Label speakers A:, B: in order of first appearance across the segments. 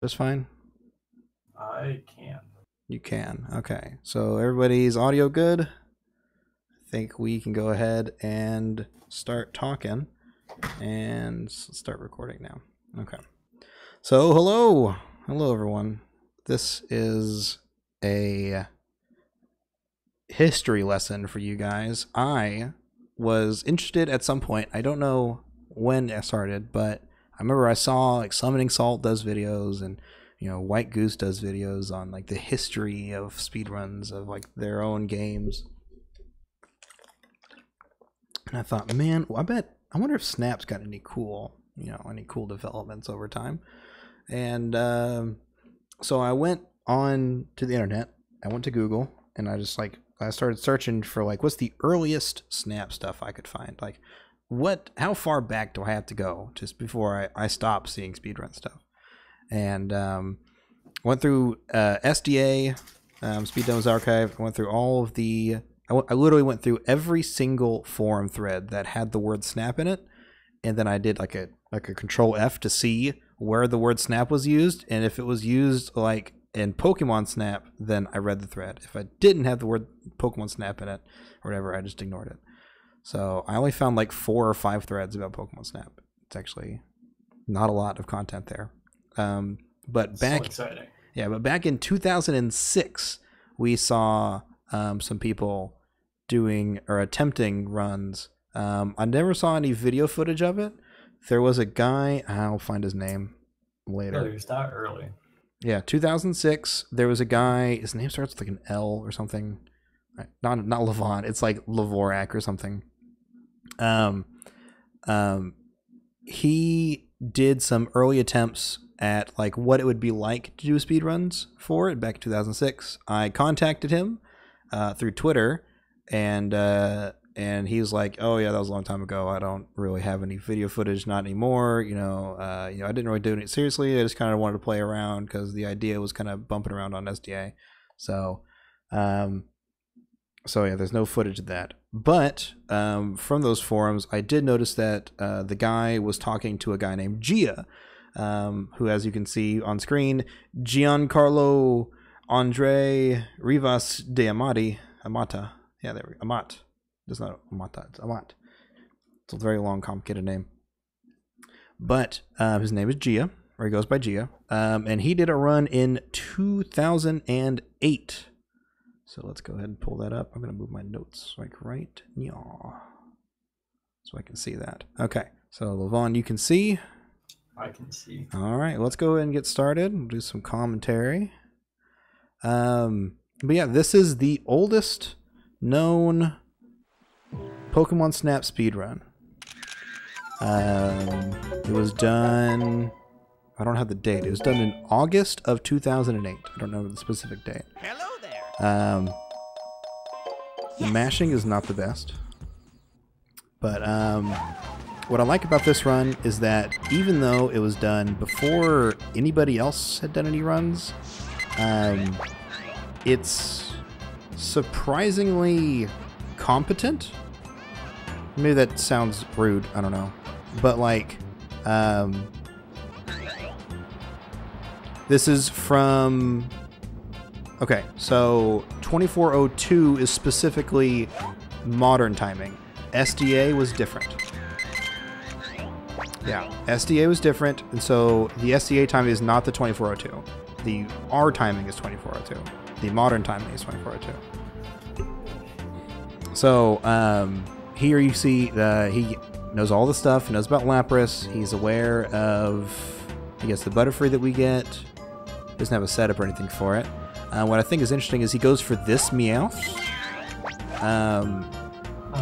A: Just fine?
B: I can.
A: You can. Okay. So everybody's audio good? I think we can go ahead and start talking. And let's start recording now. Okay. So hello. Hello, everyone. This is a history lesson for you guys. I was interested at some point. I don't know when I started, but I remember I saw like Summoning Salt does videos and White Goose does videos on like the history of speedruns of like their own games. And I thought, man, I wonder if Snap's got any cool developments over time. And so I went on to the internet. I went to Google and I started searching for like what's the earliest Snap stuff I could find. Like how far back do I have to go just before I stop seeing speedrun stuff? And went through SDA, Speed Demo's Archive. I went through all of I literally went through every single forum thread that had the word Snap in it, and then I did like a Control F to see where the word Snap was used, and if it was used like in Pokemon Snap, then I read the thread. If I didn't have the word Pokemon Snap in it or whatever, I just ignored it. So I only found like 4 or 5 threads about Pokemon Snap. It's actually not a lot of content there. But back in 2006, we saw some people doing or attempting runs. I never saw any video footage of it. There was a guy, I'll find his name later.
B: Really, it's not early.
A: Yeah, 2006. There was a guy. His name starts with like an L or something. Not Lavon. It's like Lavorak or something. He did some early attempts at like what it would be like to do speedruns for it back in 2006. I contacted him through Twitter, and he was like, "Oh yeah, that was a long time ago. I don't really have any video footage, not anymore. I didn't really do it seriously. I just kind of wanted to play around because the idea was kind of bumping around on SDA. So yeah, there's no footage of that. But from those forums, I did notice that the guy was talking to a guy named Gia, who, as you can see on screen, Giancarlo Andre Rivas de Amata. Yeah, there we go. Amat. It's not Amata, it's Amat. It's a very long, complicated name. But his name is Gia, or he goes by Gia. And he did a run in 2008. So let's go ahead and pull that up. I'm going to move my notes like right now so I can see that. Okay, so Lavon, you can see?
B: I can see.
A: All right, let's go ahead and get started. We'll do some commentary. But yeah, this is the oldest known Pokemon Snap speedrun. It was done... I don't have the date. It was done in August of 2008. I don't know the specific date.
C: Hello there.
A: The mashing is not the best. But what I like about this run is that even though it was done before anybody else had done any runs, it's surprisingly competent. Maybe that sounds rude, I don't know. But like, this is from, okay, so 2402 is specifically modern timing. SDA was different. Yeah, SDA was different, and so the SDA timing is not the 2402. The R timing is 2402. The modern timing is 2402. So here you see he knows all the stuff. He knows about Lapras. He's aware of, I guess, the Butterfree that we get. Doesn't have a setup or anything for it. What I think is interesting is he goes for this Meowth.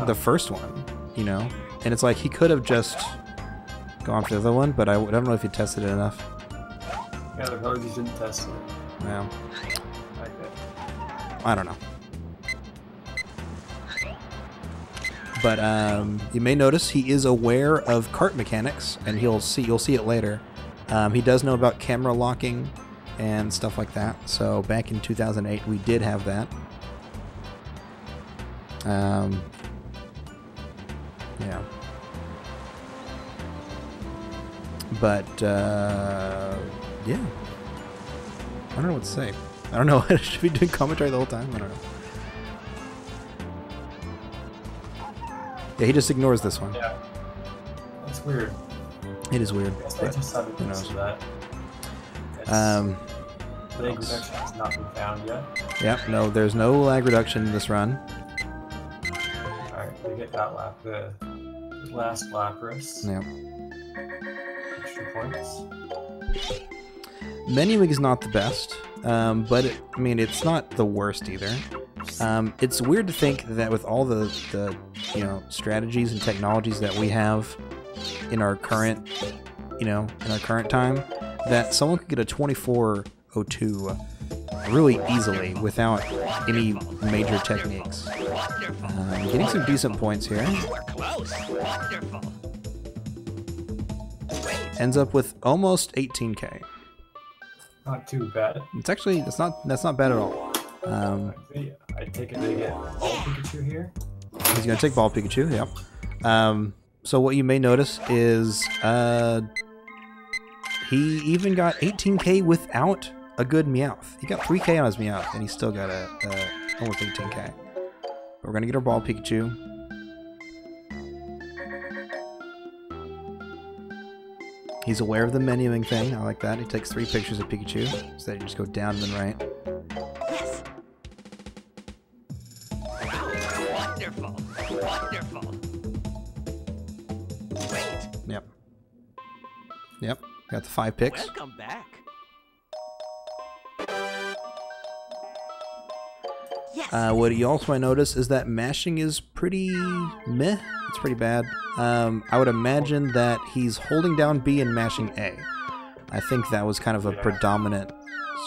A: The first one, and it's like he could have just gone for the other one, but I don't know if he tested it enough.
B: Yeah, the probably just didn't test it.
A: Yeah.
B: Okay.
A: I don't know. But you may notice he is aware of kart mechanics, and you'll see it later. He does know about camera locking and stuff like that. So back in 2008, we did have that. Yeah. But yeah, don't know what to say. I don't know. I should be doing commentary the whole time. I don't know. Yeah, he just ignores this one.
B: Yeah. That's weird.
A: It is weird.
B: I guess I
A: But
B: just haven't
A: who
B: used
A: knows?
B: that. Lag reduction has not been found yet.
A: Yep, no, there's no lag reduction in this run.
B: Alright, we get that lap, the last Lapras.
A: Yeah.
B: Extra points.
A: Menuing is not the best, but I mean, it's not the worst either. It's weird to think that with all the strategies and technologies that we have in our current, in our current time, that someone could get a 2402 really easily without any major techniques. Getting some decent points here. Ends up with almost 18k.
B: Not too bad.
A: It's actually that's not bad at all.
B: I take it they get all Pikachu here.
A: He's gonna take Ball Pikachu. Yep. So what you may notice is he even got 18k without a good Meowth. He got 3k on his Meowth, and he still got almost 18k. But we're gonna get our Ball Pikachu. He's aware of the menuing thing. I like that. He takes 3 pictures of Pikachu, so that you just go down and then right.
C: Yes. Wonderful. Wonderful. Great.
A: Yep. Yep. Got the 5 picks.
C: Welcome back. Yes.
A: What you also might notice is that mashing is pretty meh. It's pretty bad. I would imagine that he's holding down B and mashing A. I think that was kind of a predominant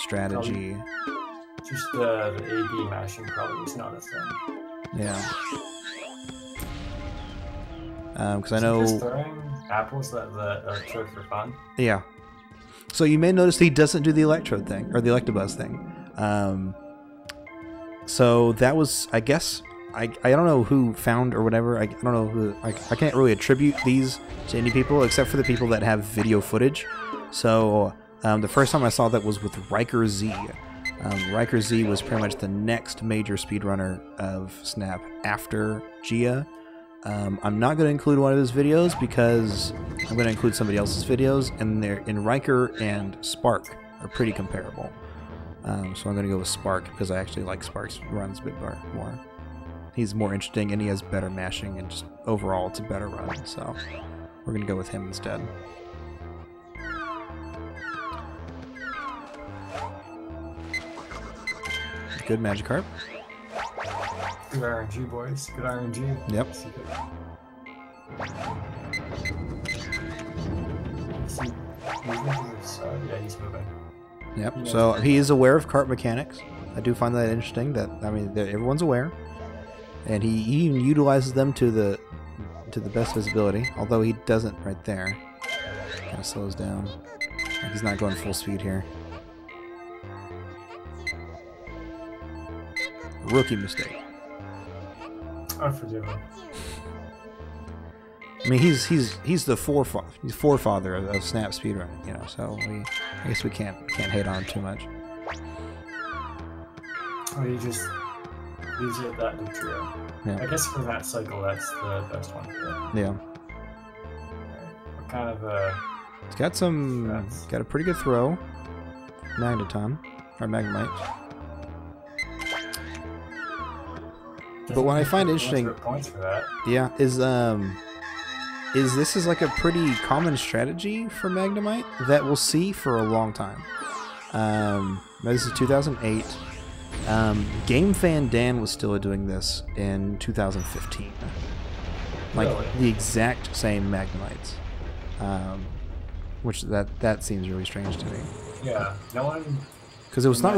A: strategy.
B: Just the AB mashing probably is not a thing.
A: Yeah. Because I
B: Is he
A: know...
B: just throwing apples at the electrode for fun?
A: Yeah. So you may notice he doesn't do the electrode thing, or the electabuzz thing. So that was, I guess... I don't know who found or whatever. I don't know who. I can't really attribute these to any people except for the people that have video footage. So the first time I saw that was with Riker Z. Riker Z was pretty much the next major speedrunner of Snap after Gia. I'm not going to include one of his videos because I'm going to include somebody else's videos, and Riker and Spark are pretty comparable. So I'm going to go with Spark because I actually like Spark's runs a bit more. He's more interesting and he has better mashing, and just overall it's a better run, so we're gonna go with him instead. Good Magikarp.
B: Good RNG, boys. Good RNG.
A: Yep.
B: Yeah, he's moving.
A: Yep. So he is aware of kart mechanics. I do find that interesting. That everyone's aware. And he even utilizes them to the best visibility, although he doesn't right there. Kind of slows down. Like he's not going full speed here. Rookie mistake.
B: I forgive him.
A: I mean, he's the forefather of Snap speedrunning, so I guess we can't hate on him too much.
B: Oh, he just leaves it at that new trio.
A: Yeah.
B: I guess for that cycle, that's the best one for it.
A: Yeah.
B: What kind of
A: He's got a pretty good throw. Magneton or Magnemite. But what I find interesting,
B: points for that.
A: yeah, is this is like a pretty common strategy for Magnemite that we'll see for a long time. This is 2008. Game Fan Dan was still doing this in 2015. Like
B: Really?
A: the exact same Magnemites. Which that seems really strange to me.
B: Yeah, no one.
A: Because it's not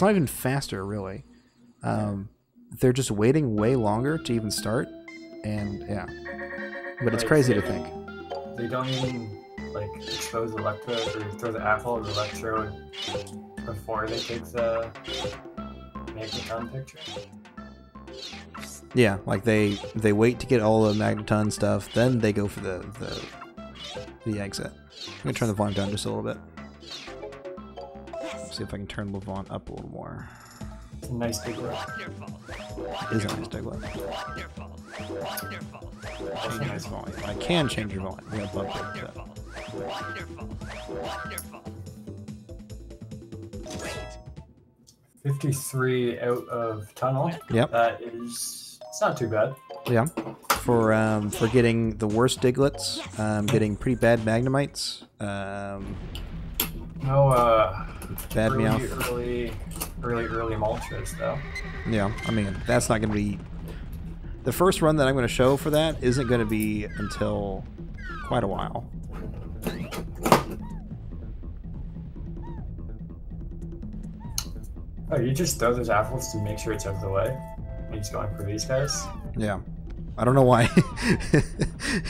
A: even faster really. They're just waiting way longer to even start, and yeah. But it's crazy to think.
B: They don't even like expose the electrode or throw the apple or the electrode before they take the Magneton picture.
A: Yeah, like they wait to get all the Magneton stuff, then they go for the exit. I'm gonna turn the volume down just a little bit. Let's see if I can turn Lavon up a little more.
B: It's a nice big one.
A: It is a nice diglet. Change your volume. I can change your volume. I'm gonna bump it.
B: 53 out of tunnel.
A: Yep.
B: That is. It's not too bad.
A: Yeah. For getting the worst diglets, getting pretty bad magnemites.
B: No.
A: Bad
B: early,
A: meowth.
B: early mulches though.
A: Yeah, I mean, that's not going to be... The first run that I'm going to show for that isn't going to be until quite a while.
B: Oh, you just throw those apples to make sure it's out of the way? And he's going for these guys?
A: Yeah. I don't know why.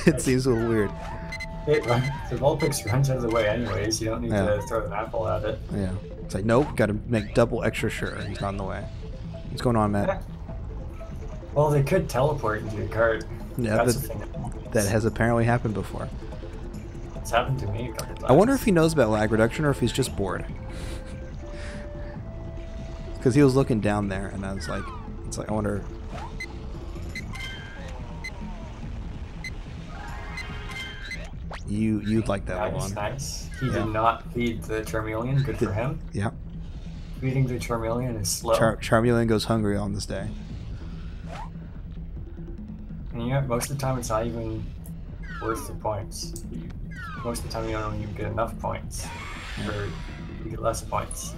A: It seems a little weird.
B: The Vulpix runs out of the way anyways. You don't need to throw an apple at it.
A: Yeah. It's like, nope, got to make double extra sure he's not in the way. What's going on, Matt?
B: Well, they could teleport into your cart.
A: Yeah,
B: That's the thing.
A: that has apparently happened before.
B: It's happened to me a couple times.
A: I wonder if he knows about lag reduction or if he's just bored. Because he was looking down there, and I was like, I wonder. You'd like that one.
B: Nice. He did not feed the Charmeleon. Good for him.
A: Yeah.
B: Feeding the Charmeleon is slow.
A: Charmeleon goes hungry on this day.
B: And yeah, most of the time it's not even worth the points. Most of the time you don't even get enough points. Or you get less points.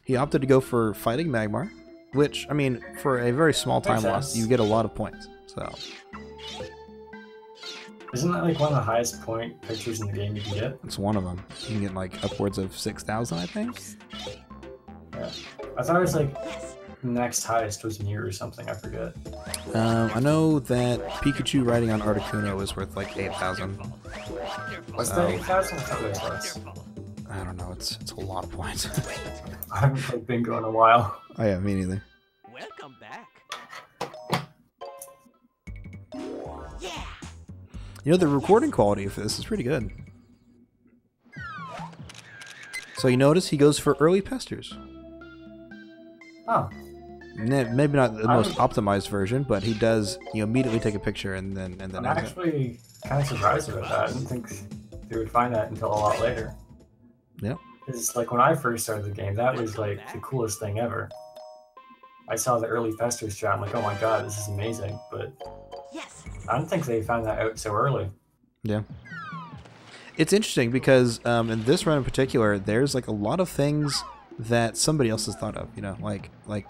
A: He opted to go for fighting Magmar, which, I mean, for a very small time loss, you get a lot of points. So,
B: isn't that like one of the highest point pictures in the game you can get?
A: It's one of them. You can get like upwards of 6,000, I think.
B: Yeah, I thought it was like next highest was Mew or something. I forget.
A: I know that Pikachu riding on Articuno is worth like 8,000.
B: What's that 8,000? I thought it was less.
A: I don't know. It's a lot of points.
B: I haven't played Bingo in a while.
A: Oh yeah, me neither.
C: Welcome back.
A: You know, the recording quality for this is pretty good. So you notice he goes for early pesters.
B: Oh.
A: Maybe not the most optimized version, but he does. You immediately take a picture and then.
B: I'm actually kind of surprised about that. I didn't think they would find that until a lot later.
A: Yep.
B: It's like when I first started the game, that was like the coolest thing ever. I saw the early pester strat. I'm like, oh my god, this is amazing. But I don't think they found that out so early. Yeah.
A: It's interesting because in this run in particular, there's like a lot of things that somebody else has thought of. You know, like I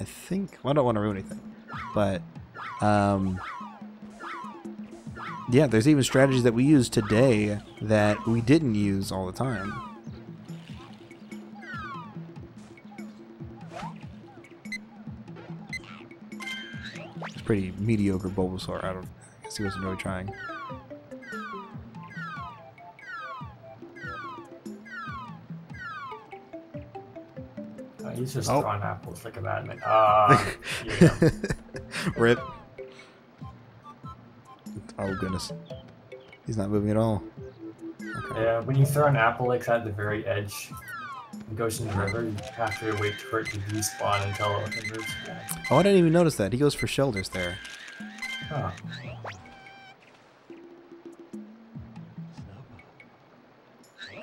A: think. Well, I don't want to ruin anything, but yeah, there's even strategies that we use today that we didn't use all the time. Pretty mediocre Bulbasaur. I guess he wasn't really trying.
B: He's just throwing apples like a madman. Yeah.
A: Rip. Oh goodness. He's not moving at all. Okay.
B: Yeah, when you throw an apple like that at the very edge, it goes in the river, you have to wait for it to despawn until it moves again.
A: Oh, I didn't even notice that. He goes for shelters there.
B: Huh.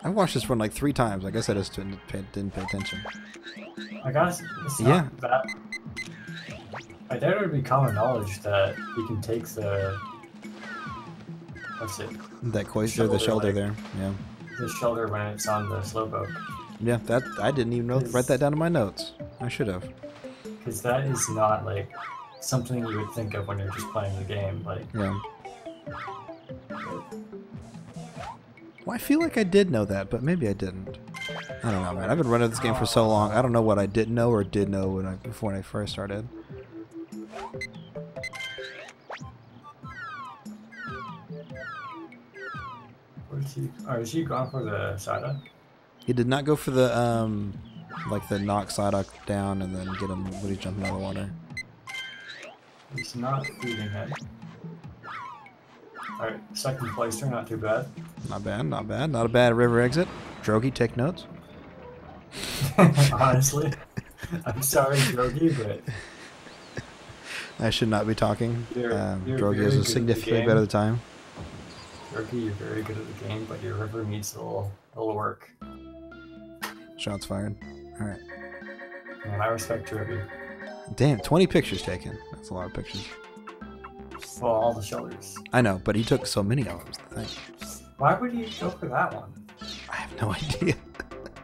A: I watched this run like 3 times. I guess I just didn't pay attention.
B: I guess it's not that. I doubt it would be common knowledge that you can take the. What's it?
A: That cloister, the shelter
B: like,
A: there. Yeah.
B: The shelter when it's on the slowpoke.
A: Yeah, that I didn't even know. Write that down in my notes. I should have.
B: Because that is not like something you would think of when you're just playing the game. Like.
A: Yeah. Well, I feel like I did know that, but maybe I didn't. I don't know, man. I've been running this game for so long. I don't know what I didn't know or did know before I first started.
B: Is he going for the Psyduck?
A: He did not go for the like the knock Psyduck down and then get him when he's jumping out of the water.
B: He's not feeding it. Alright, second placer, not too bad.
A: Not bad, not bad. Not a bad river exit. Draghi, take notes.
B: Honestly, I'm sorry, Draghi, but
A: I should not be talking.
B: you're
A: Draghi
B: very
A: is a
B: good at
A: significantly
B: the
A: better
B: game.
A: time.
B: Draghi, you're very good at the game, but your river needs a little work.
A: Shots fired. Alright.
B: And I respect Draghi.
A: Damn, 20 pictures taken. That's a lot of pictures.
B: Well, all the shelters.
A: I know, but he took so many of them. Is the thing.
B: Why would you go for that one?
A: I have no idea.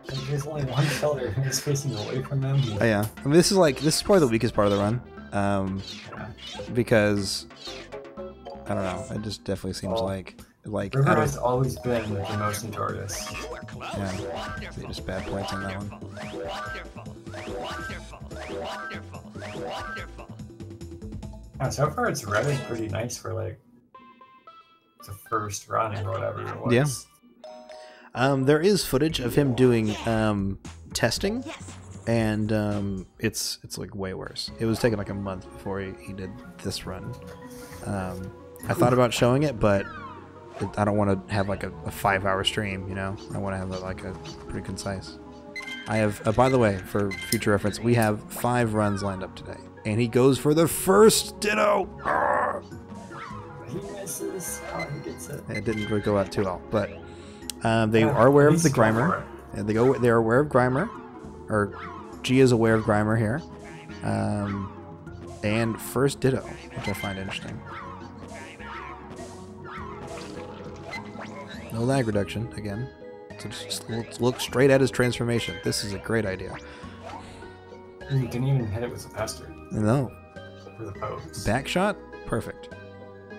B: Like, there's only one shelter, and he's facing away from them.
A: Oh, yeah. I mean, this is probably the weakest part of the run.
B: Yeah.
A: Because I don't know. It just definitely seems like
B: River has always been the most notorious.
A: Yeah, so just bad points on that one.
B: Yeah, so far it's running pretty nice for like the first run or whatever it was.
A: Yeah. There is footage of him doing testing, and it's like way worse. It was taking like a month before he did this run. I thought about showing it, but I don't want to have like a 5-hour stream, you know? I want to have like a pretty concise. I have, by the way, for future reference, we have 5 runs lined up today. And he goes for the first ditto!
B: He misses. Oh, he gets it.
A: It didn't really go out too well, but they are aware of the Grimer. And they're aware of Grimer. Or G is aware of Grimer here. And first ditto, which I find interesting. No lag reduction, again. So just look straight at his transformation. This is a great idea.
B: You didn't even hit it with the pester.
A: No.
B: For the pose.
A: Back shot? Perfect.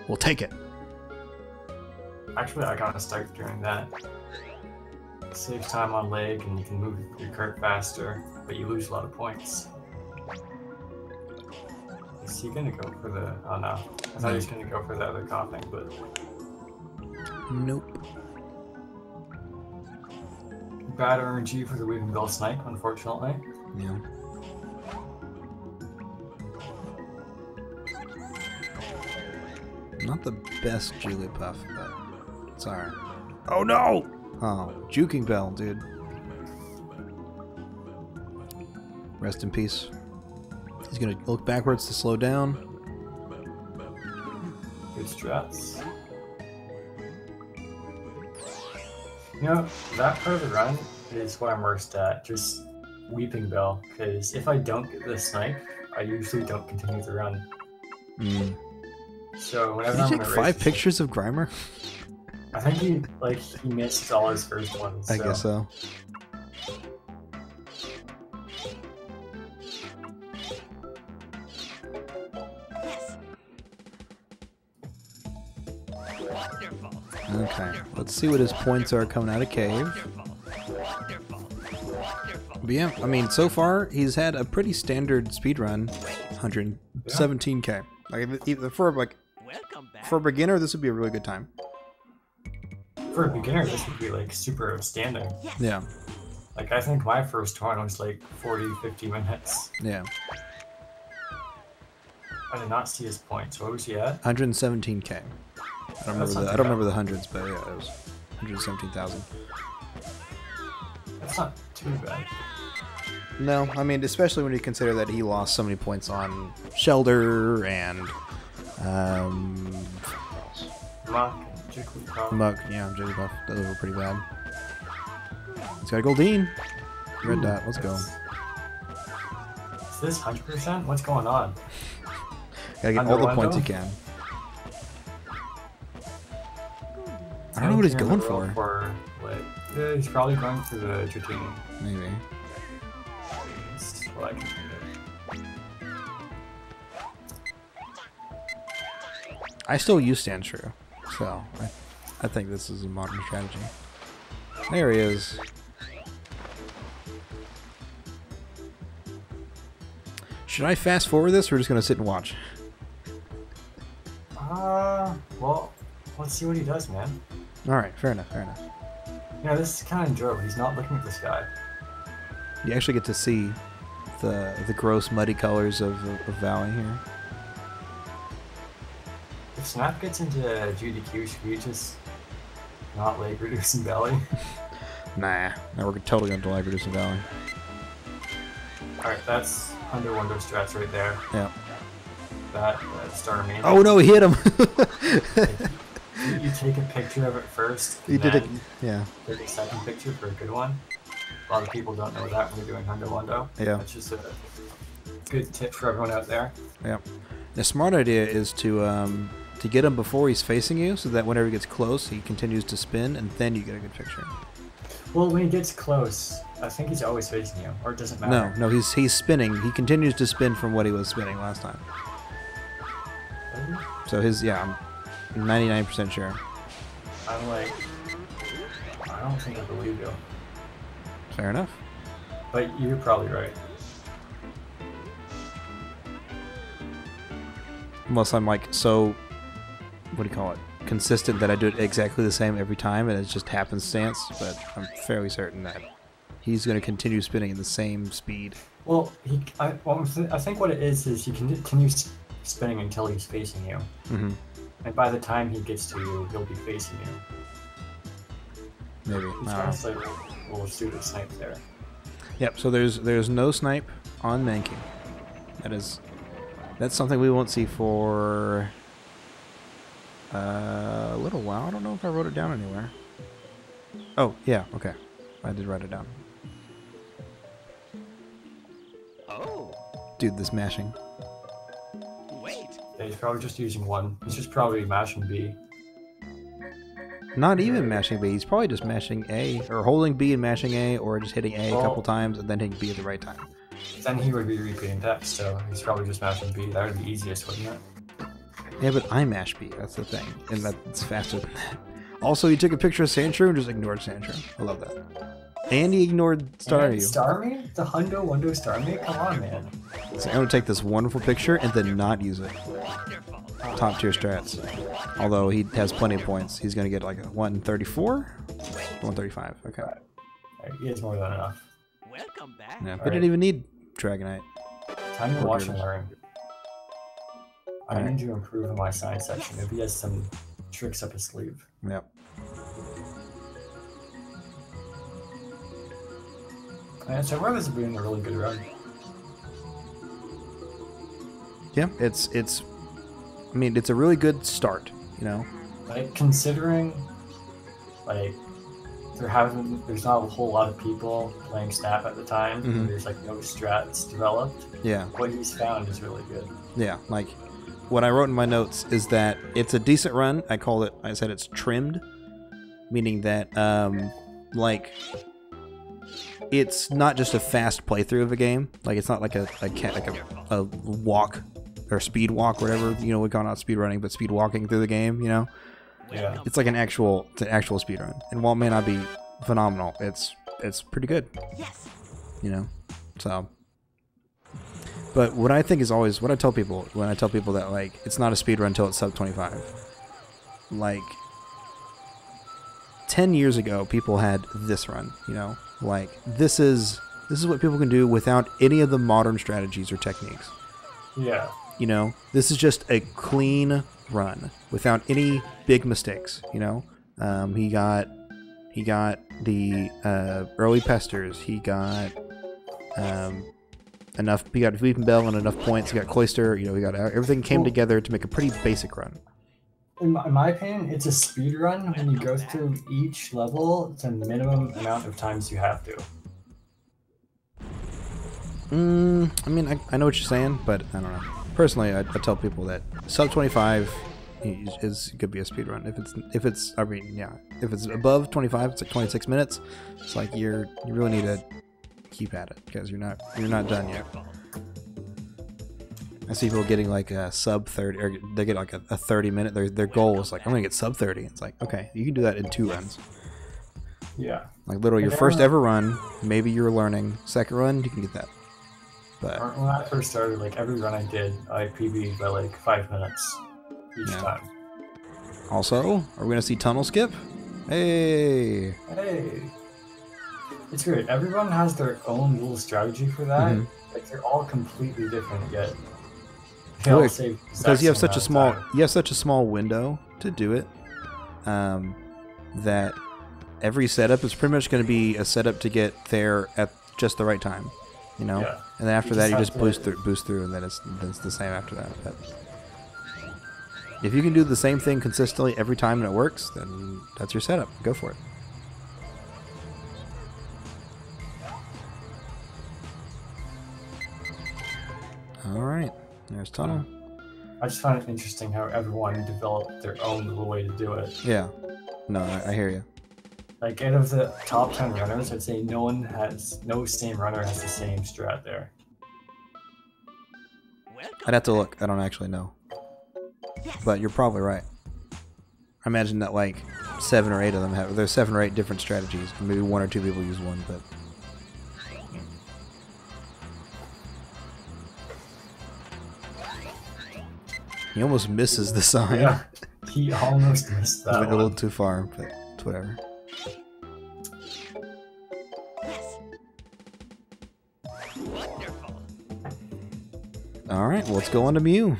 A: We'll take it.
B: Actually, I got a start doing that. It saves time on leg and you can move your kart faster, but you lose a lot of points. Is he gonna go for the... Oh no. I thought he was gonna go for the other coughing, but...
A: Nope.
B: Bad RNG for the Weaving Bell Snipe, unfortunately.
A: Yeah. Not the best Jigglypuff, but it's alright. Oh no! Oh, Juking Bell, dude. Rest in peace. He's gonna look backwards to slow down.
B: Good strats. You know, that part of the run is what I'm worst at, just Weeping Bell, because if I don't get the snipe, I usually don't continue the run. So whenever
A: Did
B: I'm
A: you take 5 pictures of Grimer?
B: I think he missed all his first ones.
A: I guess so. Okay, let's see what his points are coming out of cave. But yeah, I mean, so far he's had a pretty standard speedrun, 117k. Like for a beginner, this would be a really good time.
B: For a beginner, this would be like super outstanding.
A: Yeah.
B: Like I think my first one was like 40-50 minutes.
A: Yeah.
B: I did not see his points. What was he at?
A: 117k. I don't remember the hundreds, but yeah, it was 117,000.
B: That's not too bad.
A: No, I mean, especially when you consider that he lost so many points on Shelter and
B: Muck and Jigglypuff.
A: Muck, yeah, Jigglypuff. Those were pretty bad. He's got a Goldeen. Red dot, let's go.
B: Is this 100%? What's going on?
A: Gotta get all the points you can. I don't know what he's going for.
B: Yeah, he's probably going for the Dratini.
A: Maybe.
B: That's what I can think
A: I still use Stand True, so I think this is a modern strategy. There he is. Should I fast forward this, or just gonna sit and watch?
B: Well, let's see what he does, man.
A: Alright, fair enough, fair enough.
B: Yeah, this is kind of enjoyable. He's not looking at the sky.
A: You actually get to see the gross muddy colors of Valley here.
B: If Snap gets into GDQ, should we just not lag reducing Valley?
A: Nah, we're totally going to lag reducing Valley.
B: Alright, that's under window strats right there.
A: Yeah.
B: That started me.
A: Oh no, he hit him!
B: You take a picture of it first.
A: He did it. Yeah.
B: 30-second picture for a good one. A lot of people don't know that when you're doing under window.
A: Yeah.
B: That's just a good tip for everyone out there.
A: Yeah. The smart idea is to get him before he's facing you, so that whenever he gets close, he continues to spin, and then you get a good picture.
B: Well, when he gets close, I think he's always facing you, or it doesn't matter.
A: No, he's spinning. He continues to spin from what he was spinning last time. So I'm 99% sure.
B: I'm like, I don't think I believe you.
A: Fair enough.
B: But you're probably right.
A: Unless I'm like so, what do you call it? Consistent that I do it exactly the same every time, and it's just happenstance. But I'm fairly certain that he's going to continue spinning at the same speed.
B: Well, I think what it is he continues spinning until he's facing you.
A: Mm-hmm.
B: And by the time he gets to you, he'll be facing you.
A: Maybe.
B: It's kind of like a little pseudo snipe there.
A: Yep. So there's no snipe on mankey. That's something we won't see for a little while. I don't know if I wrote it down anywhere. Oh yeah. Okay. I did write it down.
C: Oh.
A: Dude, this mashing.
C: Wait.
B: Yeah, he's probably just using one. He's just probably mashing B.
A: Not even mashing B. He's probably just mashing A, or holding B and mashing A, or just hitting A a couple times and then hitting B at the right time.
B: Then he would be repeating text, so he's probably just mashing B. That would be easiest, wouldn't it?
A: Yeah, but I mash B. That's the thing, and that's faster than that. Also, he took a picture of Sandshrew and just ignored Sandshrew. I love that. And he ignored Starmie.
B: Starmie? The Hundo Wundo Starmie? Come on, man.
A: So I'm gonna take this wonderful picture and then not use it. Top tier strats. Although he has plenty of points. He's gonna get like a 134? 135, okay.
B: Right. He has more than enough.
C: Welcome back.
A: Yeah, but didn't even need Dragonite.
B: Time to watch and learn. I need to improve in my science section. Maybe he has some tricks up his sleeve.
A: Yep.
B: And so Rev has been a really good run.
A: Yeah, it's I mean, it's a really good start, you know?
B: Like, considering, like, there's not a whole lot of people playing Snap at the time.
A: Mm-hmm.
B: There's, like, no strats developed.
A: Yeah.
B: What he's found is really good.
A: Yeah, like, what I wrote in my notes is that it's a decent run. I said it's trimmed, meaning that, like, it's not just a fast playthrough of a game. Like, it's not like a walk or speed walk, whatever, you know, we call it not speed running, but speed walking through the game, you know?
B: Yeah.
A: It's like an actual speed run. And while it may not be phenomenal, it's pretty good.
C: Yes.
A: You know? So, but what I think is always, what I tell people when I tell people that, like, it's not a speed run until it's sub 25. Like, 10 years ago, people had this run, you know? Like, this is what people can do without any of the modern strategies or techniques.
B: Yeah.
A: You know, this is just a clean run without any big mistakes. You know, he got the early pesters. He got enough. He got Weeping Bell and enough points. He got Cloister. You know, he got everything came together to make a pretty basic run.
B: In my opinion, it's a speed run when you go through each level. It's a minimum amount of times you have to.
A: I mean, I know what you're saying, but I don't know. Personally, I tell people that sub 25 is could be a speed run. If it's above 25, it's like 26 minutes. It's like you really need to keep at it because you're not done yet. I see people getting like a sub 30, or they get like a 30-minute. Their goal is like, I'm gonna get sub 30. It's like, okay, you can do that in 2 runs.
B: Yeah.
A: Like literally your first ever run, maybe you're learning. Second run, you can get that. But
B: when I first started, like every run I did, I PB'd by like 5 minutes each time.
A: Also, are we gonna see tunnel skip? Hey.
B: It's great. Everyone has their own little strategy for that. Like they're all completely different, yet They all
A: Quick,
B: save the exact
A: because you have
B: same
A: such a
B: amount
A: small
B: of time.
A: you have such a small window to do it, that every setup is pretty much going to be a setup to get there at just the right time, you know.
B: Yeah.
A: And then after
B: You
A: that, you
B: just
A: just
B: have to-
A: boost through, and then it's the same after that. But if you can do the same thing consistently every time and it works, then that's your setup. Go for it. All right, there's tunnel.
B: I just find it interesting how everyone developed their own little way to do it.
A: Yeah, no, I hear you.
B: Like out of the top 10 runners, I'd say no same runner has the same strat there.
A: I'd have to look. I don't actually know, but you're probably right. I imagine that like 7 or 8 of them have. There's 7 or 8 different strategies. Maybe 1 or 2 people use one, but. He almost misses the sign.
B: Yeah, he almost missed that
A: Went a little
B: one.
A: too far, but it's whatever.
C: Wonderful.
A: All right, well, let's go on to Mew.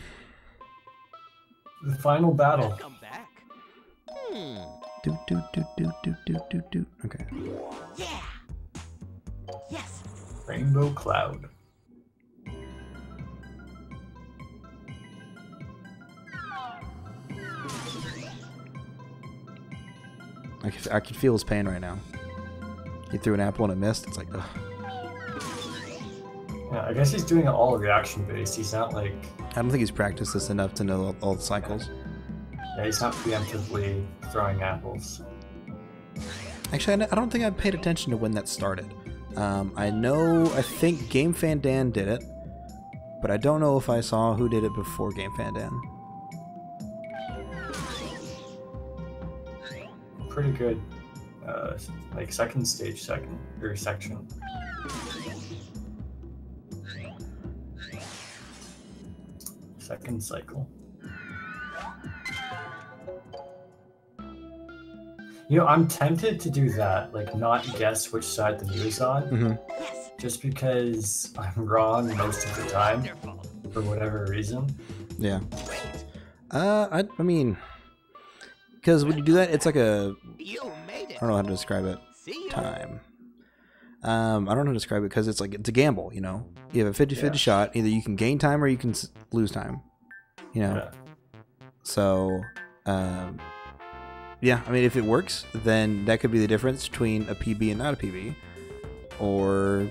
B: The final battle.
C: Welcome back. Hmm.
A: Do do do do do do do do. Okay.
C: Yeah. Yes.
B: Rainbow Cloud.
A: I can feel his pain right now. He threw an apple and it missed. It's like, ugh.
B: Yeah, I guess he's doing it all reaction based. He's not like,
A: I don't think he's practiced this enough to know all the cycles.
B: yeah, he's not preemptively throwing apples.
A: Actually, I don't think I paid attention to when that started. I think Game Fan Dan did it, but I don't know if I saw who did it before Game Fan Dan.
B: Pretty good, like second section. Second cycle. You know, I'm tempted to do that, like not guess which side the Mew is on,
A: Mm-hmm.
B: just because I'm wrong most of the time
C: Wonderful.
B: for whatever reason.
A: Yeah. I mean, because when you do that, it's like a,
C: You made it.
A: I don't know how to describe it.
C: See ya.
A: Time. I don't know how to describe it because it's like, it's a gamble, you know? You have a 50-50
B: Yeah.
A: shot. Either you can gain time or you can lose time, you know?
B: Yeah.
A: So, yeah, I mean, if it works, then that could be the difference between a PB and not a PB. Or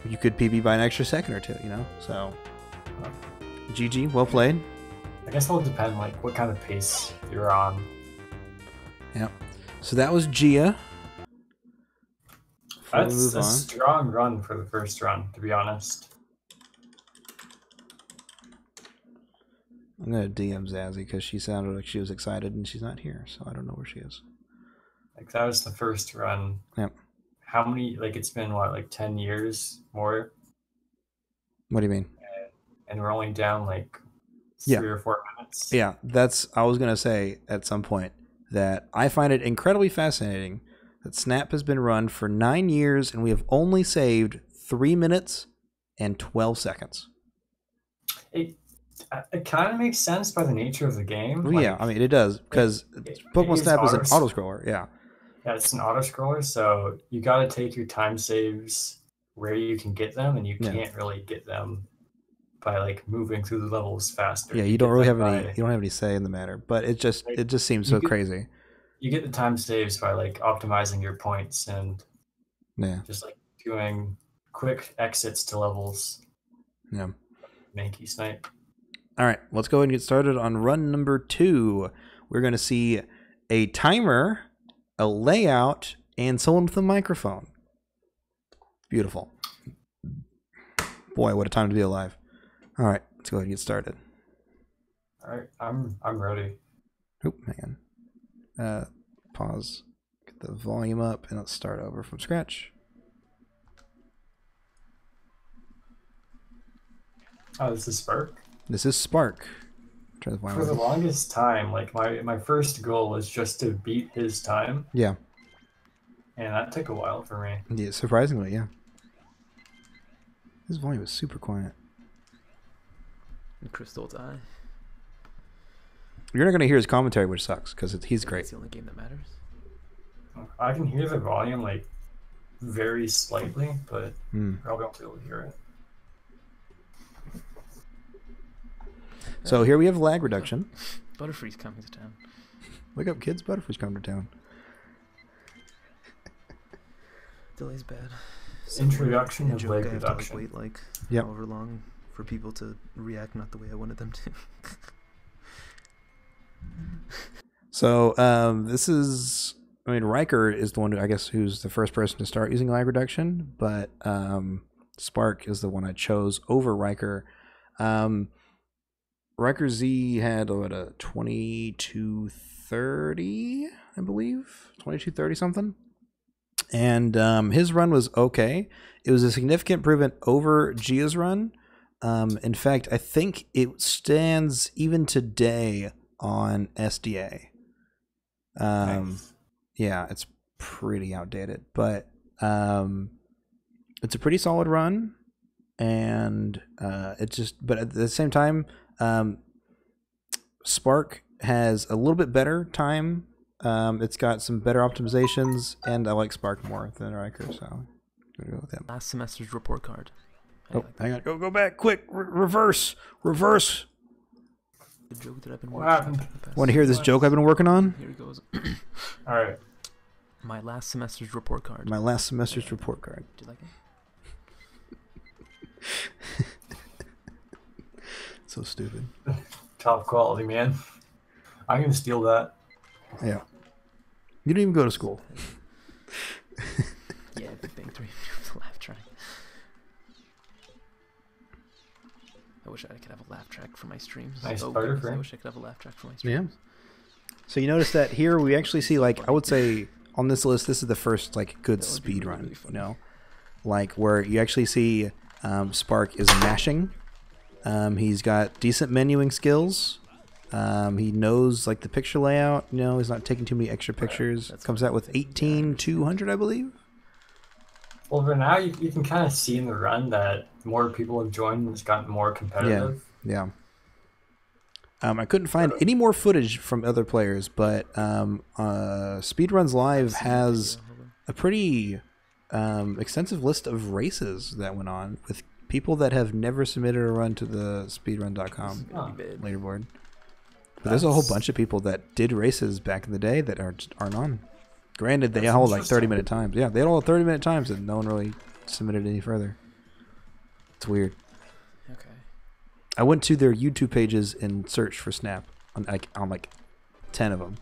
A: you could PB by an extra second or 2, you know? So, GG, well played.
B: I guess it'll depend, like, what kind of pace you're on.
A: Yep. So that was Gia. Before we
B: That's
A: move
B: a
A: on.
B: strong run for the first run, to be honest.
A: I'm going to DM Zazzy because she sounded like she was excited and she's not here, so I don't know where she is.
B: Like, that was the first run.
A: Yep.
B: How many, like, it's been, what, like 10 years more?
A: What do you mean?
B: And we're only down, like,
A: Yeah.
B: 3 or 4 minutes.
A: Yeah, I was going to say at some point that I find it incredibly fascinating that Snap has been run for 9 years and we have only saved 3 minutes and 12 seconds.
B: It kind of makes sense by the nature of the game.
A: Well,
B: Like,
A: yeah, I mean, it does, because Pokemon
B: is
A: Snap is an auto-scroller, yeah.
B: Yeah, it's an auto-scroller, so you got to take your time saves where you can get them, and you
A: Yeah.
B: can't really get them by, like, moving through the levels faster.
A: Yeah, you don't really
B: get
A: have
B: them
A: any,
B: by-
A: you don't have any say in the matter, but it just seems
B: You
A: so
B: could-
A: crazy.
B: You get the time saves by, like, optimizing your points and
A: Yeah,
B: just, like, doing quick exits to levels.
A: yeah.
B: Mankey snipe.
A: All right, let's go ahead and get started on run number 2. We're going to see a timer, a layout, and someone with a microphone. Beautiful. Boy, what a time to be alive. All right, let's go ahead and get started.
B: All right, I'm ready.
A: Oop, hang on. Pause. Get the volume up, and let's start over from scratch.
B: Oh, this is Spark.
A: This is Spark. Try the
B: For
A: volume
B: the
A: up.
B: longest time, like, my first goal was just to beat his time,
A: Yeah.
B: and that took a while for me.
A: Yeah, surprisingly, yeah. This volume is super quiet.
D: And Crystal's Eye.
A: You're not going to hear his commentary, which sucks, because he's great.
D: It's the only game that matters.
B: I can hear the volume, like, very slightly, but probably won't be able to hear it.
A: So here we have lag reduction.
D: Butterfree's coming to town.
A: Wake up, kids. Butterfree's coming to town.
D: Delay's bad.
B: Introduction of
D: joke
B: lag
D: I have to,
B: reduction.
D: wait like
A: Yep.
D: however long for people to react not the way I wanted them to.
A: So this is, I mean, Riker is the one who, I guess, who's the first person to start using lag reduction, but Spark is the one I chose over Riker. Riker Z had what, a 2230, I believe, 2230 something, and his run was okay. It was a significant improvement over Gia's run. In fact, I think it stands even today on SDA.
B: Nice.
A: Yeah, it's pretty outdated, but it's a pretty solid run, and but at the same time, Spark has a little bit better time. It's got some better optimizations, and I like Spark more than Riker, so I'm gonna go with him.
D: Last semester's report card.
A: Oh, hang on, go back, quick, reverse.
D: The joke that I've been
B: What
D: working
B: happened?
D: on for the past
A: Want to hear this joke I've been working on?
D: Here it goes.
B: All right.
D: My last semester's report card.
A: My last semester's report card.
D: Do you like it?
A: So stupid.
B: Top quality, man. I'm gonna steal that.
A: Yeah. You didn't even go to school.
D: Yeah, Big Bang 3. The laugh track. I wish I could have a laugh track for my streams.
B: Nice
D: oh,
B: spider
D: goodness, I
B: frame.
D: wish I could have a laugh track for my
A: Yeah.
D: streams.
A: So you notice that here we actually see, like, I would say on this list, this is the first, like, good
D: That would be
A: speed
D: really,
A: run,
D: really
A: you
D: funny.
A: know? Like, where you actually see Spark is mashing. He's got decent menuing skills. He knows, like, the picture layout. You know, he's not taking too many extra pictures.
D: That's
A: Comes
D: what
A: out with 18,200, I believe.
B: Well, for now, you can kind of see in the run that more people have joined and it's gotten more competitive.
A: Yeah. I couldn't find any more footage from other players, but Speedruns Live has a pretty extensive list of races that went on with people that have never submitted a run to the speedrun.com leaderboard. But there's a whole bunch of people that did races back in the day that aren't on. Granted, they all like 30-minute times. Yeah, they had all 30-minute times, and no one really submitted any further. It's weird.
D: Okay.
A: I went to their YouTube pages and searched for Snap on like 10 of them.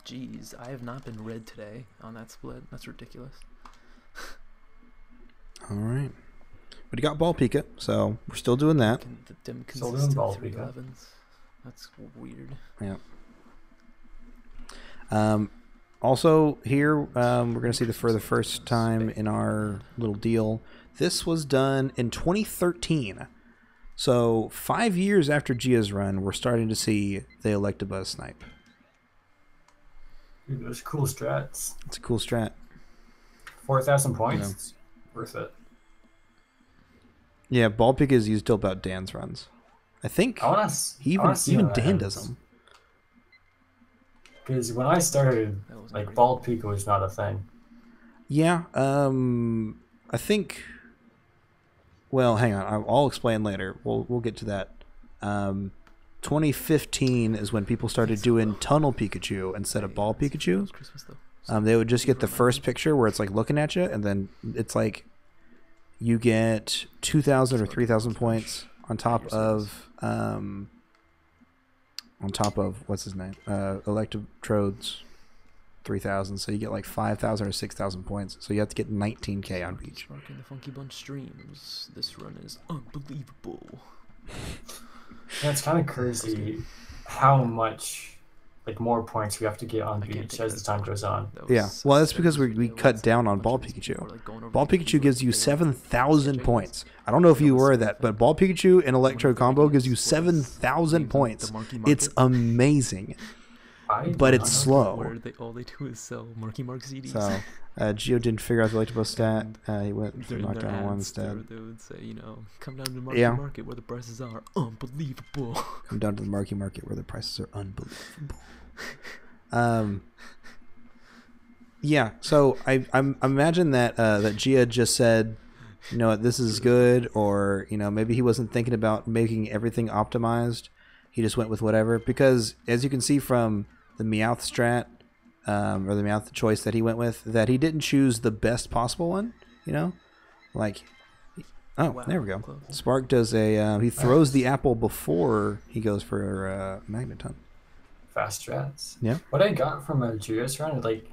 D: Jeez, I have not been read today on that split. That's ridiculous.
A: All right. But he got ball pika, so we're still doing that.
D: The dim
B: Still doing
D: consistent
B: ball
D: 311s. That's weird.
A: Yeah. Also here, we're going to see for the first time in our little deal, this was done in 2013. So 5 years after Gia's run, we're starting to see the Electabuzz snipe.
B: Dude, those cool strats.
A: It's a cool strat.
B: 4,000 points. Worth it.
A: Yeah, ball pika is used to help out Dan's runs. I think even Dan does them.
B: Because when I started, like, bald pika was not a thing.
A: Yeah, I think. Well, hang on. I'll explain later. We'll get to that. 2015 is when people started doing tunnel Pikachu instead of ball Pikachu. They would just get the first picture where it's like looking at you, and then it's like you get 2,000 or 3,000 points on top of what's his name, Electrode's 3,000. So you get like 5,000 or 6,000 points. So you have to get 19k on each.
D: Marking the Funky Bunch streams. This run is unbelievable.
B: Yeah, it's kind of crazy how much like more points we have to get on beach as the time goes on.
A: Yeah, well, that's because we cut down on ball Pikachu. Ball Pikachu gives you 7,000 points. I don't know if you were that, but ball Pikachu and Electrode combo gives you 7,000 points. It's amazing. but it's slow.
D: Where all they do is sell Marky Mark CDs.
A: So Geo didn't figure out the electable stat. He went for knockdown one
D: ads,
A: instead.
D: They would say, you know, come down to the Marky Market where the prices are unbelievable.
A: Come down to the Marky Market where the prices are unbelievable. Yeah, so I imagine that that Gia just said, you know what, this is good, or you know, maybe he wasn't thinking about making everything optimized. He just went with whatever, because as you can see from the Meowth strat, or the Meowth choice that he went with, that he didn't choose the best possible one. You know, like, oh, wow, there we go. Close. Spark does a he throws the apple before he goes for Magneton.
B: Fast strats.
A: Yeah.
B: What I got from a Geo's run, like,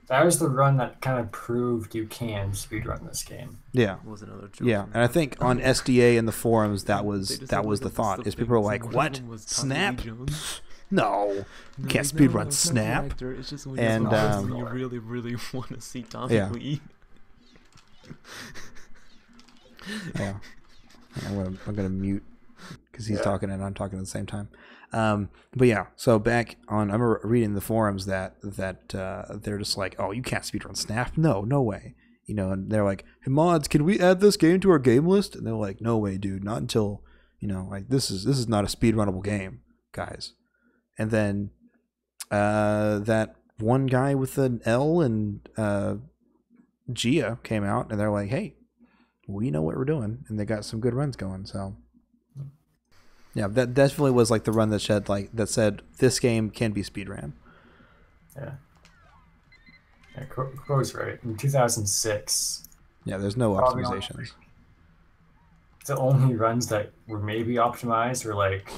B: that was the run that kind of proved you can speedrun this game.
A: Yeah.
D: Was another
A: yeah, and I think on SDA and the forums that was the thought. Is people are like, what? Snap? No, you can't speedrun Snap.
D: It's just when
A: and
D: you really, really want to see Tommy Lee.
A: Yeah. I'm gonna mute because he's talking and I'm talking at the same time. But yeah, so back on, I remember reading the forums that they're just like, oh, you can't speedrun Snap? No way. You know, and they're like, hey mods, can we add this game to our game list? And they're like, no way, dude, not until, you know, like this is not a speedrunnable game, guys. And then that one guy with an L and Gia came out and they're like, hey, we know what we're doing, and they got some good runs going, so yeah, that definitely was like the run that said this game can be speedran.
B: Yeah. Yeah, Crow's right. In 2006.
A: Yeah, there's no optimizations.
B: The only runs that were maybe optimized were like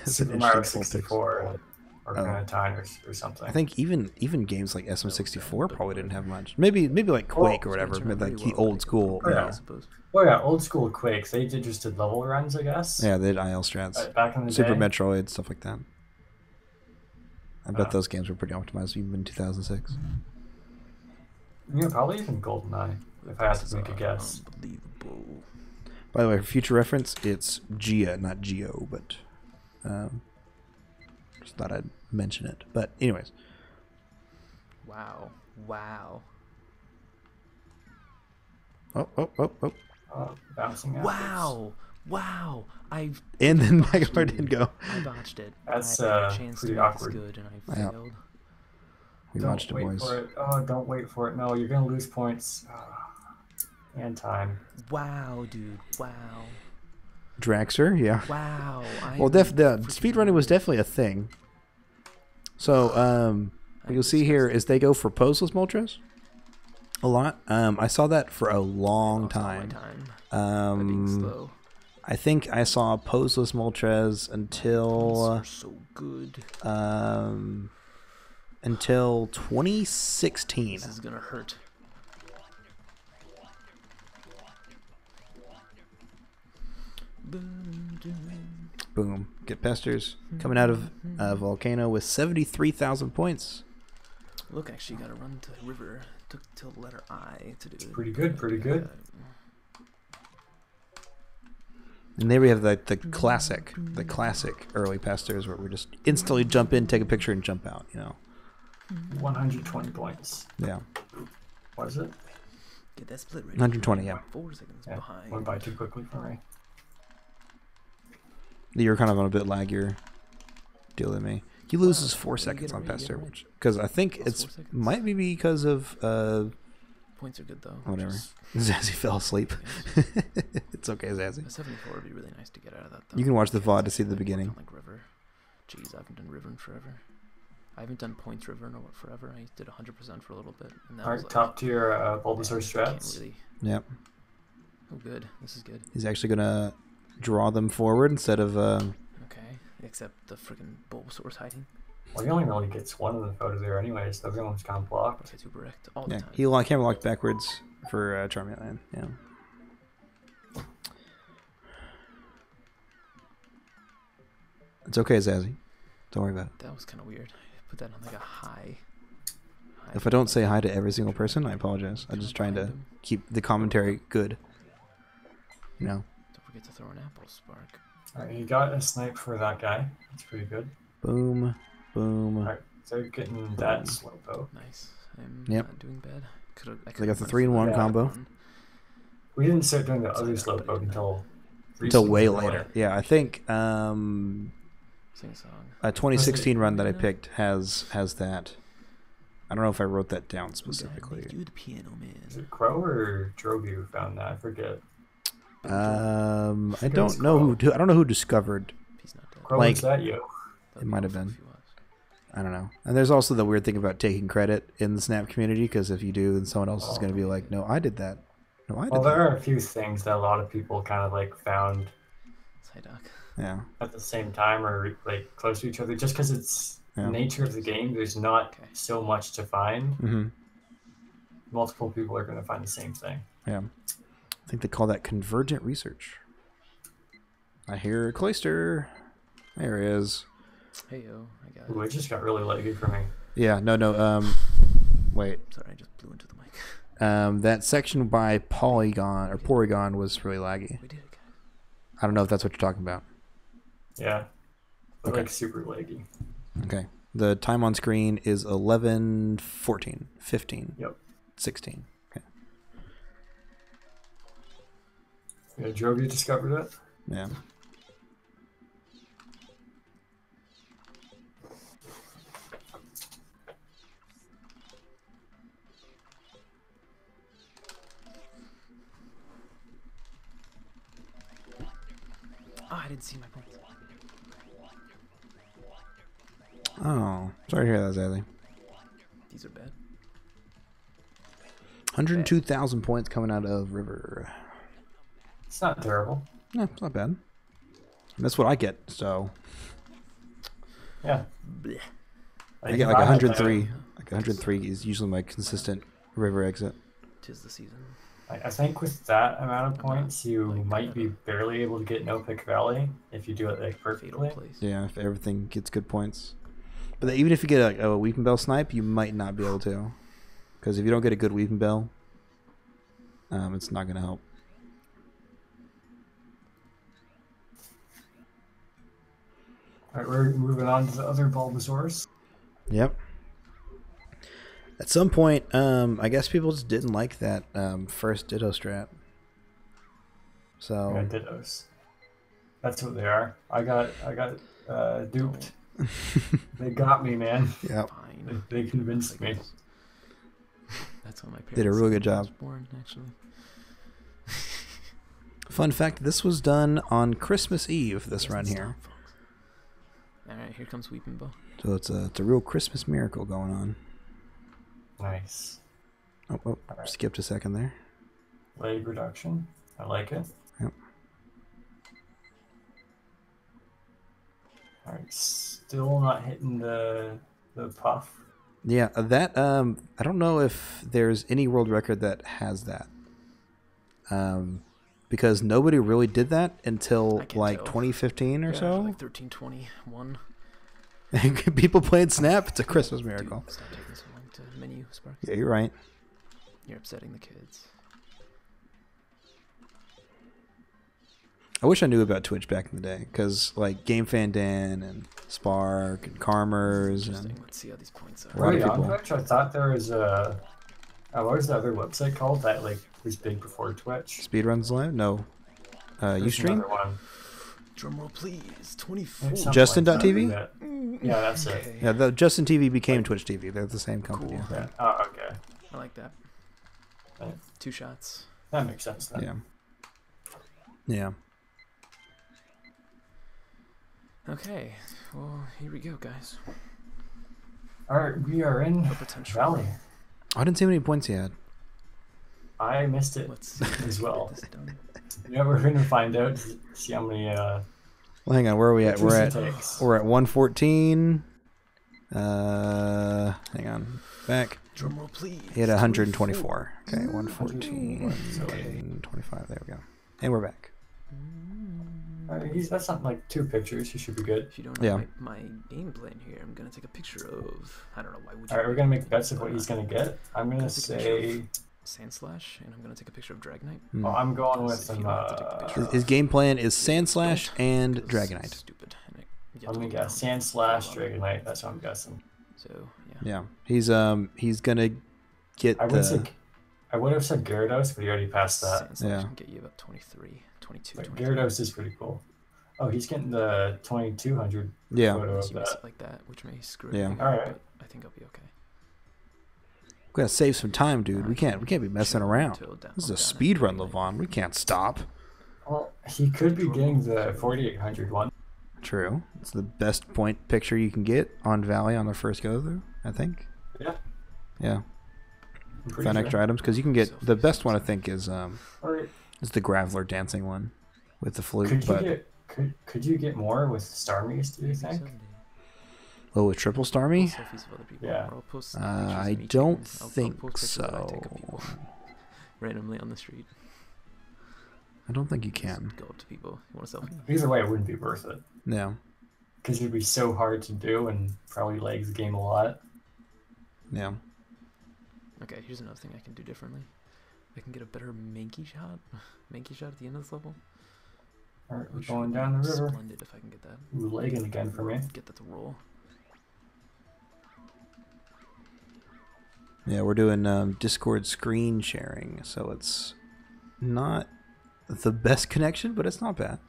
B: Super Mario 64 or Time or something.
A: I think even games like SM64 probably didn't have much. Maybe like Quake or whatever, maybe like the old school.
B: Oh yeah, old school Quake. They just did level runs, I guess.
A: Yeah, they did IL strats.
B: Back in the
A: Super
B: day.
A: Metroid, stuff like that. I bet those games were pretty optimized even in 2006.
B: Yeah, probably even GoldenEye, if I had to make a guess.
D: Unbelievable.
A: By the way, for future reference, it's Gia, not Geo, but just thought I'd mention it. But anyways.
D: Wow.
A: Oh.
B: Bouncing
D: wow.
A: And then Magmar didn't go.
D: I botched it.
B: That's
D: I had a chance
B: pretty
D: to make
B: awkward.
D: this good and I failed.
A: We watched it, boys.
B: For it. Oh, don't wait for it. No, you're gonna lose points. And time.
D: Wow, dude. Wow.
A: Draxer, yeah.
D: Wow.
A: Well, the speedrunning was definitely a thing. So, what you'll see here is they go for poseless Moltres a lot. I saw that for a long time. I think I saw poseless Moltres until
D: so good.
A: Until 2016.
D: This is gonna hurt.
A: Boom. Get Pesters coming out of Volcano with 73,000 points.
D: Look, actually got to run to the river. Took till the letter I to do it.
B: Pretty good.
A: And there we have the classic early Pesters where we just instantly jump in, take a picture, and jump out, you know.
B: 120 points.
A: Yeah.
B: What is it?
D: Get that split ready.
A: 120, yeah.
D: 4 seconds
B: Yeah,
D: behind.
B: went by too quickly for me.
A: You're kind of on a bit laggier deal than me. He loses 4 seconds on Pester, because I think might be because of
D: points are good though.
A: Whatever. Zazzy fell asleep. It's okay, Zazzy.
D: A 74 would be really nice to get out of that though.
A: You can watch the VOD to see the beginning.
D: Like River. Jeez, I haven't done River in forever. I haven't done points River in forever. I did 100% for a little bit. And that
B: Alright,
D: was like,
B: top tier Bulbasaur strats.
D: Really...
A: Yep.
D: Oh, good. This is good.
A: He's actually gonna draw them forward instead of.
D: Okay, except the freaking Bulbasaur's hiding.
B: Well, he only really gets one of the photos there anyway, so the other one's kind of blocked.
D: Super wrecked all the time.
A: He camera locked backwards for Charmander. Yeah. It's okay, Zazzy. Don't worry about it.
D: That was kind of weird. I put that on like a high.
A: If I don't say hi to every single person, I apologize. I'm just trying to keep the commentary good. You know.
D: Don't forget to throw an apple, Spark.
B: Alright, you got a snipe for that guy. That's pretty good.
A: Boom. Boom.
B: Alright, so getting that slowpoke.
D: Nice. I'm
A: Yep.
D: not doing bad.
A: I got the 3-in-1 combo.
B: We didn't start doing the other slowpoke until
A: way
B: recently,
A: later. Yeah, I think
D: Sing a song.
A: a 2016 run that I picked has that. I don't know if I wrote that down specifically.
D: You the piano
B: Is
D: man.
B: it Crow or Draghi who found that? I forget.
A: I don't know who discovered.
D: He's not dead.
B: Crow,
A: Like-
B: was that you?
A: It might have been.
D: If he was.
A: I don't know. And there's also the weird thing about taking credit in the Snap community, because if you do, then someone else is going to be like, "No, I did that. No, I did
B: Well,
A: that."
B: there are a few things that a lot of people kind of like found
D: Hi, Doc.
A: Yeah.
B: at the same time or like close to each other, just because it's
A: Yeah.
B: the nature of the game. There's not so much to find.
A: Mm-hmm.
B: Multiple people are going to find the same thing.
A: Yeah. I think they call that convergent research. I hear a cloister. There he is.
D: Hey yo, I got
B: Ooh,
D: it.
B: it just got really laggy for me.
A: Yeah. No. Wait.
D: Sorry, I just blew into the mic.
A: That section by Porygon was really laggy.
D: We did it, guys.
A: I don't know if that's what you're talking about.
B: Yeah. But
A: Okay.
B: like super laggy.
A: Okay. The time on screen is 11, 14, 15,
B: Yep.
A: 16. Okay.
B: Yeah, Draghi discovered it.
A: Yeah.
D: Oh, I didn't see my points.
A: Oh, sorry to hear that, Zaylee.
D: These are bad.
A: 102,000 points coming out of River.
B: It's not terrible.
A: No, it's not bad. And that's what I get, so
B: Yeah.
D: Blech.
A: I get like 103. Like 103 is usually my consistent River exit.
D: Tis the season.
B: I think with that amount of points, you might be barely able to get No Pick Valley if you do it like
D: Fatal
B: perfectly.
D: place.
A: Yeah, if everything gets good points. But even if you get a Weeping Bell snipe, you might not be able to. Because if you don't get a good Weeping Bell, it's not going to help.
B: Alright, we're moving on to the other Bulbasaurs.
A: Yep. At some point, I guess people just didn't like that first Ditto strat. So
B: Yeah, Dittos. That's what they are. I got duped. They got me, man.
A: Yep.
D: Fine.
B: They convinced me.
D: That's when my parents
A: Did a really good
D: said I
A: job.
D: was born, actually.
A: Fun fact, this was done on Christmas Eve, this run here.
D: Alright, here comes Weeping Bow.
A: So it's a real Christmas miracle going on.
B: Nice.
A: Oh,
B: Alright.
A: skipped a second there.
B: Leg reduction. I like it.
A: Yep.
B: Alright, still not hitting the puff.
A: Yeah, that I don't know if there's any world record that has that. Because nobody really did that until
D: I can't
A: like
D: tell.
A: 2015 or
B: Yeah,
A: so.
D: Like 1321.
A: People playing Snap. It's a Christmas miracle.
D: Dude, stop taking so long to menu, Sparks.
A: Yeah, you're right.
D: You're upsetting the kids.
A: I wish I knew about Twitch back in the day, because like GameFan Dan and Spark and Karmers
D: Interesting.
A: and
D: Let's see how these points
A: A
D: are.
A: lot of
B: Wait, on
A: people-
B: Twitch, I thought there was a... what was the other website called that like was big before Twitch?
A: Speedruns Live. No,
B: There's
A: Ustream.
B: another one.
D: Drumroll, please. 24.
B: Something
A: Justin.tv?
B: that. Yeah, that's it.
D: Okay.
A: Yeah, the Justin TV became Twitch TV. They're the same company.
D: Cool.
A: I think.
B: Yeah. Oh, okay.
D: I like that.
B: Right.
D: 2 shots.
B: That makes sense then.
A: Yeah. Yeah.
D: Okay. Well, here we go, guys.
B: Alright, we are in
D: The potential.
B: Valley.
A: I didn't see how many points he had.
B: I missed it
D: Let's see.
B: as well.
D: Get this done.
B: Yeah, we're gonna find out to see how many
A: Well, hang on. Where are we at?
B: pictures it takes.
A: We're at 114. Hang on. Back.
D: Drumroll, please.
A: He had 124. Okay, 114.
B: Okay.
A: 25. There we go. And we're back.
B: That's not like 2 pictures. He should be good.
D: If you don't
A: Yeah.
D: have my game plan here, I'm gonna take a picture of. I don't know why would you.
B: Alright, we're gonna make bets of what he's gonna get. I'm gonna
D: Gonna take a picture
B: say.
D: of Sandslash, and I'm gonna take a picture of Dragonite.
A: Hmm.
B: Well, I'm going with
D: If you
B: some.
D: don't have to take a picture
A: His game plan is Sandslash and
D: Because
A: Dragonite.
D: Stupid. And
B: Let me guess. Sand Slash, Dragonite. That's what I'm guessing.
D: So
A: Yeah. He's gonna get
B: I would have said Gyarados, but he already passed that.
D: Sand Slash can get you about 23, 22,
B: But
D: 23.
B: Gyarados is pretty cool. Oh, he's getting the 2200
A: Yeah.
B: photo
D: Unless
B: of
D: you miss
B: that.
D: it like that, which may screw
A: Yeah.
D: everything
B: Alright.
D: up, but I think I'll be okay.
A: We gotta save some time, dude. We can't be messing around. This is a speed run, Lavon. We can't stop.
B: Well, he could be getting the 4800 one.
A: True. It's the best point picture you can get on Valley on the first go through, I think.
B: Yeah.
A: Yeah.
B: I'm pretty
A: Find
B: sure.
A: extra items because you can get the best one. I think is
B: Alright.
A: the Graveler dancing one with the flute.
B: Could you
A: But
B: get could you get more with Starmies, do you think?
A: with Triple Starmie,
D: Selfies of other people,
B: Yeah.
D: or I'll post
A: I
D: pictures of me
A: don't
D: taking- I'll
A: think
D: post pictures that I take of
A: so.
D: people randomly on the street.
A: I don't think you can.
D: Go up to people. You want a selfie?
B: Either way, it wouldn't be worth it.
A: Yeah.
B: Because it'd be so hard to do and probably lags the game a lot.
A: Yeah.
D: Okay, here's another thing I can do differently. I can get a better mankey shot. Mankey shot at the end of this level.
B: Alright, we're
D: Which
B: going
D: would
B: down the
D: be
B: river.
D: Splendid if I can get that.
B: Ooh, lagging again for me.
D: Get that to roll.
A: Yeah, we're doing Discord screen sharing, so it's not the best connection, but it's not bad.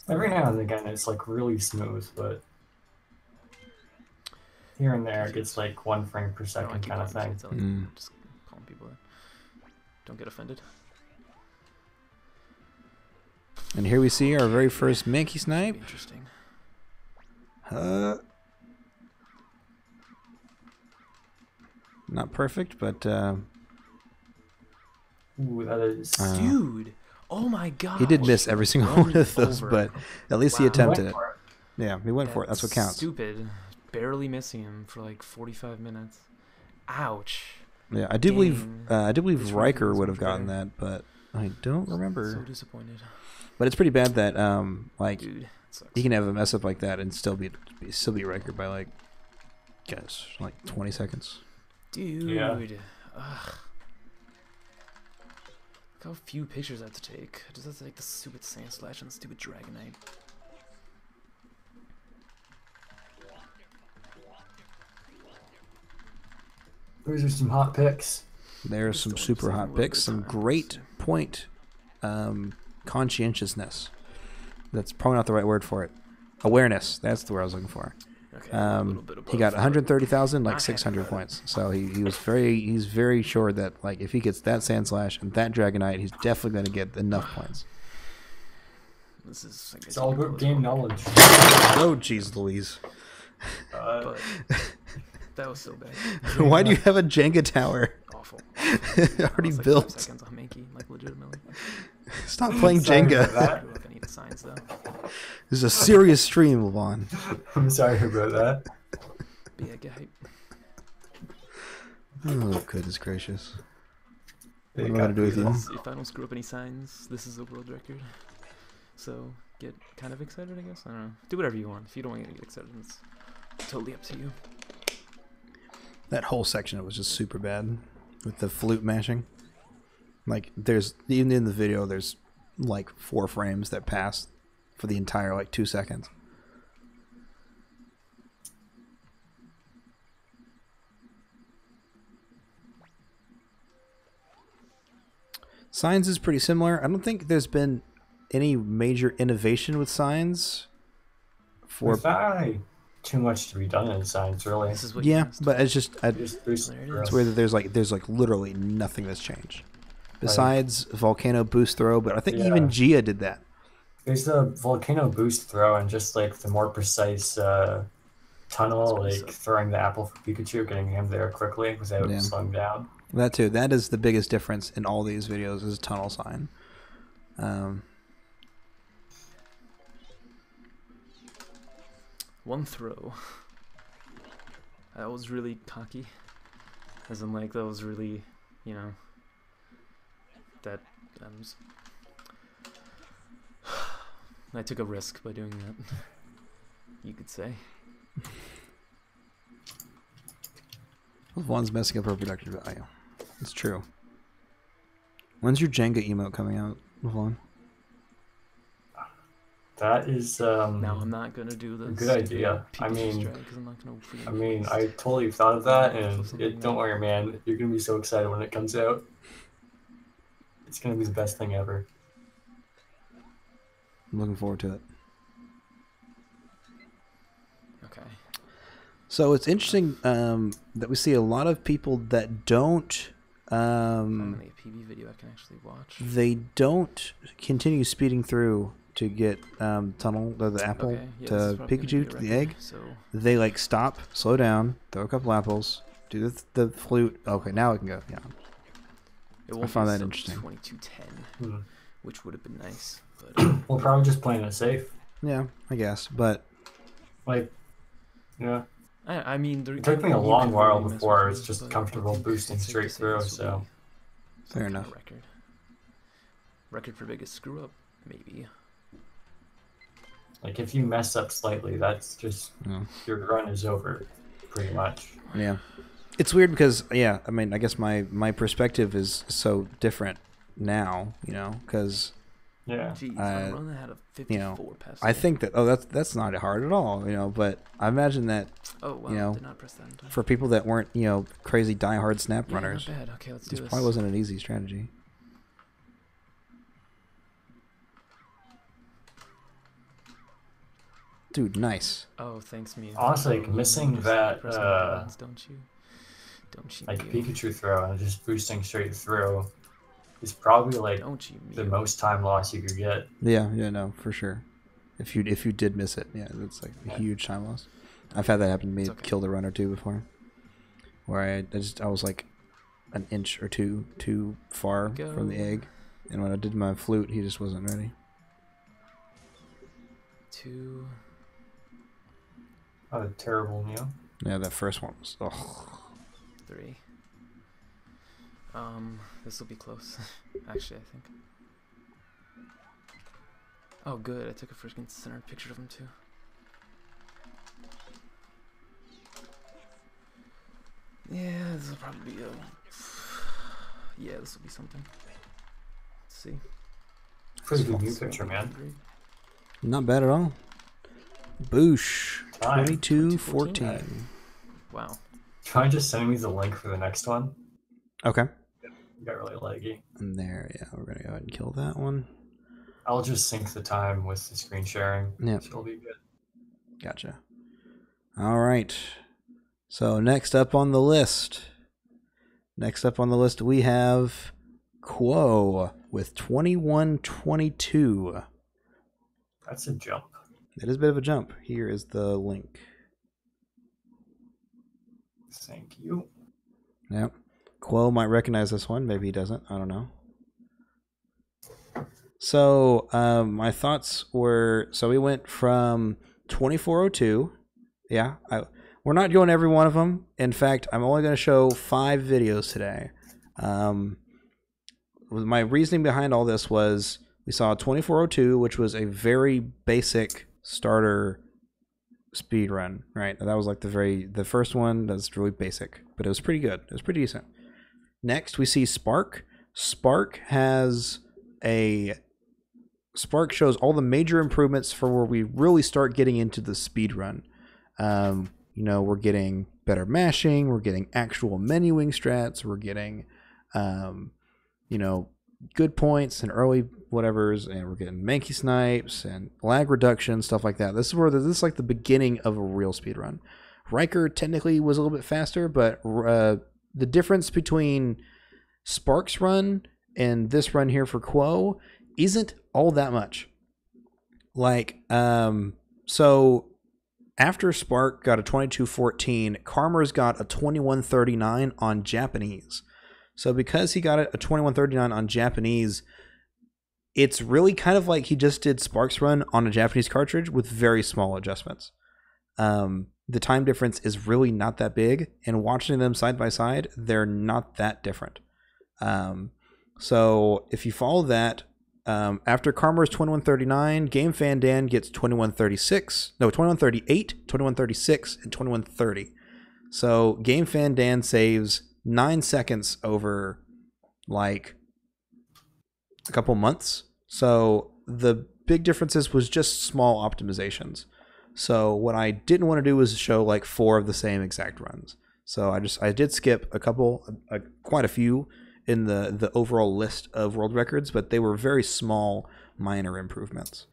B: Every now and again, it's like really smooth, but here and there, it gets like 1 frame per
D: No, I
B: second
D: keep
B: kind of
D: calling
B: thing.
D: kids out. Just calling people out. Don't get offended.
A: And here we see our very first Mankey
D: Should
A: snipe.
D: be interesting.
A: Not perfect, but
B: Ooh, that is.
D: Dude! Oh my god!
A: he did miss every single one of those, but at least he
D: Wow.
A: attempted it.
B: Went for it.
A: Yeah, he went for it. That's what counts.
D: Stupid. Barely missing him for like 45 minutes. Ouch.
A: Yeah, I do believe
D: This one
A: Riker
D: feels
A: would have
D: much
A: gotten
D: better.
A: that, but I don't
D: So
A: remember.
D: disappointed.
A: But it's pretty bad that like
D: Dude, it sucks.
A: he can have a mess up like that and still be Riker by like guess like 20 seconds.
D: Dude.
B: Yeah.
D: Ugh. Look how few pictures I have to take. I just have to take the stupid Sand Slash and the stupid Dragonite.
B: Those are some hot picks.
A: There's some super hot picks, some great point conscientiousness. That's probably not the right word for it. Awareness. That's the word I was looking for.
D: Okay, a little bit
A: He got
D: above.
A: 130,000, like
D: Not
A: 600
D: bad.
A: points. So he's very sure that like if he gets that Sand Slash and that Dragonite, he's definitely going to get enough points.
D: This is, I guess
B: It's
D: you
B: all
D: can call
B: about
D: this
B: game
D: one.
B: knowledge.
A: Oh, jeez, Louise.
B: Uh,
D: But that was so bad.
A: Why do you have a Jenga tower?
D: Awful.
A: Already
D: Lost, like, 5
A: built.
D: seconds on Mankey, like legitimately.
A: Stop playing
B: Sorry
A: Jenga.
B: about that.
D: Look, I need the signs though.
A: This is a serious stream, Lavon.
B: I'm sorry about that.
D: But yeah, get hype.
A: Oh, goodness gracious.
B: They
A: What am I
B: got
A: gonna do with you?
B: these.
D: If I don't screw up any signs, this is a world record. So get kind of excited, I guess. I don't know. Do whatever you want. If you don't want to get excited, it's totally up to you.
A: That whole section was just super bad with the flute mashing. Like, there's even in the video, there's like 4 frames that pass for the entire like 2 seconds. Signs is pretty similar. I don't think there's been any major innovation with signs. For
B: With that, too much to be done in science, really.
D: This is what you
A: yeah,
D: missed.
A: but it's just
B: Just boost
D: There it
B: the
D: is.
A: it's where there's like literally nothing that's changed besides volcano boost throw. But I think
B: Yeah.
A: even Gia did that.
B: There's the volcano boost throw and just like the more precise tunnel,
D: pretty
B: like
D: sick.
B: throwing the apple for Pikachu, getting him there quickly without
A: Yeah.
B: slowing down.
A: That too. That is the biggest difference in all these videos is tunnel sign.
D: One throw. That was really cocky. As in, like, that was really, you know, that, I took a risk by doing that, you could say.
A: One's messing up our production value. It's true. When's your Jenga emote coming out, Lavon?
B: That is
D: Now I'm not gonna do this.
B: a good idea. I mean,
D: I'm
B: I totally thought of that, and
D: something
B: don't worry, man. You're gonna be so excited when it comes out. It's gonna be the best thing ever.
A: I'm looking forward to it.
D: Okay.
A: So it's interesting that we see a lot of people that don't.
D: Finally, a PB video I can actually watch.
A: They don't continue speeding through to get tunnel the apple
D: Okay, yeah,
A: to
D: this is probably gonna
A: Pikachu
D: be
A: to
D: a
A: the
D: record,
A: egg.
D: So
A: They like stop, slow down, throw a couple apples, do the flute. Okay, now I can go. Yeah.
D: it won't
A: found
D: be
A: that
D: sub
A: interesting.
D: 2210, which would have been nice. But
B: We're probably just playing it safe.
A: Yeah, I guess, but
B: Like, yeah.
D: I mean,
B: It took me a long while before I was
D: it's
B: just comfortable boosting straight through, so.
A: fair enough.
D: Record for biggest screw up, maybe.
B: Like, if you mess up slightly, that's just,
A: Yeah.
B: your run is over, pretty much.
A: Yeah, it's weird because I mean, I guess my perspective is so different now, because
B: Yeah.
D: Jeez, I'm running out of 54 past.
A: I think that that's not hard at all, but I imagine that
D: Oh wow, did not press that in time.
A: for people that weren't crazy diehard snap runners,
D: Not bad. Okay, let's do
A: this
D: this.
A: probably wasn't an easy strategy. Dude, nice.
D: Oh, thanks, me.
B: Honestly, like, missing that,
D: don't you?
B: like, Pikachu throw and just boosting straight through is probably, like,
D: Don't you?
B: the most time loss you could get.
A: Yeah, no, for sure. If you did miss it, that's like a huge time loss. I've had that happen to me.
D: Okay.
A: Killed a run or two before, where I was like an inch or two too far from the egg, and when I did my flute, he just wasn't ready.
D: 2.
B: What a terrible meal.
A: Yeah, that first one was.
D: 3. This will be close. Actually, I think. Oh, good. I took a freaking center picture of him too. Yeah, this will probably be yeah, this will be something. Let's see.
B: Pretty good new picture, man.
A: Not bad at all. Boosh.
B: Time.
A: 22-14.
D: Wow.
B: Try just sending me the link for the next one.
A: Okay.
B: You got really laggy.
A: And there, we're gonna go ahead and kill that one.
B: I'll just sync the time with the screen sharing.
A: Yeah.
B: So it'll be good.
A: Gotcha. All right. So next up on the list. We have quoooo with 21-22.
B: That's a jump.
A: It is a bit of a jump. Here is the link.
B: Thank you.
A: Yep. quoooo might recognize this one. Maybe he doesn't. I don't know. So my thoughts were, we went from 2402. Yeah. We're not doing every one of them. In fact, I'm only going to show 5 videos today. My reasoning behind all this was we saw 2402, which was a very basic starter speed run, right? That was like the first one that's really basic, but it was pretty good. It was pretty decent. Next, we see Spark. Spark shows all the major improvements for where we really start getting into the speed run. We're getting better mashing, we're getting actual menuing strats, we're getting good points and early whatevers, and we're getting mankey snipes and lag reduction, stuff like that. This is like the beginning of a real speed run. Riker technically was a little bit faster, but the difference between Spark's run and this run here for quoooo isn't all that much. So after Spark got a 22-14, Karmer's got a 21-39 on Japanese. So because he got a 21-39 on Japanese, it's really kind of like he just did Spark's run on a Japanese cartridge with very small adjustments. The time difference is really not that big, and watching them side by side, they're not that different. So if you follow that, after Karmer's 21-39, Game Fan Dan gets 21-36, 21-38, 21-36, and 21-30. So Game Fan Dan saves 9 seconds over like a couple months. So the big differences was just small optimizations. So what I didn't want to do was show like 4 of the same exact runs. So I did skip a couple, quite a few in the overall list of world records, but they were very small, minor improvements.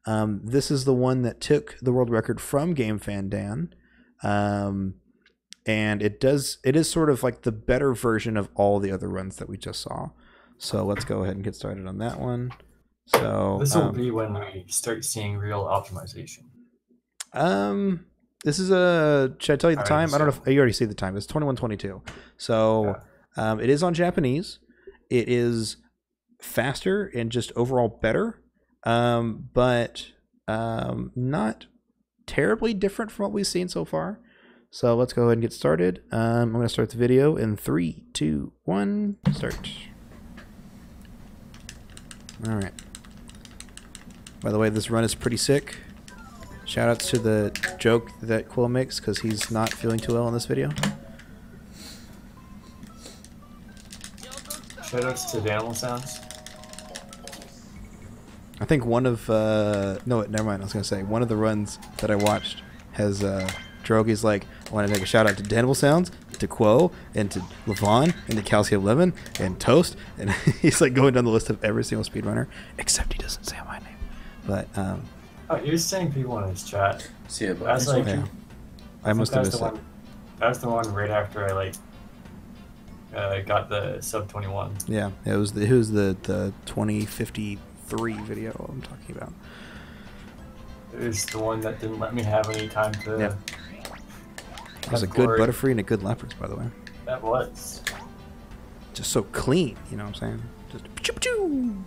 A: This is the one that took the world record from GameFan Dan, and it is sort of like the better version of all the other runs that we just saw. So let's go ahead and get started on that one. So
B: this will be when we start seeing real optimization.
A: This is should I tell you the time? I don't know if you already see the time. It's 21:22. So it is on Japanese. It is faster and just overall better, but not terribly different from what we've seen so far. So let's go ahead and get started. I'm going to start the video in 3, 2, 1, start. All right. By the way, this run is pretty sick. Shoutouts to the joke that Quill makes because he's not feeling too well in this video.
B: Shoutouts to the animal sounds.
A: I think one of no, never mind. I was gonna say one of the runs that I watched has Draghi's like, I want to make a shout out to Danimal Sounds, to Quo, and to Lavon, and to Calcium Lemon, and Toast, and he's like going down the list of every single speedrunner, except he doesn't say my name. But
B: oh, you're saying people in his chat.
E: See it,
B: That's like,
A: yeah. I must have missed it.
B: That was the one right after I like got the sub 21.
A: Yeah, it was the 2053 video I'm talking about.
B: It was the one that didn't let me have any time to.
A: Yeah. It was a good Butterfree and a good Leopards, by the way.
B: That was.
A: Just so clean, you know what I'm saying? Just choo-choo.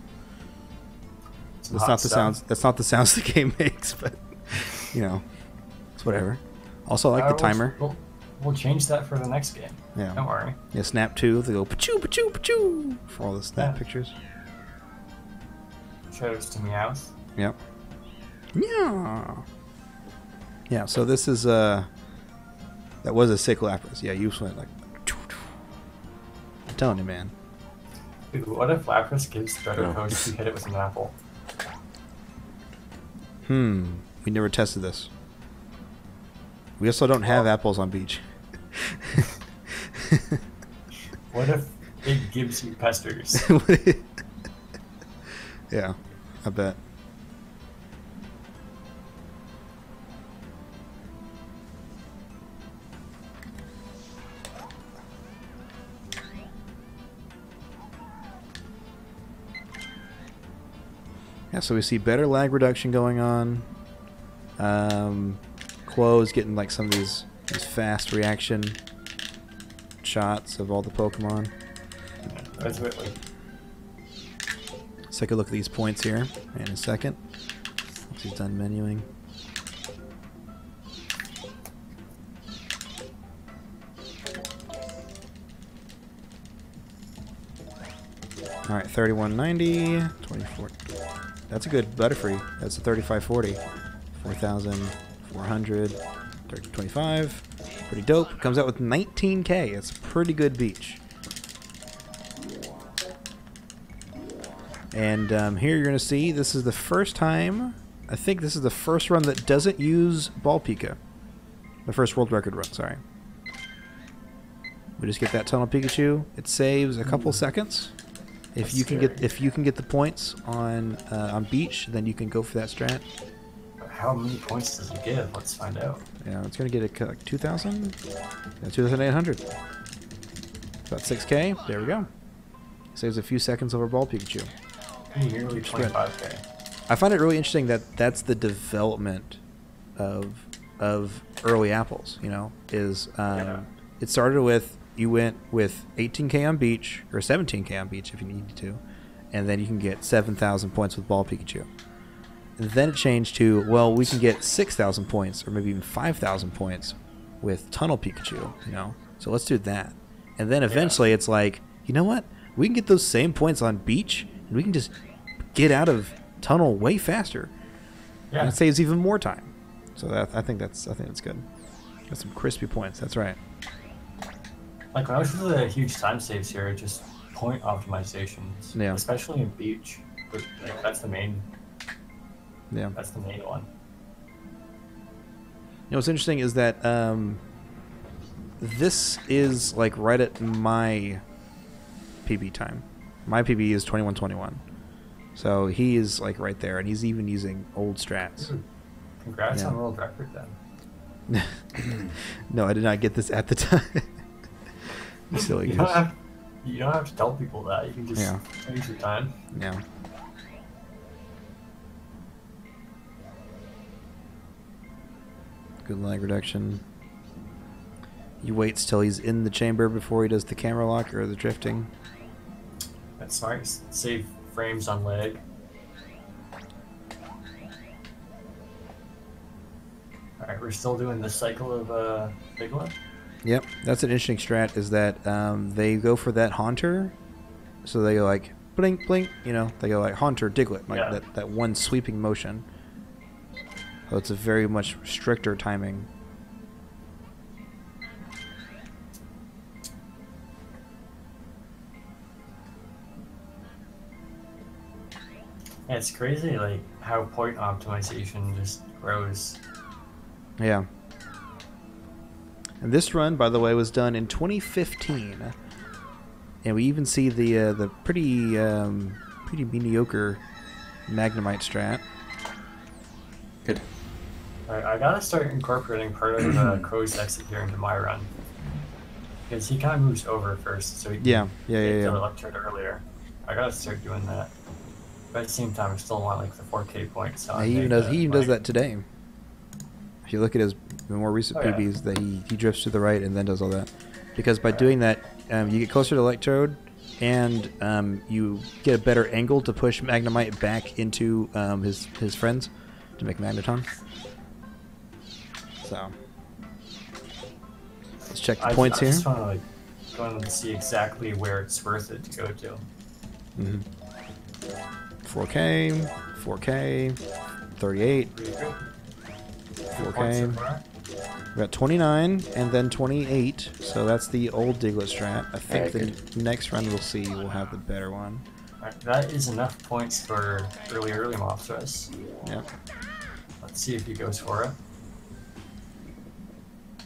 A: That's not the sounds. That's not the sounds the game makes, but you know, it's whatever. Also, I like the timer.
B: We'll change that for the next game.
A: Yeah.
B: Don't worry.
A: Yeah, Snap 2. They go pachoo, pachoo, pachoo for all the Snap pictures.
B: Shoutouts to Meowth.
A: Yep. Yeah. Yeah. So this is that was a sick Lapras. Yeah, you went like. I'm telling you, man.
B: Dude, what if Lapras gives better code if you hit it with an apple?
A: We never tested this. We also don't have apples on beach.
B: What if it gives you pesters?
A: Yeah, I bet. Yeah, so we see better lag reduction going on. Quo is getting like some of these fast reaction shots of all the Pokemon.
B: That's what, like.
A: Let's take a look at these points here in a second. Once he's done menuing. All right, 3190, 24. That's a good Butterfree. That's a 3540. 4,400, 3025. Pretty dope. Comes out with 19K. It's a pretty good beach. And here you're going to see this is the first time, I think this is the first run that doesn't use ball pika. The first world record run, sorry. We just get that tunnel Pikachu. It saves a couple seconds. If you can get the points on beach, then you can go for that strat.
B: How many points does it give? Let's find out.
A: Yeah, it's gonna get a like 2,000. Yeah, 2,800. About 6K. There we go. Saves a few seconds over ball Pikachu.
B: Nearly 25K.
A: I find it really interesting that that's the development of early apples. You know, is it started with. You went with 18K on beach, or 17K on beach if you needed to, and then you can get 7,000 points with ball Pikachu. And then it changed to, well, we can get 6,000 points, or maybe even 5,000 points with tunnel Pikachu, you know? So let's do that. And then eventually it's like, you know what? We can get those same points on beach, and we can just get out of tunnel way faster. Yeah. And it saves even more time. So I think that's good. Got some crispy points, that's right.
B: Like most of the huge time saves here are just point optimizations, especially in beach. But like, that's the main
A: Yeah.
B: That's the main one.
A: You know what's interesting is that this is like right at my PB time. My PB is 21:21, so he is like right there, and he's even using old strats.
B: Congrats
A: Yeah.
B: on world record then.
A: No, I did not get this at the time. You silly
B: You
A: goose.
B: don't have to tell people that. You can just use your time.
A: Yeah. Good lag reduction. He waits till he's in the chamber before he does the camera lock or the drifting.
B: That's smart. Save frames on lag. Alright, we're still doing the cycle of big one.
A: Yep, that's an interesting strat. Is that they go for that haunter, so they go like blink, blink. You know, they go like haunter, diglet, like that one sweeping motion. So it's a very much stricter timing.
B: Yeah, it's crazy, like how point optimization just grows.
A: Yeah. And this run, by the way, was done in 2015, and we even see the pretty mediocre Magnemite strat.
E: Good.
B: Alright, I gotta start incorporating part of Crow's exit here into my run. Because he kind of moves over first, so he can take the electrode earlier. I gotta start doing that. But at the same time, I still want like the 4K points. So
A: He even does that today. If you look at his more recent PBs, that he drifts to the right and then does all that. Because by doing that, you get closer to the electrode, and you get a better angle to push Magnemite back into his friends to make Magneton. So let's check the points here.
B: I just want to like go and see exactly where it's worth it to go to.
A: 4K, 4K, 38, 4K. We got 29 and then 28, so that's the old Diglett strat. I think the next run we'll see will have the better one.
B: Right, that is enough points for early mob stress.
A: Yeah.
B: Let's see if he goes for it.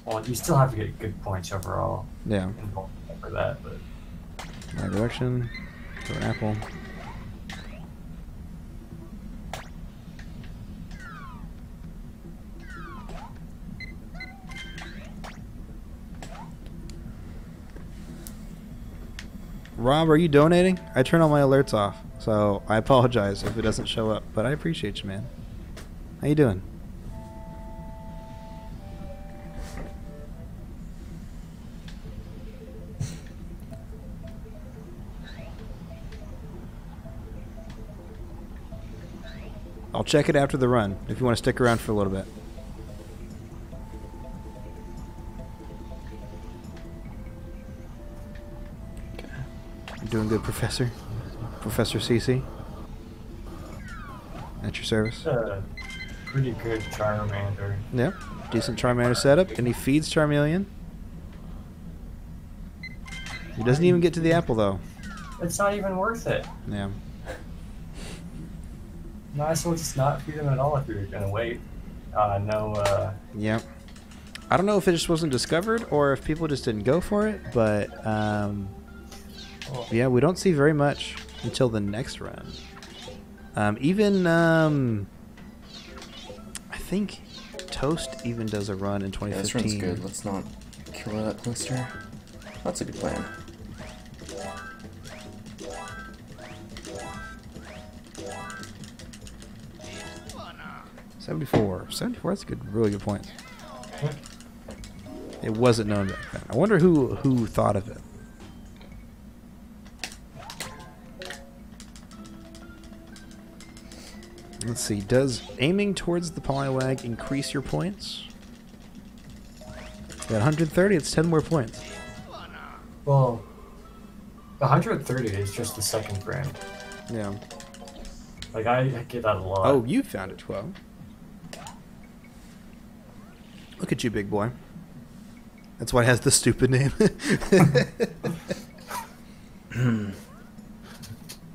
B: Well, you still have to get good points overall.
A: Yeah.
B: For that, but.
A: My direction. Throw an apple. Rob, are you donating? I turn all my alerts off, so I apologize if it doesn't show up, but I appreciate you, man. How you doing? I'll check it after the run if you want to stick around for a little bit. You're doing good, Professor. Professor CC. At your service.
B: Pretty good Charmander.
A: Yep. Decent Charmander setup, and he feeds Charmeleon. He doesn't even get to the apple, though.
B: It's not even worth it.
A: Yeah.
B: Might as well just not feed him at all if you're gonna wait.
A: Yep. I don't know if it just wasn't discovered or if people just didn't go for it, but yeah, we don't see very much until the next run. I think Toast even does a run in 2015.
E: Yeah, this run's good. Let's not kill that poster. That's a good plan.
A: '74. That's a good, really good point. It wasn't known back then. I wonder who thought of it. Let's see. Does aiming towards the Poliwag increase your points? At 130, it's 10 more points.
B: Well, the 130 is just the second frame.
A: Yeah.
B: Like, I get that a lot.
A: Oh, you found it, 12. Look at you, big boy. That's why it has the stupid name.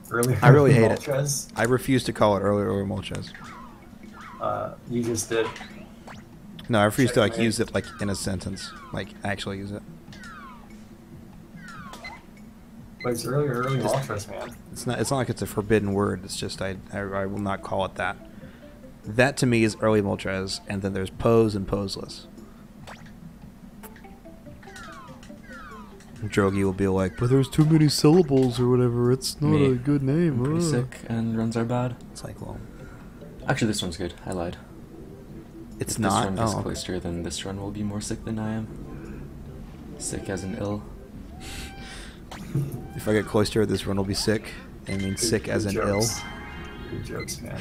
B: Early
A: I really hate it.
B: Moltres.
A: I refuse to call it early Moltres.
B: you just did.
A: No, I refuse to like
B: Checkmate.
A: use it like in a sentence, like actually use it.
B: But it's early Moltres, man.
A: It's not like it's a forbidden word. It's just I will not call it that. That to me is early Moltres, and then there's pose and poseless. Draghi will be like, but there's too many syllables or whatever. It's not
E: Me.
A: a good name.
E: I'm pretty
A: Ugh."
E: sick, and runs are bad.
A: It's like, well,
E: Actually, this one's good. I lied.
A: it's
E: If
A: not.
E: This run gets
A: Oh, okay.
E: closer, then this run will be more sick than I am. Sick as in ill.
A: If I get cloister, this run will be sick. I mean, sick as in ill.
B: jokes. Good jokes, man.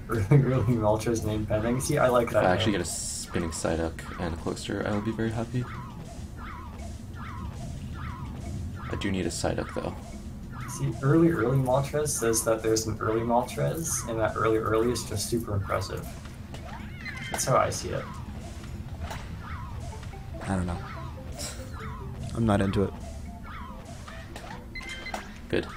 B: Really Moltres name pending. See, I like
E: If
B: that.
E: I actually
B: name.
E: get a spinning Psyduck and a cloister, I will be very happy. I do need a Psyduck though.
B: See, early Moltres says that there's an early Moltres, and that early is just super impressive. That's how I see it.
A: I don't know. I'm not into it.
E: Good.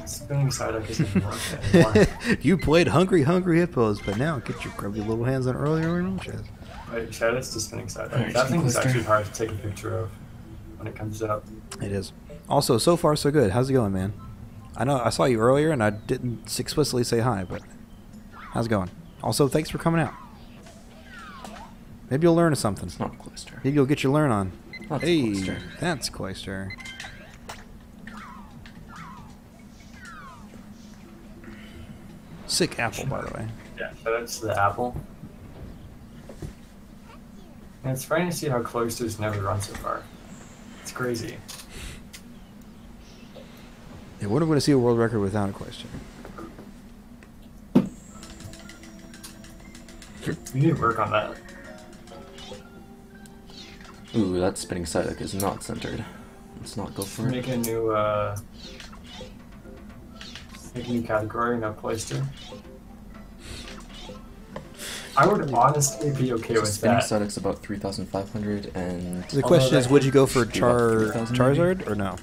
B: Spinning Psyduck isn't work anymore.
A: You played Hungry Hippos, but now get your grubby little hands on early Moltres.
B: Wait, shoutouts to Spinning Psyduck.
E: Alright,
B: That thing is
E: Clister.
B: actually hard to take a picture of when it comes up.
A: It is. Also, so far so good. How's it going, man? I know I saw you earlier and I didn't explicitly say hi, but how's it going? Also, thanks for coming out. Maybe you'll learn something.
E: It's not a cloister.
A: Maybe you'll get your learn on.
E: That's
A: Hey,
E: cloister.
A: that's cloister. Sick apple, by the way.
B: Yeah, shoutouts to the apple. And it's funny to see how Cloisters never run so far. It's crazy.
A: Yeah, when are we going to see a world record without a cloister?
B: We need to work on that.
E: Ooh, that spinning Psyduck is not centered. Let's not go for it.
B: Make a new category, no Cloister. I would honestly be okay
E: So
B: with
E: spinning
B: that.
E: Psyduck's about 3,500 and
A: The question is, would you go for
E: Should be about 3,000 maybe?
A: Charizard or no?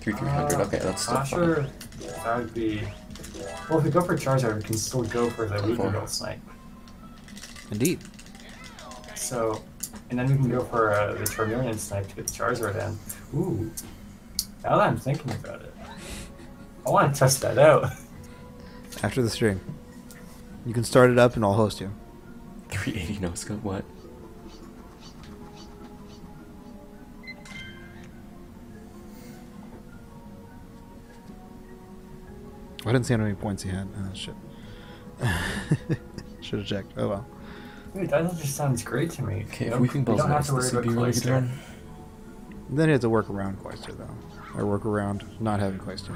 E: 3,300. Okay, that's still
B: Not
E: fine.
B: sure if that would be. Well, if we go for Charizard, we can still go for the
E: Go for it.
B: Weaker Snipe.
A: Indeed.
B: So, and then we can go for the Charmeleon Snipe to get the Charizard in. Ooh, now that I'm thinking about it, I want to test that out.
A: After the stream. You can start it up and I'll host you.
E: 380 no scope, what?
A: I didn't see how many points he had. Oh, shit. Should have checked. Oh, well.
B: Wait, that just sounds great to me.
E: Okay, if
B: Nope,
E: Weeping
B: we
E: Bell's
B: don't have
E: nice,
B: to worry
E: this would
B: about
E: be a really good
B: Cloister.
E: run.
A: Then he has to work around Cloister, though. Or work around not having Cloister.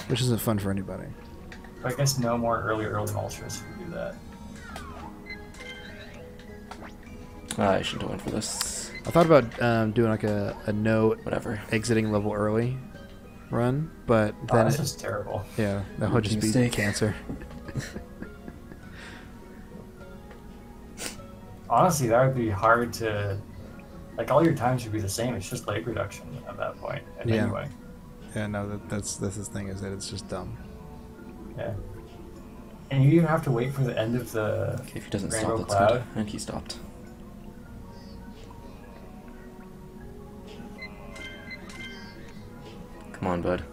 A: Which isn't fun for anybody.
B: But I guess no more early Moltres would do that.
E: I shouldn't have went for this.
A: I thought about doing like a no
E: Whatever.
A: exiting level early run, but
B: Oh,
A: then
B: that's
A: it,
B: just terrible.
A: yeah, that would just be
E: Mistake.
A: cancer.
B: Honestly, that would be hard to. Like, all your times would be the same. It's just leg reduction at that point. And
A: Yeah.
B: anyway,
A: Yeah, no, that's the thing is that it's just dumb.
B: yeah. And you even have to wait for the end of the
E: Okay, if he doesn't
B: Rainbow
E: stop, that's
B: Cloud.
E: good. And he stopped. Come on, bud.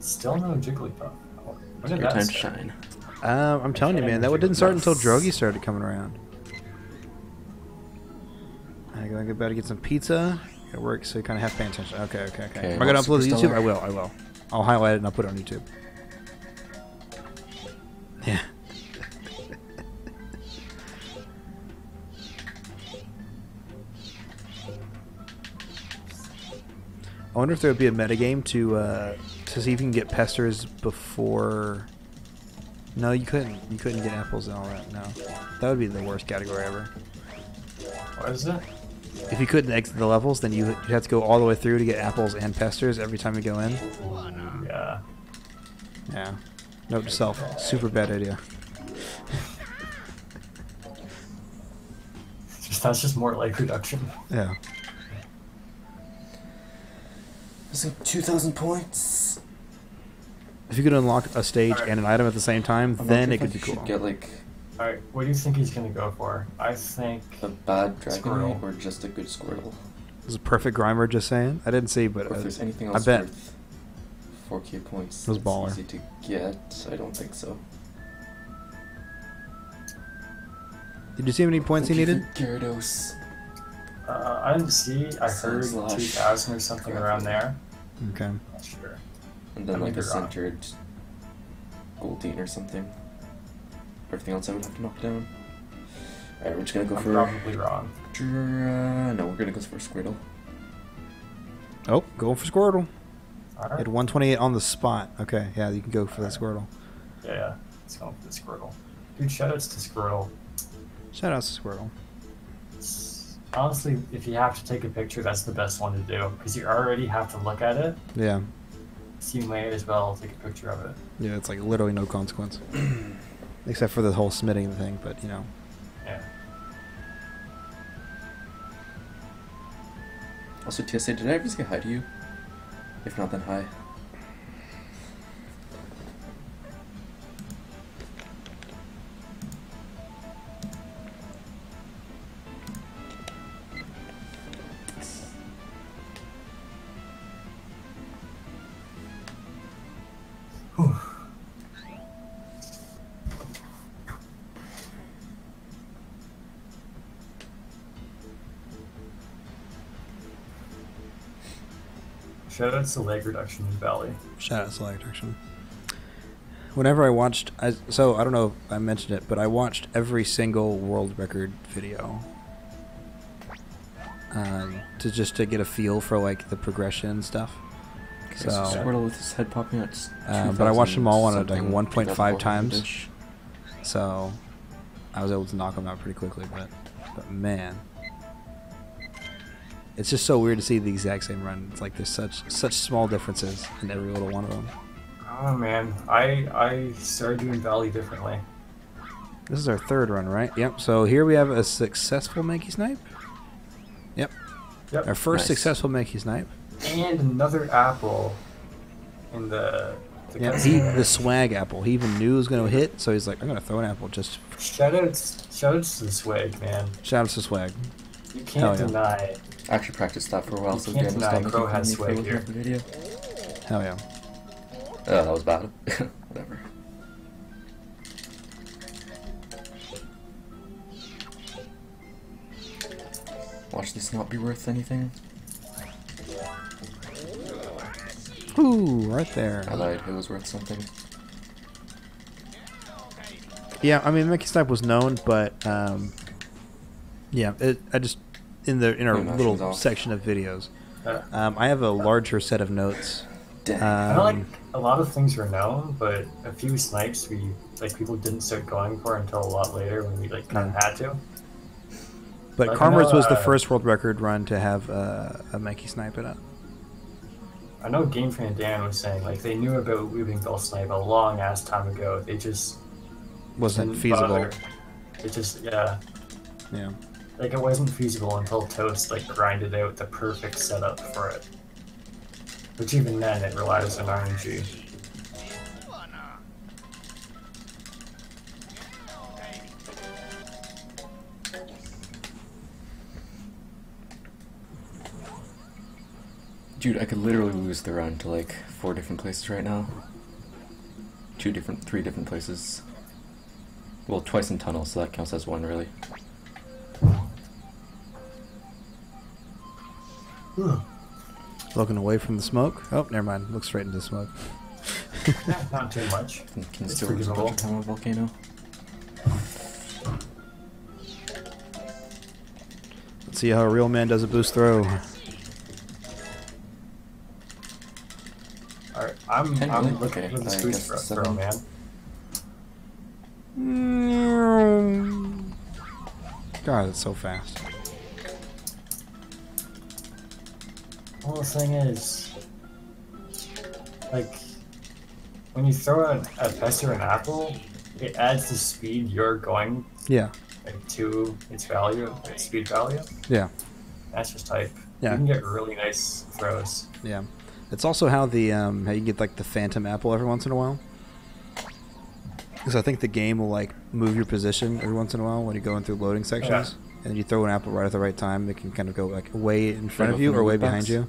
B: Still no Jigglypuff. Oh, when did
E: Your
B: that
E: time to
B: start?
E: shine.
A: I'm telling you, man, that one didn't start until Draghi started coming around. I gotta get some pizza. It works, so you kind of have to pay attention. Okay.
E: Okay,
A: Am I gonna
E: what's
A: upload to YouTube?
E: Superstellar?
A: I will. I'll highlight it and I'll put it on YouTube. Yeah. I wonder if there would be a metagame to see if you can get pesters before. No, you couldn't. You couldn't get apples and all that. No, that would be the worst category ever.
B: What is it?
A: If you couldn't exit the levels, then you'd have to go all the way through to get apples and pesters every time you go in.
B: Yeah.
A: Yeah. Note to self. Super bad idea.
B: That's just more leg reduction.
A: Yeah.
E: It's like 2,000 points.
A: If you could unlock a stage and an item at the same time,
E: I'm
A: then
E: not
A: it
E: sure
A: could be
E: if I should
A: cool.
E: get like
B: Alright, what do you think he's gonna go for? I think
E: a bad Draghi
B: Squirtle.
E: or just a good Squirtle.
A: This is a perfect Grimer, just saying. I didn't see, but
E: Or if there's anything
A: I
E: else
A: bet.
E: worth 4k points
A: It was
E: that's
A: baller.
E: easy to get, I don't think so.
A: Did you see how many points he needed?
E: Gyarados.
B: I didn't see. I heard
E: Slash
B: 2,000 or something around there.
A: Okay.
B: Not sure.
E: And then
B: I
E: like
B: may
E: a
B: be wrong.
E: centered Goldeen or something. Everything else I would have to knock down. Alright, we're just gonna go
B: I'm
E: for...
B: probably wrong.
E: No, we're gonna go for Squirtle.
A: Oh, going for Squirtle.
B: Alright.
A: Hit 128 on the spot. Okay, yeah, you can go for that Squirtle.
B: Yeah, let's go for the Squirtle. Dude, shoutouts to Squirtle.
A: Shout out to Squirtle.
B: Honestly, if you have to take a picture, that's the best one to do. Because you already have to look at it,
A: Yeah.
B: so you may as well take a picture of it.
A: Yeah, it's like literally no consequence. Except for the whole smitting thing, but you know.
B: Yeah.
E: Also, TSA, did I ever say hi to you? If not, then hi.
B: Shoutouts to leg reduction in Valley.
A: Shout out to Select Action. Whenever I watched, so I don't know if I mentioned it, but I watched every single world record video to get a feel for like the progression and stuff.
E: Okay, so
A: So,
E: Squirtle with his head popping out. Just
A: but I watched them all on it like
E: 2,000
A: 1.5 times,
E: 2,400-ish.
A: so I was able to knock them out pretty quickly. But man, it's just so weird to see the exact same run. It's like there's such small differences in every little one of them.
B: Oh man, I started doing Valley differently.
A: This is our third run, right? Yep. So here we have a successful Mankey snipe. Yep.
B: Yep.
A: Our first
E: Nice.
A: successful Mankey snipe.
B: And another apple in the
A: Yeah.
B: cutscene.
A: The swag apple. He even knew it was gonna hit, so he's like, I'm gonna throw an apple. Just
B: Shoutouts to the swag, man.
A: shout out to swag.
B: You
A: Hell
B: can't
A: yeah.
B: deny.
E: I actually practiced that for a while,
B: You
E: so
B: can't
E: Dan was
B: deny
E: done
B: Crow
E: making
B: has
E: me for
B: swag
E: looking
B: here.
E: at the video.
A: Hell yeah.
E: Oh, that was bad. Whatever. Watch this not be worth anything.
A: Ooh, right there.
E: I lied, it was worth something.
A: Yeah, I mean, Mankey snipe was known, but yeah, I just in our
E: My motion's
A: little
E: off.
A: section of videos,
B: Uh,
A: I have a larger set of notes.
E: Dang.
B: I feel like a lot of things were known, but a few snipes people didn't start going for until a lot later when we kind of had to.
A: But
B: Like, I
A: Karma's
B: know,
A: was the first world record run to have a Mankey snipe in it.
B: I know Game Fan Dan was saying they knew about Weaving Bell Snipe a long ass time ago. They just
A: Wasn't
B: didn't
A: feasible.
B: bother. It just
A: Yeah.
B: it wasn't feasible until Toast grinded out the perfect setup for it. Which even then it relies on RNG.
E: Dude, I could literally lose the run to 4 different places right now. 3 different places. Well, twice in tunnel, so that counts as 1 really.
A: Looking away from the smoke. Oh, never mind. Look straight into the smoke.
B: Not too much.
E: Can
B: It's
E: still lose a
B: forgivable.
E: bunch of time on volcano.
A: Let's see how a real man does a boost throw.
B: Alright, I'm
E: Really?
B: looking
E: Okay,
B: for this
E: I
B: boost
E: guess
B: throw,
E: 7.
B: man.
A: God, it's so fast.
B: Well, the thing is, when you throw a pest or an apple, it adds the speed you're going
A: Yeah.
B: to its value, its speed value.
A: Yeah.
B: That's just type.
A: Yeah.
B: You can get really nice throws.
A: Yeah. It's also how the how you get like the phantom apple every once in a while. Because I think the game will like move your position every once in a while when you're going through loading sections, and you throw an apple right at the right time. It can kind of go like way in front of you or way behind you.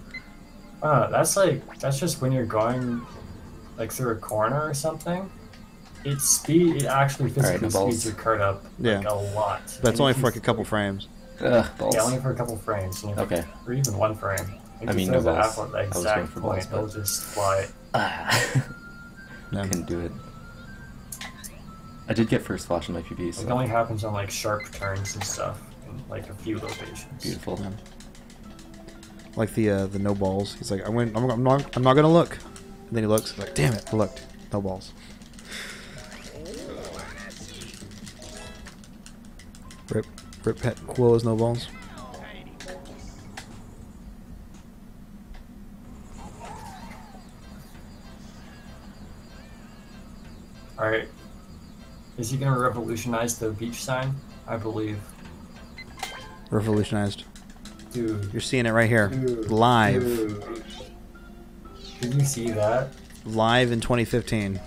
B: That's just when you're going like through a corner or something. It actually physically speeds your cart up like a lot.
A: But it's only for like a couple frames.
B: Balls. Yeah, only for a couple frames.
E: Okay.
B: Or even one frame.
E: I mean, no balls.
B: Apple at the exact point, it'll just fly.
E: Couldn't do it. I did get first flash in my PB. So.
B: It only happens on like sharp turns and stuff, in like a few locations.
E: Beautiful.
A: Yeah. Like the no balls. He's like, I'm not gonna look. And then he looks like, damn it, I looked. No balls. Rip pet quoooo's no balls.
B: Alright. Is he gonna revolutionize the beach sign? I believe.
A: Revolutionized.
B: Dude.
A: You're seeing it right here.
B: Dude.
A: Live.
B: Dude. Did you see that?
A: Live in 2015.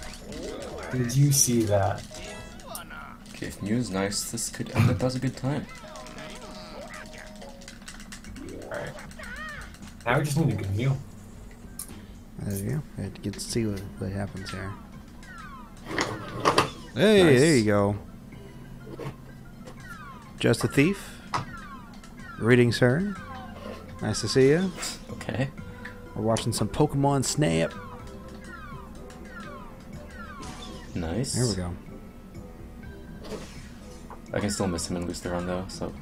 B: Did you see that?
E: Okay, if Mew is nice, that was a good time.
B: Alright. Now we just need a good Mew.
A: There you go. You get to see what happens here. Hey,
B: Nice.
A: There you go. Just a Thief. Greetings, sir. Nice to see you.
E: Okay.
A: We're watching some Pokemon Snap.
E: Nice.
A: There we go.
E: I can still miss him and lose the run though, so.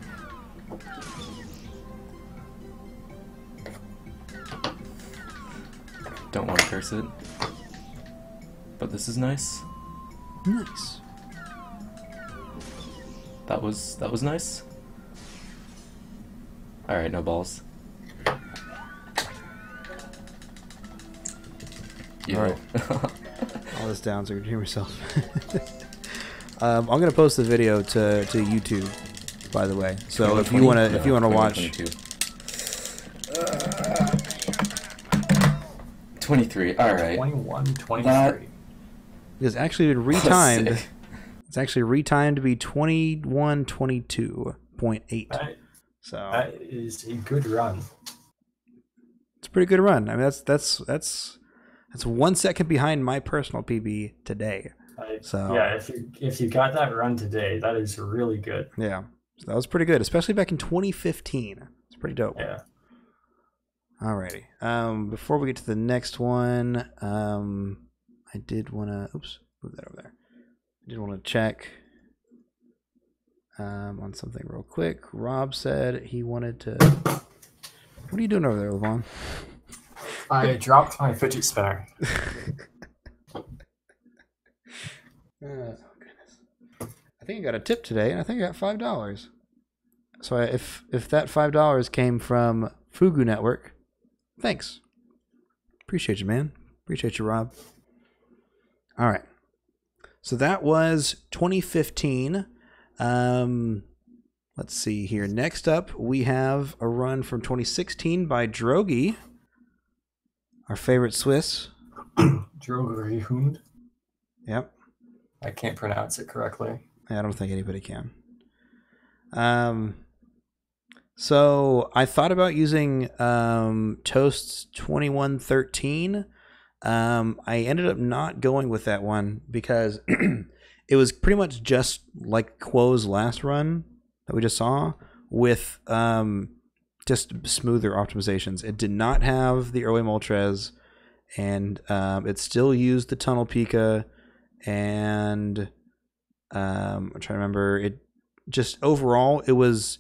E: Don't want to curse it. But this is nice.
A: Nice.
E: That was nice. Alright, no balls. Yeah.
A: Alright. All this down so you can hear myself. I'm gonna post the video to YouTube, by the way. So if you wanna watch.
E: 23. All right.
B: 21, 23.
A: It's actually been retimed. It's actually retimed to be 21:22.8. So
B: that is a good run.
A: It's a pretty good run. I mean, that's 1 second behind my personal PB today. So
B: yeah, if you got that run today, that is really good.
A: Yeah, so that was pretty good, especially back in 2015. It's pretty dope.
B: Yeah.
A: Alrighty. Before we get to the next one, I did want to. Oops, move that over there. I did want to check on something real quick. Rob said he wanted to. What are you doing over there, Lavon?
B: I dropped my fidget spinner.
A: Oh goodness! I think I got a tip today, and I think I got $5. So if that $5 came from Fugu Network, thanks. Appreciate you, man. Appreciate you, Rob. All right. So that was 2015. Let's see here. Next up, we have a run from 2016 by Draghi, our favorite Swiss.
B: Draghi.
A: Yep.
B: I can't pronounce it correctly.
A: I don't think anybody can. So I thought about using Toast's 2113. I ended up not going with that one because it was pretty much just like quoooo's last run that we just saw with just smoother optimizations. It did not have the early Moltres, and it still used the tunnel pika, and I'm trying to remember, it just overall it was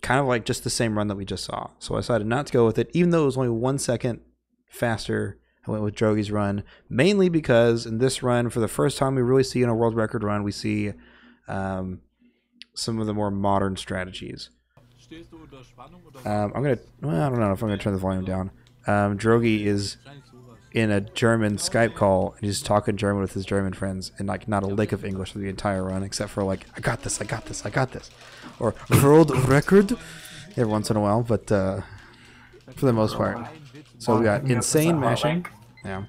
A: kind of like just the same run that we just saw. So I decided not to go with it, even though it was only 1 second faster. I went with Draghi's run, mainly because in this run, for the first time we really see in a world record run, we see some of the more modern strategies. I don't know if I'm gonna turn the volume down. Draghi is in a German Skype call, and he's talking German with his German friends, and like not a lick of English for the entire run, except for like, I got this, or world record every once in a while, but for the most part. So we got
B: you know,
A: insane
B: put that hot
A: mashing.
B: link.
A: Yeah.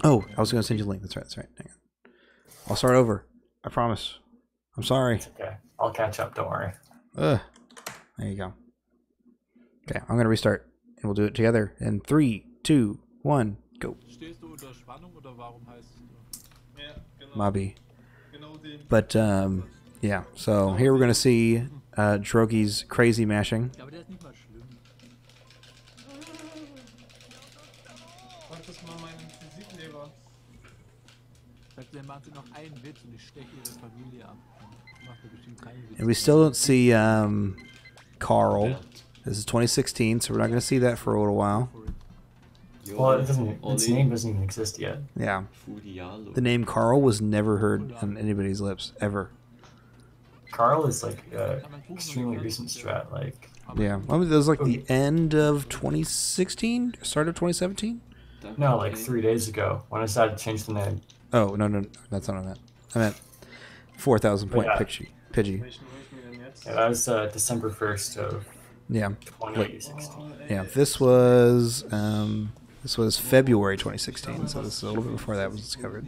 A: Oh, I was going to send you the link. That's right. That's right. Hang on. I'll start over. I promise. I'm sorry.
B: It's okay. I'll catch up. Don't worry.
A: Ugh. There you go. Okay, I'm going to restart. And we'll do it together in 3, 2, 1, go. Mobby. But, yeah. So here we're going to see Draghi's crazy mashing. And we still don't see Carl. This is 2016, so we're not going to see that for a little while.
B: Well, it doesn't. Its name doesn't even exist yet.
A: Yeah. The name Carl was never heard on anybody's lips, ever.
B: Carl is like extremely recent strat. Like.
A: Yeah. I mean, that was like the end of 2016? Start of 2017?
B: No, like 3 days ago when I decided to change the name.
A: Oh, no. That's not what I meant. I meant 4,000 point Pidgey.
B: Yeah, that was December 1st of
A: Yeah.
B: 2016.
A: Yeah, this was February 2016, so this is a little bit before that was discovered.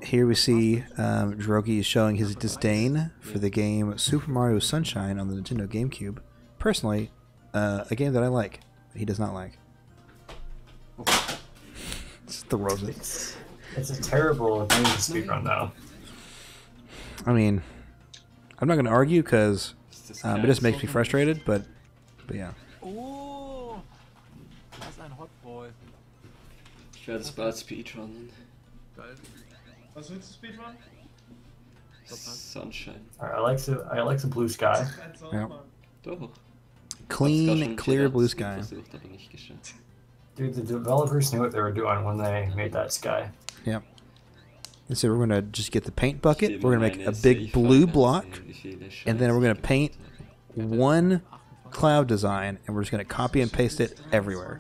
A: Here we see Draghi is showing his disdain for the game Super Mario Sunshine on the Nintendo GameCube. Personally, a game that I like, but he does not like. It's the roses.
B: It's a terrible game to speedrun, though.
A: I mean, I'm not going to argue because it just makes me frustrated, but yeah.
F: Oh, that's ein Hotboy.
E: Ich werde es bald speedrunnen.
F: Geil. Was willst du speedrun?
E: Sunshine.
B: Alright, I like the blue sky.
A: Yeah.
E: Doch.
A: Clean, clear blue sky.
E: Versucht, aber nicht geschafft.
B: Dude, the developers knew what they were doing when they made that sky.
A: Yep. And so we're going to just get the paint bucket. We're going to make a big blue block. And then we're going to paint one cloud design. And we're just going to copy and paste it everywhere.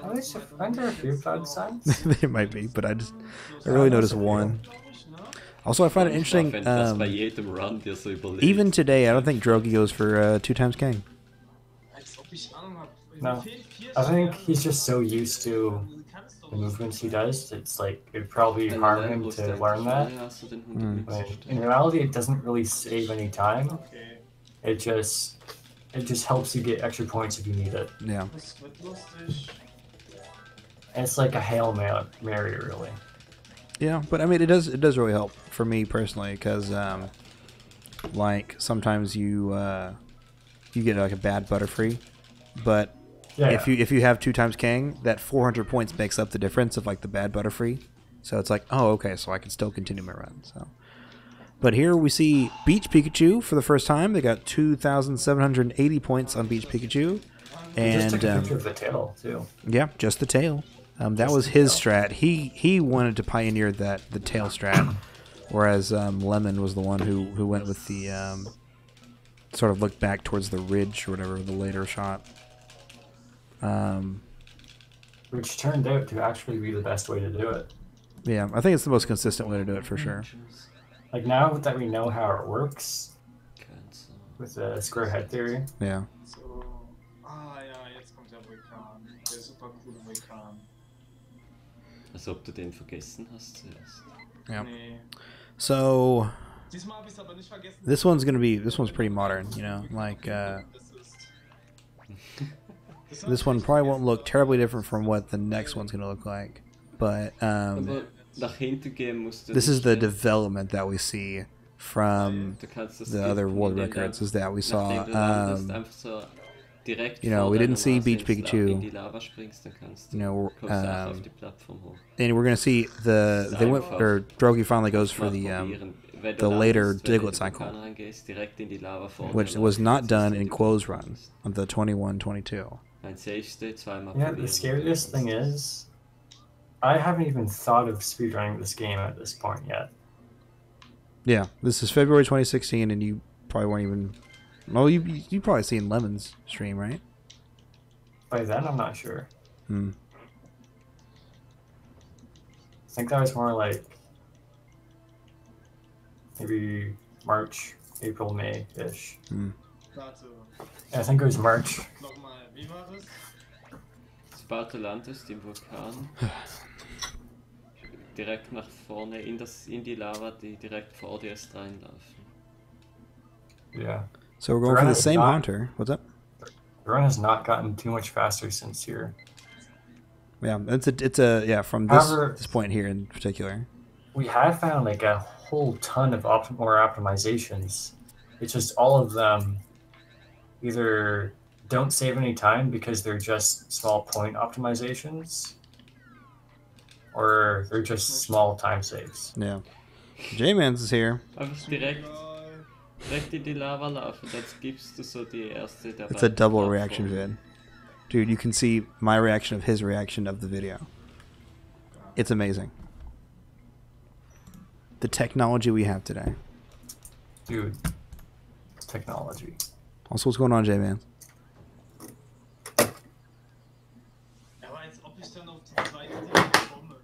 B: Aren't there a few cloud designs?
A: There might be, but I really noticed one. Also, I find it interesting. Even today, I don't think Draghi goes for 2 times king.
B: No. I think he's just so used to the movements he does. It's like it'd probably harm him to learn that. But in reality, it doesn't really save any time. It just helps you get extra points if you need it.
A: Yeah.
B: And it's like a Hail Mary, really.
A: Yeah, but I mean, it does really help for me personally because, like, sometimes you get like a bad Butterfree, but if you have 2 times king, that 400 points makes up the difference of like the bad Butterfree. So it's like, oh, okay, so I can still continue my run. So, but here we see Beach Pikachu for the first time. They got 2,780 points on Beach Pikachu, and
B: just took a picture of the tail too.
A: Yeah, just the tail. That was his strat. He wanted to pioneer the tail strat, whereas Lemon was the one who went with the sort of looked back towards the ridge or whatever, the later shot.
B: Which turned out to actually be the best way to do it.
A: Yeah, I think it's the most consistent way to do it for sure.
B: Like now that we know how it works with the square head theory.
A: Yeah.
F: Jetzt kommt der Vulkan. Der super coole Vulkan.
E: Als ob du den vergessen hast zuerst.
A: Yeah. So this one's pretty modern, you know, like this one probably won't look terribly different from what the next one's gonna look like, but this is the development that we see from the other world records. Is that we saw you know, we didn't see Beach Pikachu. You know, and we're gonna see Draghi finally goes for the later Diglett cycle, which was not done in quoooo's run on the 21-22.
B: Yeah, the scariest thing is, I haven't even thought of speedrunning this game at this point yet.
A: Yeah, this is February 2016, and you probably weren't even. Well, you probably seen Lemon's stream, right?
B: By then, I'm not sure.
A: Hmm.
B: I think that was more like maybe March, April, May-ish.
A: Hmm.
B: I think it was March.
F: Nochmal, wie war das?
G: Sparte landest im Vulkan. Direkt nach vorne in die Lava, die direkt vor dir ist, reinlaufen.
B: Yeah.
A: So we're going for the same hunter. What's up?
B: The run has not gotten too much faster since here.
A: Yeah, it's a yeah, from this point here in particular.
B: We have found like a whole ton of more optimizations. It's just all of them either don't save any time because they're just small point optimizations, or they're just small time saves.
A: Yeah. J-Mans is here.
G: Einfach direkt in die Lava laufen, dann gibst du so die erste dabei.
A: It's a double reaction vid. Dude, you can see my reaction of his reaction of the video. It's amazing. The technology we have today.
B: Dude, technology.
A: Also, what's going on, J-Man?
F: Aber als ob ich dann auf die zweite direkt komme.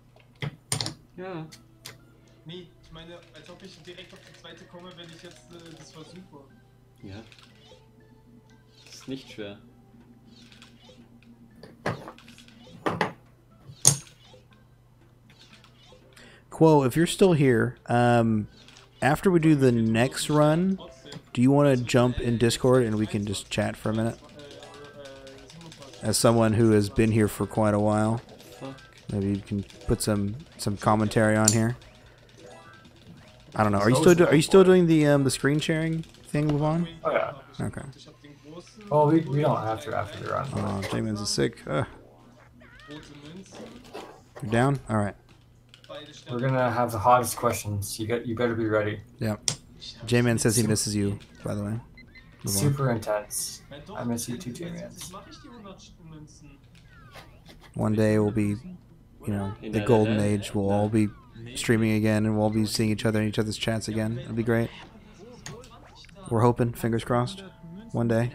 G: Ja.
F: Nee, ich meine, als ob ich direkt auf die zweite komme, wenn ich jetzt das versuche.
G: Ja. Ist nicht schwer.
A: Quo, if you're still here, after we do the next run, do you want to jump in Discord and we can just chat for a minute? As someone who has been here for quite a while, maybe you can put some commentary on here. I don't know. Are you still doing the screen sharing thing, Lavon?
B: Oh yeah.
A: Okay.
B: Well, we don't have to after the run.
A: Oh, J-Man's is sick. You're down? All right.
B: We're gonna have the hottest questions. You better be ready.
A: Yep. J-Man says he misses you, by the way.
B: Super intense. I miss you too, J-Man.
A: One day we'll be, you know, the golden age. We'll all be streaming again, and we'll all be seeing each other in each other's chats again. It'll be great. We're hoping, fingers crossed, one day.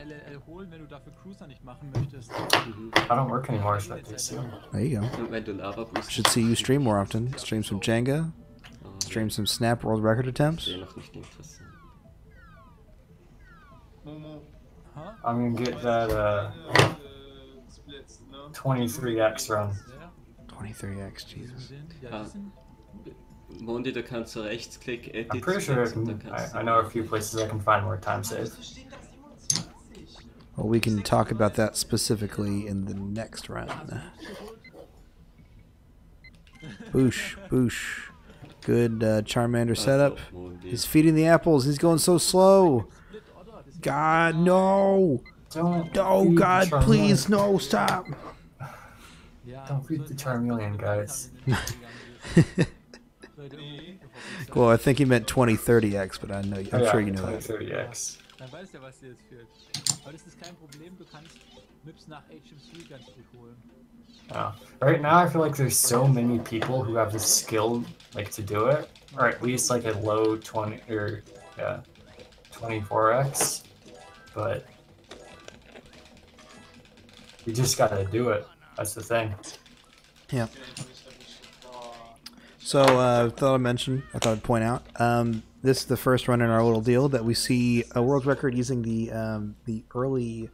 B: I don't work anymore, so I do soon.
A: There you go. Should see you stream more often. Stream some Jenga. Stream some Snap World Record attempts.
B: I'm gonna get that 23x run.
A: 23x, Jesus.
G: Mondi, du kannst so Rechtsklick edit.
B: I'm pretty sure I know a few places I can find more time save.
A: Well, we can talk about that specifically in the next round. Boosh, boosh. Good Charmander setup. He's feeding the apples. He's going so slow. God, no. No, God, please, no, stop.
B: Don't feed the Charmeleon, guys.
A: Well, I think he meant 2030x, but I'm sure you know that.
B: 2030x.
H: Dann weißt du, was dir jetzt fehlt. Aber das ist kein Problem, du kannst Mips nach HM3 ganz gut holen.
B: Right now, I feel like there's so many people who have the skill, like, to do it, or at least like a low 24x, but you just gotta do it. That's the thing.
A: Yeah. So I thought I'd point out, this is the first run in our little deal that we see a world record using the early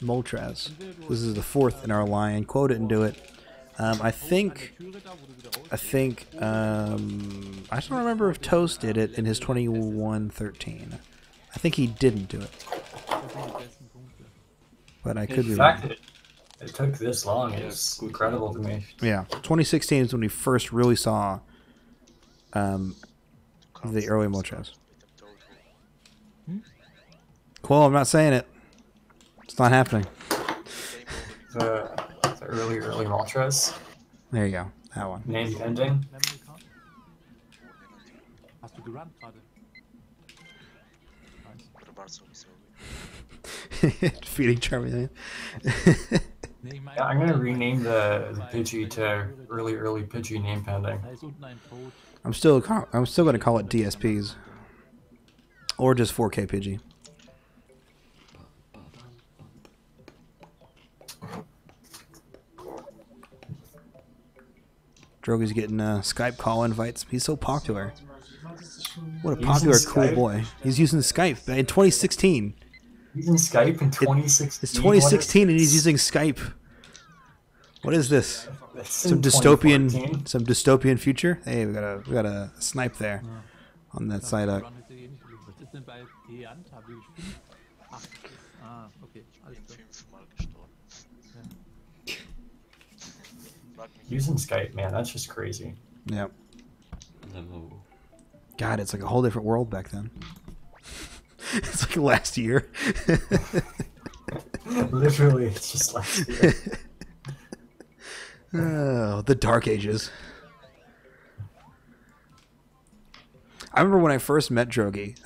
A: Moltres. This is the fourth in our line. Quo didn't do it. I don't remember if Toast did it in his 2113. I think he didn't do it, but I could be wrong.
B: It took this long. It's incredible to me.
A: Yeah, 2016 is when we first really saw the early Moltres. Cool, I'm not saying it. It's not happening.
B: The early Moltres.
A: There you go. That one.
B: Name pending.
H: Hast du gerannt gerade?
A: Feeding Charmeleon.
B: Yeah, I'm gonna rename the Pidgey to early Pidgey name pending.
A: I'm still gonna call it DSPs, or just 4K Pidgey. Drogy's getting Skype call invites. He's so popular. What a popular, cool boy. He's using Skype in 2016.
B: Using Skype in 2016.
A: It's 2016 and he's using Skype. What is this? Some dystopian future? Hey, we got a snipe there on that side up.
H: Was ist denn bei T Antab? Okay, alles klar.
B: Using Skype, man, that's just crazy.
A: Yep. God, it's like a whole different world back then. It's like last year.
B: Literally, it's just last year.
A: Oh, the dark ages. I remember when I first met Draghi,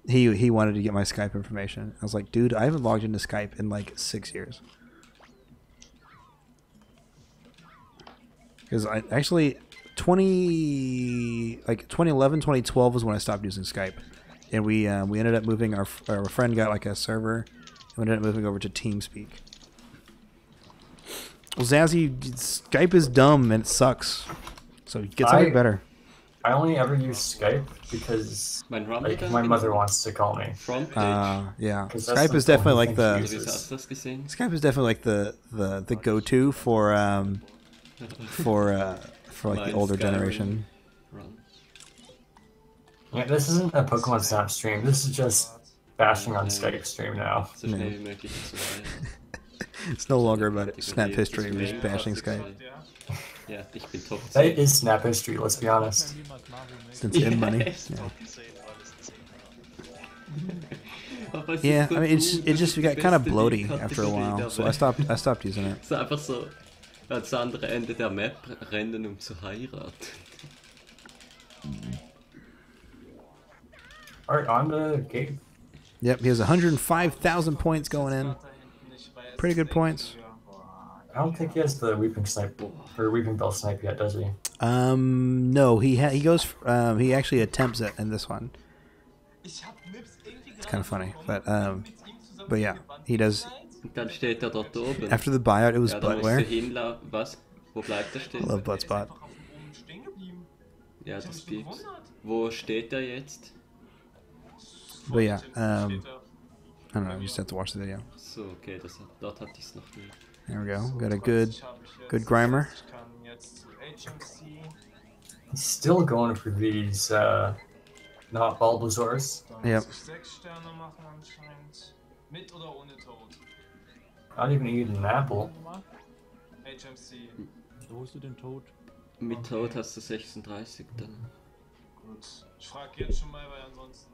A: he wanted to get my Skype information. I was like, dude, I haven't logged into Skype in like 6 years. Because I actually 2011, 2012 was when I stopped using Skype, and we ended up moving. Our friend got like a server, and we ended up moving over to TeamSpeak. Well, Zazzy, Skype is dumb and it sucks, so get something better.
B: I only ever use Skype because like, my mother wants to call me.
A: Yeah, Skype is definitely like the go-to for like the older generation.
B: Yeah, this isn't a Pokemon Snap stream. This is just bashing on Skype stream now.
A: Yeah. It's no longer about Snap history. We're just bashing Skype.
B: That is Snap history. Let's be honest.
A: Since in money. Yeah, I mean it just got kind of bloaty after a while, so I stopped using it.
G: So einfach so ans andere Ende der Map rennen zu heiraten.
B: Alright, on to Gabe.
A: Yep, he has 105,000 points going in. Pretty good points.
B: I don't think he has the Weeping Snipe or Weeping Bell Snipe yet, does he?
A: No, he actually attempts it in this one. It's kind of funny, but yeah, he does.
G: Dann steht dort oben.
A: After the buyout, it was buttwear.
G: Was? Wo bleibt stehen?
A: I love Buttspot.
G: Ja, das gibt's. Wo steht jetzt?
A: But yeah, I don't know. You just have to watch the video.
G: So, okay, dort hatte ich's noch nie.
A: There we go. Got a good grimer.
B: He's still going for these not Bulbasaurs.
A: Yep.
B: Not even eating an apple.
H: Wo holst du den Tod?
G: Mit Tod hast du 36 dann.
F: Gut. Ich frag jetzt schon mal, weil ansonsten.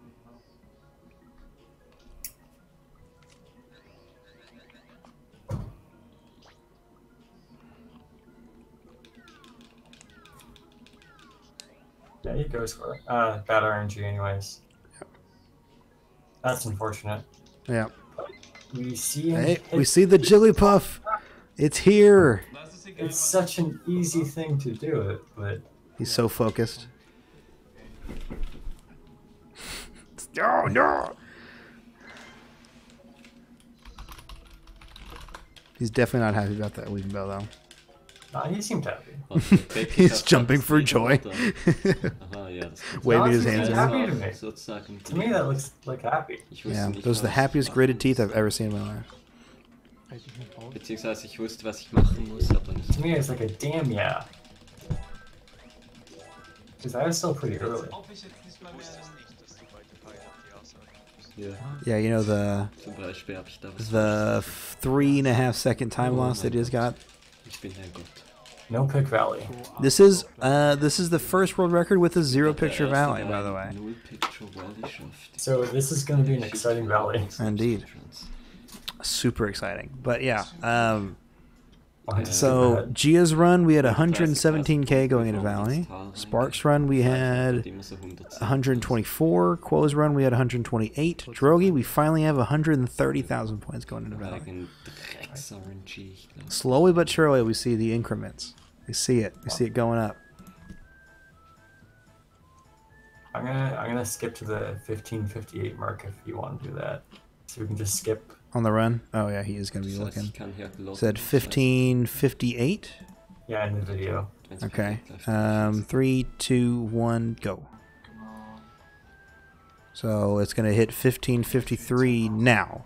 B: Yeah, he goes for it. Bad RNG anyways.
A: Yep.
B: That's unfortunate.
A: Yeah.
B: We see him.
A: Hey, we see the Jigglypuff. It's here.
B: It's such an easy thing to do it, but
A: he's so focused. Oh no! He's definitely not happy about that Weeping Bell though.
B: He seemed happy.
A: He's jumping for joy. Waving his hands
B: happy
A: around.
B: To me, that looks like happy.
A: Yeah, those are the happiest gritted teeth I've ever seen in my life.
G: Beziehungsweise ich wusste, was ich machen muss, aber nicht.
B: To me, it's like a damn yeah. Because I was still pretty early.
A: Yeah, you know the 3.5 second time loss that he just got.
B: No pick valley.
A: This is the first world record with a 0 picture valley, by the way.
B: So this is going to be an exciting valley.
A: Indeed. Super exciting. But yeah, so Gia's run we had 117k going into Valley. Sparks run we had 124. Quo's run we had 128. Draghi we finally have 130,000 points going into Valley. Slowly but surely we see the increments. We see it. We see it going up.
B: I'm gonna skip to the 1558 mark if you want to do that. So we can just skip.
A: On the run? Oh yeah, he is going to be looking. Said 1558?
B: Yeah, in the video.
A: Okay. 3, 2, 1, go. So it's going to hit 1553 now.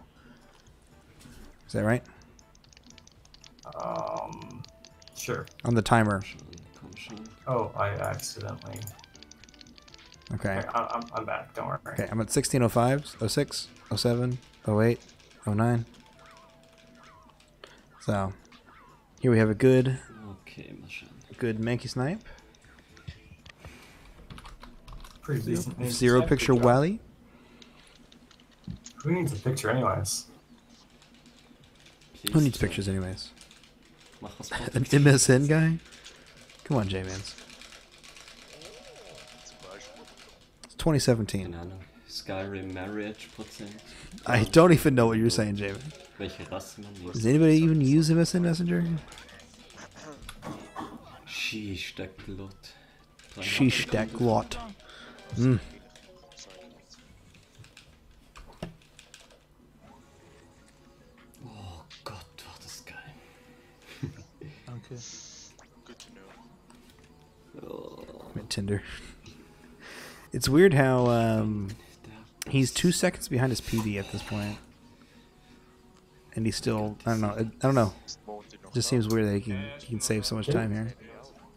A: Is that right?
B: Sure.
A: On the timer.
B: Oh, I accidentally.
A: Okay.
B: I'm back. Don't worry.
A: Okay, I'm at 1605, 06, 07, 08, 09. So here we have a good mankey snipe.
B: Pretty decent.
A: Zero picture Wally.
B: Who needs a picture anyways?
A: Who needs pictures anyways? An MSN guy? Come on, J-Mans. It's 2017.
G: Skyrim marriage Prozent.
A: I don't even know what you're saying, J-Man. Does anybody even use MSN Messenger? Sheesh-deck-lot. Mm.
G: Oh Gott, war das geil.
H: Danke.
F: Good to know.
G: Oh.
A: Tinder. It's weird how he's 2 seconds behind his PB at this point, and he's still I don't know. It just seems weird that he can save so much time here.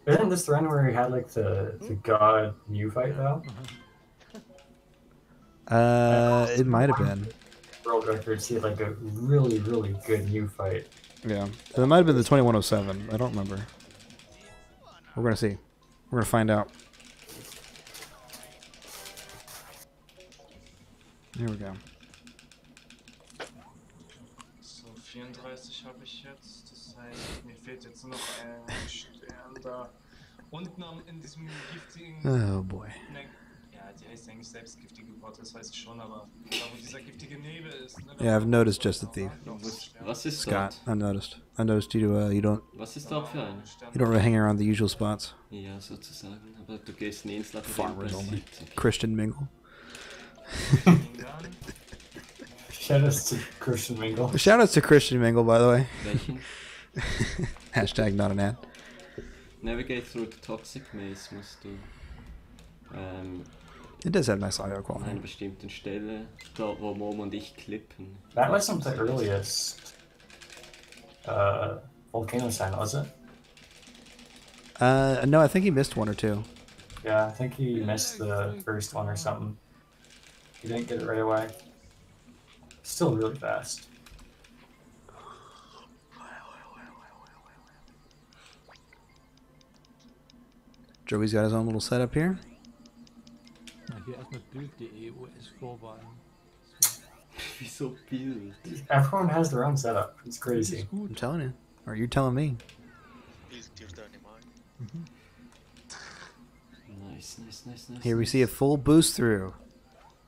B: Isn't this the run where he had like the god Mew fight though?
A: It might have been.
B: World records, he had like a really good Mew fight.
A: Yeah, it might have been the 2107. I don't remember. We're gonna see. We're gonna find out. Here we go.
F: So, 34 habe ich jetzt. Das heißt, mir fehlt jetzt nur noch ein Stern da unten in diesem giftigen.
A: Oh boy.
F: Ja, die heißt eigentlich selbst giftige Grotte, das weiß ich schon, aber da wo dieser giftige Nebel ist. Ne,
A: Yeah, I've noticed Just the Thief.
G: Was ist
A: Scott,
G: dort?
A: I noticed. I noticed you don't.
G: Was ist dort für ein?
A: You don't really hang around the usual spots.
G: Ja, sozusagen. Aber du gehst nie ins
A: Farmers only.
G: Labyrinth.
A: Christian mingle.
B: Shoutouts to Christian Mingle.
A: Shoutouts to Christian mingle, by the way.
G: Welchen?
A: Hashtag not an ad.
G: Navigate through the toxic maze musst du
A: It does have nice audio
G: an einer
A: quality.
G: bestimmten Stelle, da wo Mom und ich klippen.
B: That wasn't the earliest volcano sign, was it?
A: No, I think he missed one or two.
B: Yeah, I think he missed the first one or something. He didn't get it right away. Still really fast.
A: Joey's got his own little setup here.
H: Na, hier erstmal Bild.de US-Vorwahlen.
G: Wieso Bild?
B: Everyone has their own setup. It's
H: Das
B: crazy.
H: ist gut.
A: I'm telling you. Or you're telling me.
G: Nice.
A: Here we see a full boost through.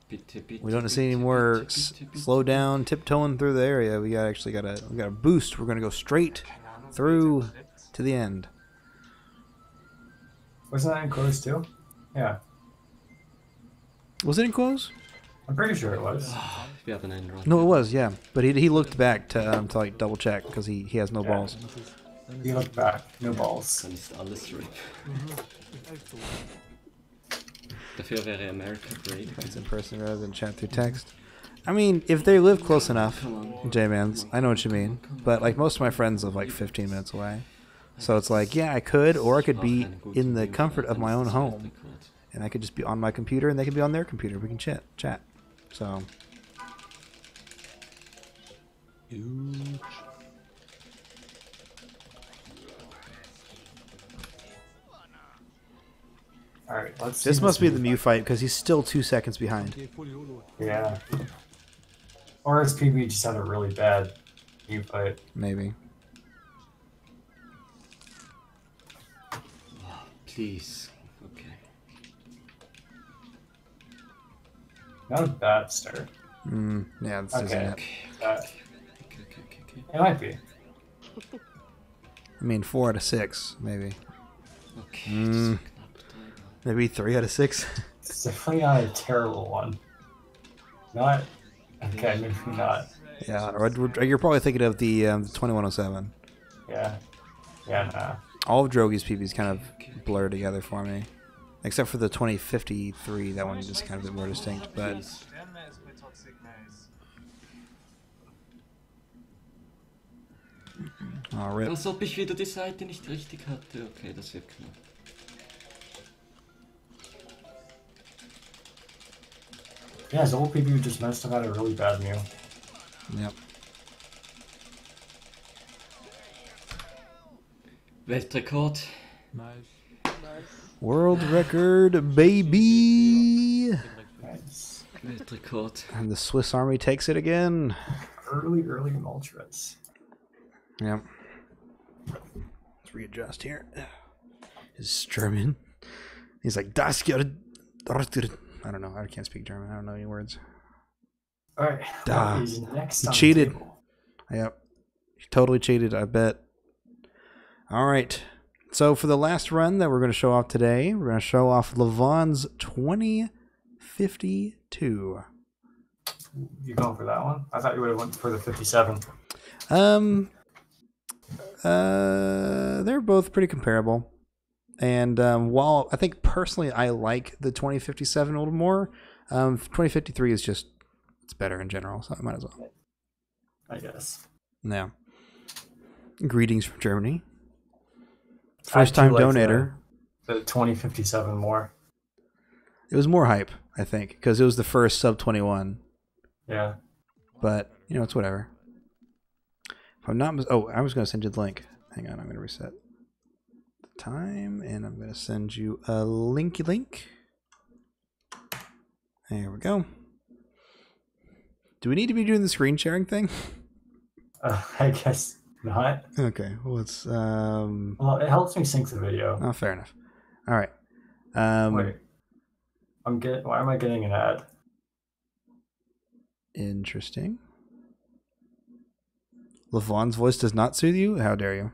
G: Bitte, bitte,
A: We don't see any
G: bitte,
A: more
G: bitte, bitte, bitte.
A: slow down, tiptoeing through the area. We got a boost. We're gonna go straight through to the end.
B: Wasn't that in close too? Yeah,
A: Was it in close?
B: I'm pretty sure it was.
G: Wir haben einen Run.
A: No, it was. Yeah, but he looked back to like double check because he has no
B: Yeah.
A: balls.
B: He looked back, no balls.
G: Dann ist alles RIP.
H: Ist echt so.
G: Dafür wäre America great.
A: It's in person rather than chat through text. I mean, if they live close enough, J-Mans, I know what you mean. But like most of my friends live like 15 minutes away. So it's like, yeah, I could, or I could be in the comfort of my own home. And I could just be on my computer and they could be on their computer. We can chat. So.
H: Huge.
B: All right, let's. see
A: This must be the
B: Mew
A: Mew fight because he's still 2 seconds behind.
H: Okay, fully holo.
B: Yeah. Or his PB just had a really bad Mew fight.
A: Maybe.
G: Please. Okay.
B: Not a bad start.
A: Yeah, this isn't
B: Okay.
A: it.
G: Okay.
B: It might be.
A: I mean, 4 out of 6, maybe.
G: Okay.
A: Mm.
G: das ist knapp dreimal.
A: Maybe 3 out of 6.
B: It's definitely not a terrible one. Not. Okay, maybe not.
A: Yeah, or you're probably thinking of the 2107.
B: Yeah. Yeah, nah.
A: All of Draghi's PBs kind of blur together for me. Except for the 2053, that one is just kind of a bit more distinct, but
F: Sternmeer ist bei Toxic Maze.
A: oh, rip.
G: Als ob ich wieder die Seite nicht richtig hatte. Okay, das wird knapp.
B: Yeah, his old PB just messed up had a really bad meal.
A: Yep.
G: Weltrekord.
H: Nice.
A: World record, baby!
B: Nice.
G: Weltrekord.
A: And the Swiss Army takes it again.
B: Early ultras.
A: Yep. Let's readjust here. His German. He's like, das geht. I don't know. I can't speak German. I don't know any words.
B: Alright.
A: Duh.
B: What is next
A: He
B: on the
A: cheated.
B: table?
A: Yep. He totally cheated, I bet. All right. So for the last run that we're going to show off today, we're going to show off Lavon's 2052.
B: You going for that one? I thought you would have went for the 57.
A: They're both pretty comparable. And while I think personally I like the 2057 a little more, 2053 is just, it's better in general, so I might as well.
B: I guess.
A: Yeah. Greetings from Germany.
B: I
A: First
B: do
A: time
B: like
A: donator.
B: The 2057 more.
A: It was more hype, I think, because it was the first sub 21.
B: Yeah.
A: But, you know, it's whatever. If I'm not... Oh, I was going to send you the link. Hang on, I'm going to reset the time, and I'm going to send you a linky link. There we go. Do we need to be doing the screen sharing thing?
B: I guess not.
A: Okay, well, let's...
B: Well, it helps me sync the video.
A: Oh, fair enough. All right.
B: Wait. Why am I getting an ad?
A: Interesting. Lavon's voice does not soothe you? How dare you?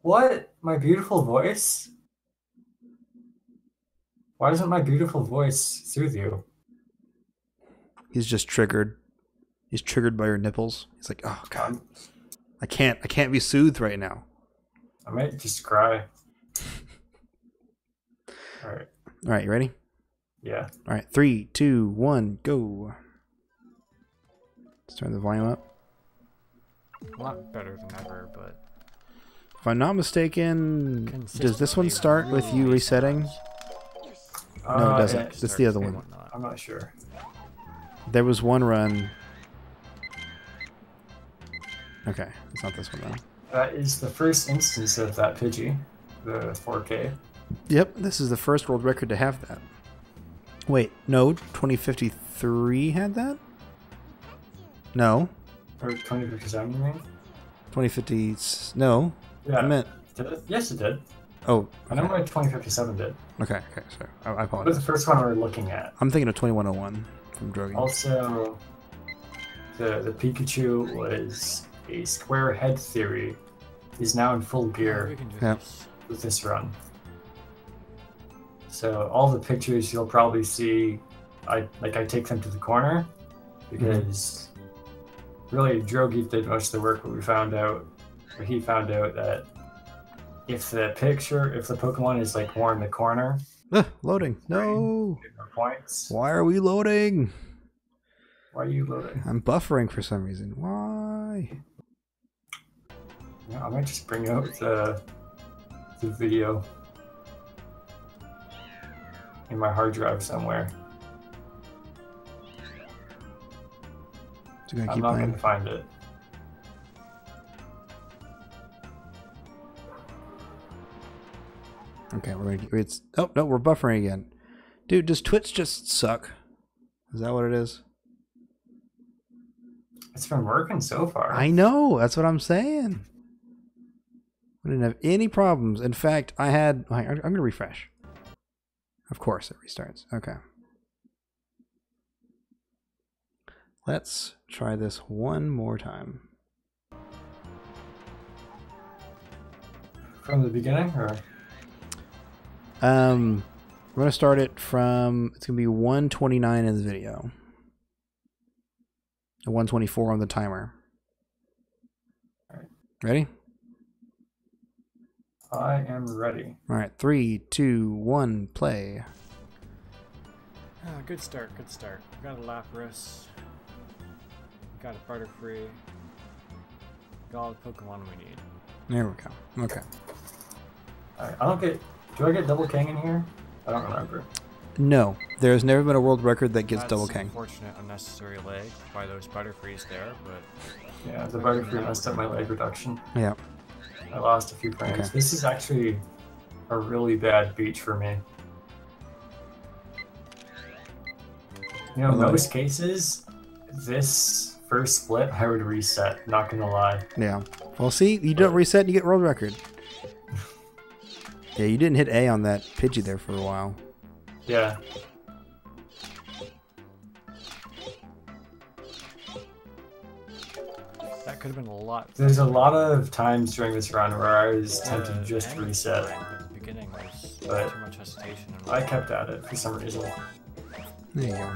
B: What? My beautiful voice? Why doesn't my beautiful voice soothe you?
A: He's just triggered. He's triggered by your nipples. He's like, oh god, I can't be soothed right now.
B: I might just cry. All right.
A: All right, you ready?
B: Yeah.
A: All right, 3, 2, 1, go. Let's turn the volume up.
D: A lot better than ever, but
A: If I'm not mistaken, does this one start with you resetting? No, it doesn't.
B: Yeah,
A: It's the other one.
B: I'm not sure.
A: There was one run. Okay, it's not this one though.
B: That is the first instance of that Pidgey, the 4K.
A: Yep, this is the first world record to have that. Wait, no, 2053 had that? No.
B: Or 2057, you mean?
A: 2050, no.
B: Yeah.
A: I meant...
B: Did it? Yes, it did.
A: Oh,
B: I know my 2057 did.
A: okay, sorry. I
B: What was
A: apologize.
B: the first one we were looking at?
A: I'm thinking of 2101 from Draghi.
B: Also, the Pikachu was a square head theory. Is now in full gear
A: Yeah.
B: with this run. So all the pictures you'll probably see, I take them to the corner because really Draghi did most of the work. But he found out that if the Pokemon is like more in the corner,
A: Loading. No.
B: get more points.
A: Why are we loading?
B: Why are you loading?
A: I'm buffering for some reason. Why?
B: Yeah, I might just bring out the video in my hard drive somewhere.
A: So gonna
B: I'm
A: keep
B: not
A: playing.
B: going to find it.
A: Okay, we're gonna. It's. Oh no, we're buffering again. Dude, does Twitch just suck? Is that what it is?
B: It's been working so far.
A: I know. That's what I'm saying. I didn't have any problems. In fact, I had. I'm gonna refresh. Of course, it restarts. Okay. Let's try this one more time.
B: From the beginning, or?
A: We're gonna start it from. It's gonna be 129 in the video. And 124 on the timer.
B: Alright.
A: Ready?
B: I am ready.
A: All right, 3, 2, 1, play.
I: Good start, good start. We got a Lapras. We got a Butterfree. Got all the Pokemon we need.
A: There we go. Okay.
B: Alright, I don't get... Do I get double king in here? I don't remember.
A: No, there's never been a world record that gets double king.
I: Unfortunate, unnecessary leg by those Butterfrees there, but...
B: Yeah, the Butterfree messed up my leg reduction.
A: Yeah.
B: I lost a few frames. Okay. This is actually a really bad beach for me. You know, in most cases, this first split, I would reset, not gonna lie.
A: Yeah. Well, see, you don't reset and you get world record. Yeah, you didn't hit A on that Pidgey there for a while.
B: Yeah.
I: That could have been a lot.
B: There's a lot of times during this run where I was tempted to just reset.
I: At the beginning, was
B: but
I: too much hesitation.
B: I kept at it for some reason.
A: There you go.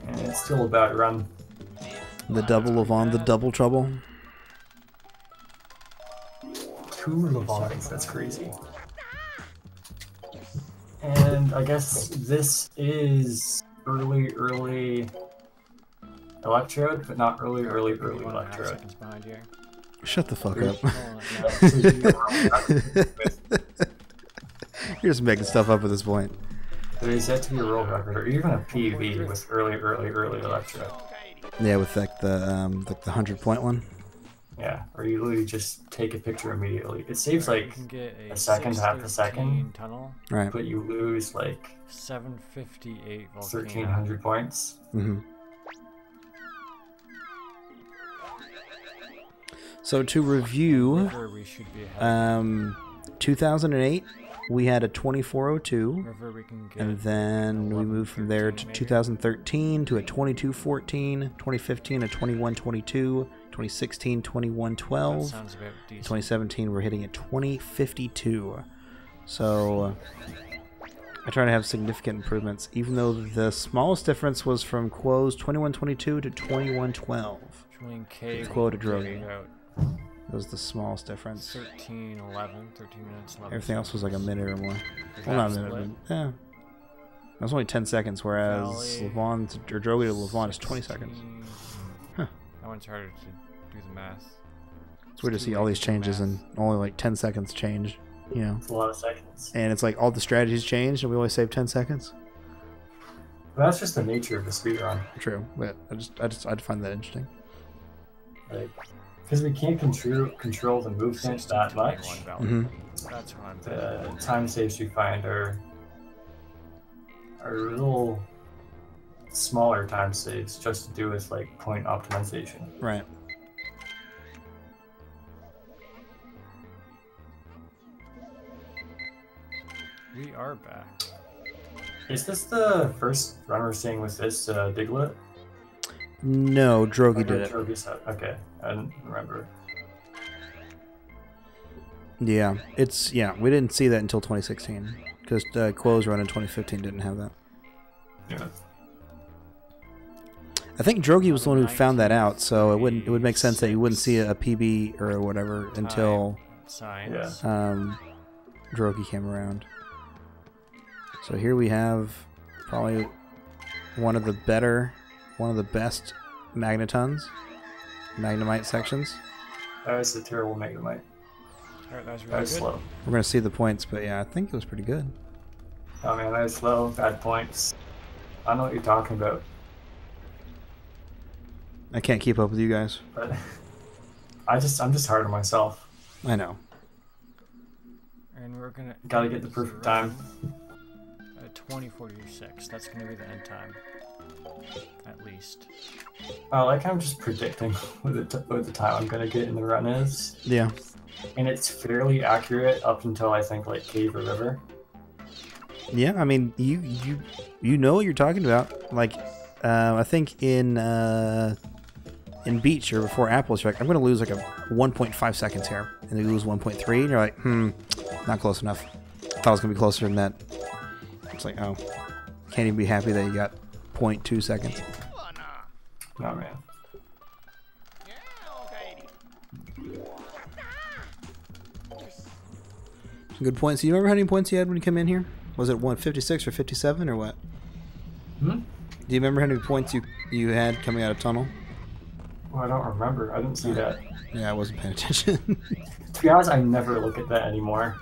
B: And it's still a bad run.
A: The double Lavon, the double trouble.
B: 2 Lavons, that's crazy. And I guess this is early Electrode, but not early Electrode.
A: Shut the fuck up. You're just making stuff up at this point.
B: There is yet to be a world record, or even a PV with early Electrode.
A: Yeah, with like the 100-point one.
B: Yeah, or you literally just take a picture immediately. It saves like a second, half a second,
I: tunnel,
A: right?
B: But you lose like
I: 758 volcano.
B: 1,300 points.
A: Mm-hmm. So to review, 2008 we had a 2402, and then we moved from there to 2013 to a 2214, 2015 a 2122, 2016 2112, 2017 we're hitting a 2052. So I try to have significant improvements, even though the smallest difference was from quoooo's 2122 to 2112. Quoooo to Draghi. That was the smallest difference.
I: 13 minutes. 11
A: Everything else was like a minute or more. Well, not a minute, but yeah. That was only 10 seconds, whereas Lavon or Draghi to Lavon is 20 seconds. Huh.
I: That one's harder to do the math.
A: It's weird to see all these changes and only like 10 seconds change, you know.
B: It's a lot of seconds.
A: And it's like all the strategies changed and we only saved 10 seconds.
B: But that's just the nature of the speedrun.
A: True, but I'd find that interesting.
B: Like, because we can't control the movement that much.
A: Mm-hmm.
B: The time saves we find are a little smaller time saves, just to do with like point optimization.
A: Right.
I: We are back.
B: Is this the first run we're seeing with this Diglett?
A: No, Draghi did it.
B: Okay, I didn't remember.
A: Yeah, we didn't see that until 2016 because quoooo's run in 2015 didn't have that.
B: Yeah.
A: I think Draghi was the one who found that out, so it would make sense that you wouldn't see a PB or whatever until Draghi came around. So here we have probably one of the best Magnemite sections.
B: That was a terrible Magnemite.
I: That was really
B: that was slow.
A: We're gonna see the points, but yeah, I think it was pretty good.
B: Oh man, that was slow, bad points. I don't know what you're talking about.
A: I can't keep up with you guys.
B: But I'm just hard on myself.
A: I know.
I: And we're gonna
B: gotta get the perfect time.
I: 2046. That's gonna be the end time. At least.
B: I like how I'm just predicting what the time I'm gonna get in the run is.
A: Yeah.
B: And it's fairly accurate up until I think like Cave or River.
A: Yeah, I mean you know what you're talking about. Like I think in Beach or before Apples, you're like, I'm gonna lose like a 1.5 seconds here, and you lose 1.3, and you're like, not close enough. Thought it was gonna be closer than that. It's like, oh, can't even be happy that you got 0.2 seconds.
B: No man.
A: Good points. Do you remember how many points you had when you came in here? Was it 156 or 57 or what?
B: Hmm?
A: Do you remember how many points you had coming out of tunnel?
B: Well, I don't remember. I didn't see that.
A: Yeah, I wasn't paying attention.
B: To be honest, I never look at that anymore.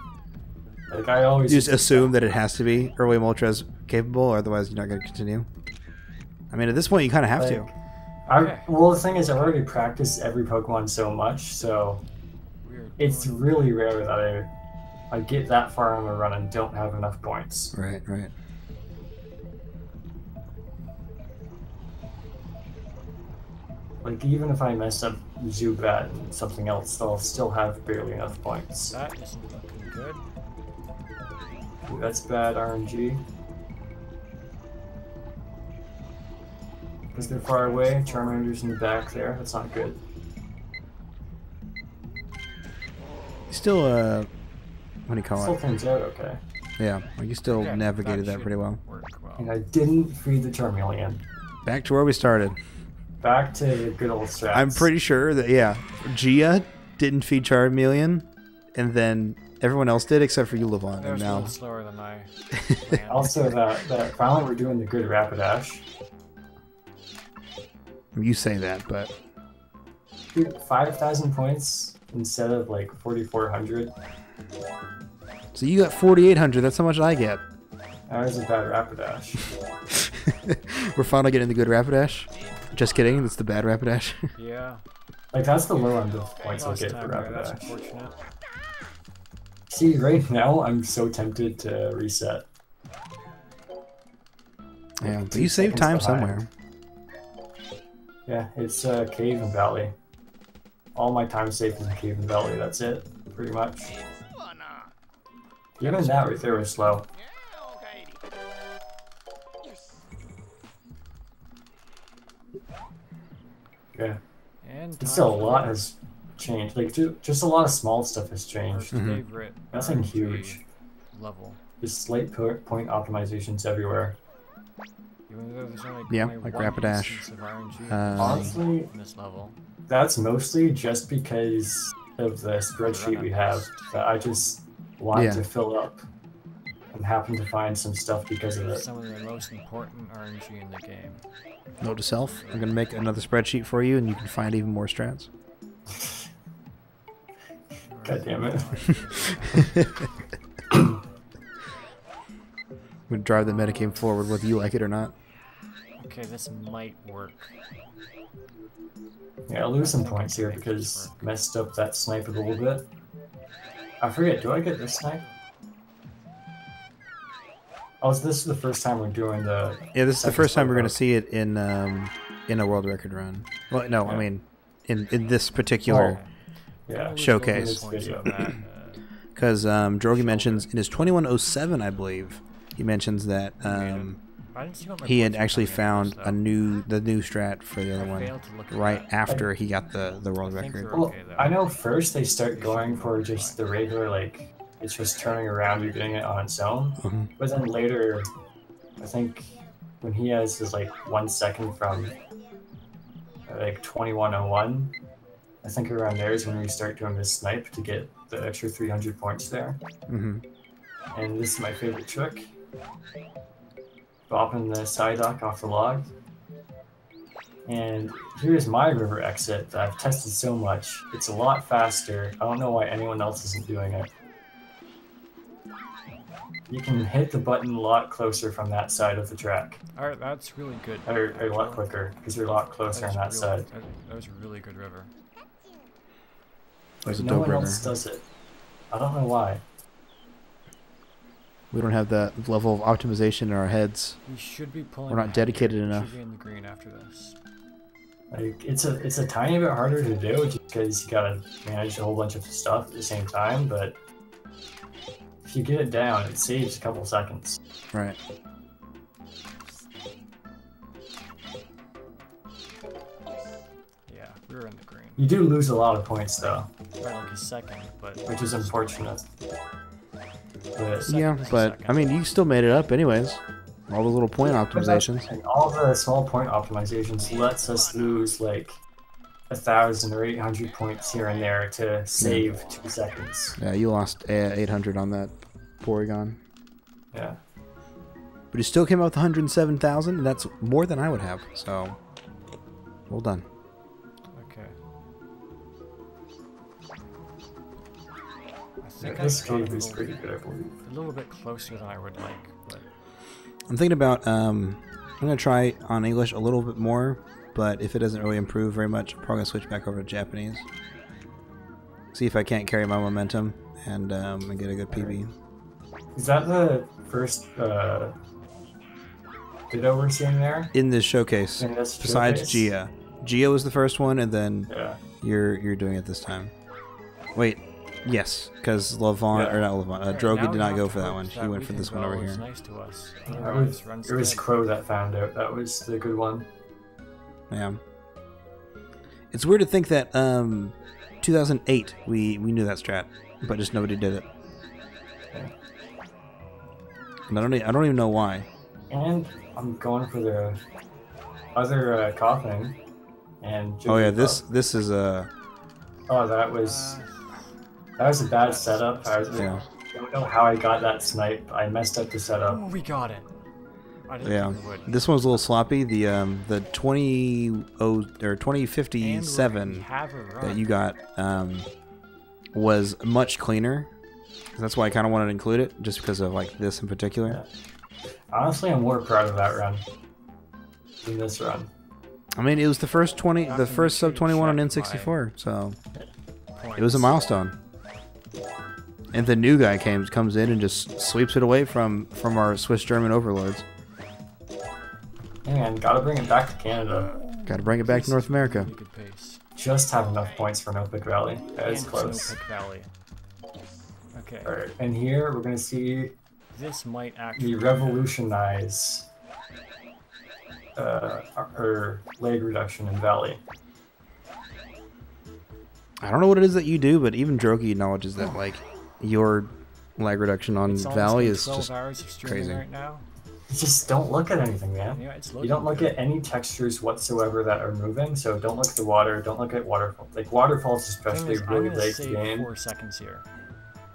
B: Like, I always...
A: You just assume that it has to be Early Ultra's capable, otherwise you're not going to continue. I mean, at this point, you kind of have to.
B: Well, the thing is, I've already practiced every Pokemon so much, so it's really rare that I get that far on a run and don't have enough points.
A: Right, right.
B: Like, even if I mess up Zubat and something else, I'll still have barely enough points.
I: That isn't looking good.
B: Ooh, that's bad RNG. Because they're far away, Charmander's in the back there, that's not good.
A: Still, what do you call
B: Still
A: it?
B: turns out okay.
A: Yeah, like you still navigated that pretty well.
B: And I didn't feed the Charmeleon.
A: Back to where we started.
B: Back to the good old strats.
A: I'm pretty sure that, yeah, Gia didn't feed Charmeleon, and then everyone else did except for you, Lavon.
I: That was
A: and
I: a
A: now...
I: little slower than I planned.
B: Also, that finally we're doing the good Rapidash.
A: You say that, but...
B: Dude, 5,000 points instead of like 4,400.
A: So you got 4,800, that's how much I get.
B: That was a bad Rapidash.
A: We're finally getting the good Rapidash. Just kidding, that's the bad Rapidash.
I: Yeah.
B: Like, that's the low end of points I
I: Lost
B: get for
I: time there, that's
B: Rapidash.
I: unfortunate.
B: See, right now, I'm so tempted to reset.
A: Yeah, but you save time somewhere.
B: Yeah, it's Cave and Valley. All my time saved is in Cave and Valley, that's it, pretty much. Even that right there was slow. Yeah.
I: And
B: It's still a lot has changed. Like, just a lot of small stuff has changed.
I: favorite
B: Nothing
I: RNG
B: huge.
I: level.
B: Just slight point optimizations everywhere.
I: Even though there's only
A: Yeah,
I: only
A: like
I: one
A: Rapidash.
I: instance of RNG
B: Honestly,
I: in this level.
B: that's mostly just because of the spreadsheet we have that I just wanted to fill up and happen to find some stuff because of it.
I: Some of the most important RNG in the game.
A: Note to self, I'm going to make another spreadsheet for you and you can find even more strats.
B: God damn it.
A: I'm going to drive the metagame forward whether you like it or not.
I: Okay, this might work.
B: Yeah, I'll lose some points here because I messed up that snipe a little bit. I forget, do I get this snipe? Oh, so this is the first time we're doing the...
A: Yeah, this is the first time we're going to see it in a world record run. Well, no, I mean, in this particular showcase. Because Draghi mentions in his 2107, I believe, he mentions that he had actually found the new strat for the other one right after he got the world record.
B: Well, I know first they start going for just the regular, like, it's just turning around, you're getting it on its own. But then later, I think when he has his, like, 1 second from, like, 2101, I think around there is when we start doing this snipe to get the extra 300 points there. And this is my favorite trick. Bopping the Psyduck off the log. And here's my river exit that I've tested so much. It's a lot faster. I don't know why anyone else isn't doing it. You can hit the button a lot closer from that side of the track.
I: Alright, that's really good.
B: Or a lot quicker, because you're a lot closer on that side.
I: That was a really good river.
A: There's a
B: No
A: dope
B: one
A: river.
B: else does it. I don't know why.
A: We don't have that level of optimization in our heads.
I: We should be pulling.
A: We're not dedicated
I: We
A: enough.
I: should be in the green after this.
B: Like, it's a tiny bit harder to do just because you gotta manage a whole bunch of stuff at the same time, but if you get it down, it saves a couple seconds.
A: Right.
I: Yeah, we were in the green.
B: You do lose a lot of points though,
I: By like a second, but
B: which is unfortunate. But
A: Yeah, but I mean, you still made it up anyways. All the little point optimizations.
B: and all the small point optimizations lets us lose like 1,000 or 800 points here and there to save 2 seconds.
A: Yeah, you lost 800 on that Porygon.
B: Yeah.
A: But he still came out with 107,000, and that's more than I would have. So, well done.
I: Okay. I
B: Yeah,
I: think
B: this
I: I got
B: cave is pretty good, I believe.
I: a little bit closer than I would like, but
A: I'm thinking about, I'm going to try on English a little bit more, but if it doesn't really improve very much, I'm probably going to switch back over to Japanese. See if I can't carry my momentum and get a good PB.
B: Is that the first Ditto we're seeing there?
A: In this showcase,
B: In this
A: besides
B: showcase?
A: Gia. Gia was the first one, and then
B: Yeah.
A: you're doing it this time. Wait, yes, because Lavon,
B: Yeah.
A: or not Lavon,
I: now
A: Drogi
I: we
A: did not
I: have
A: go
I: to
A: for that
I: hope
A: one. He went for this one over
I: Weekend
A: here.
I: Girl is nice to us.
B: It
I: Otherwise, runs
B: was
I: dead.
B: Crow that found out. That was the good one.
A: Yeah. It's weird to think that 2008 we knew that strat, but just nobody did it. And I don't even know why.
B: And I'm going for the other coughing. And
A: Oh yeah,
B: Jigglypuff.
A: this is a
B: Oh, that was a bad setup. I
A: yeah.
B: don't know how I got that snipe. I messed up the setup.
I: Oh, we got it. I didn't
A: Yeah.
I: think we would.
A: This one's a little sloppy. The 2057
I: And we have a run.
A: that you got was much cleaner. That's why I kind of wanted to include it, just because of like this in particular.
B: Honestly, I'm more proud of that run than this run.
A: I mean, it was the first sub 21 on N64, so it was a milestone. And the new guy comes in and just sweeps it away from our Swiss German overlords.
B: And gotta bring it back to Canada.
A: Got to bring it back to North America.
I: Really good pace.
B: Just have enough points for Nopic Valley. That is
I: And
B: close.
I: Snowpeak Valley. Okay.
B: Alright, and here we're gonna see
I: This might actually
B: the revolutionize our leg reduction in Valley.
A: I don't know what it is that you do, but even Draghi acknowledges that like your lag reduction on
I: It's almost
A: Valley
I: been
A: is
I: 12
A: just
I: hours of streaming
A: crazy.
I: right now.
B: Just don't look at anything, man.
I: Yeah, it's
B: You
I: looking
B: don't look
I: good.
B: at any textures whatsoever that are moving, so don't look at the water, don't look at waterfalls. Like waterfalls
I: Thing
B: especially
I: is, I'm
B: really
I: gonna
B: late to
I: save
B: game.
I: 4 seconds here.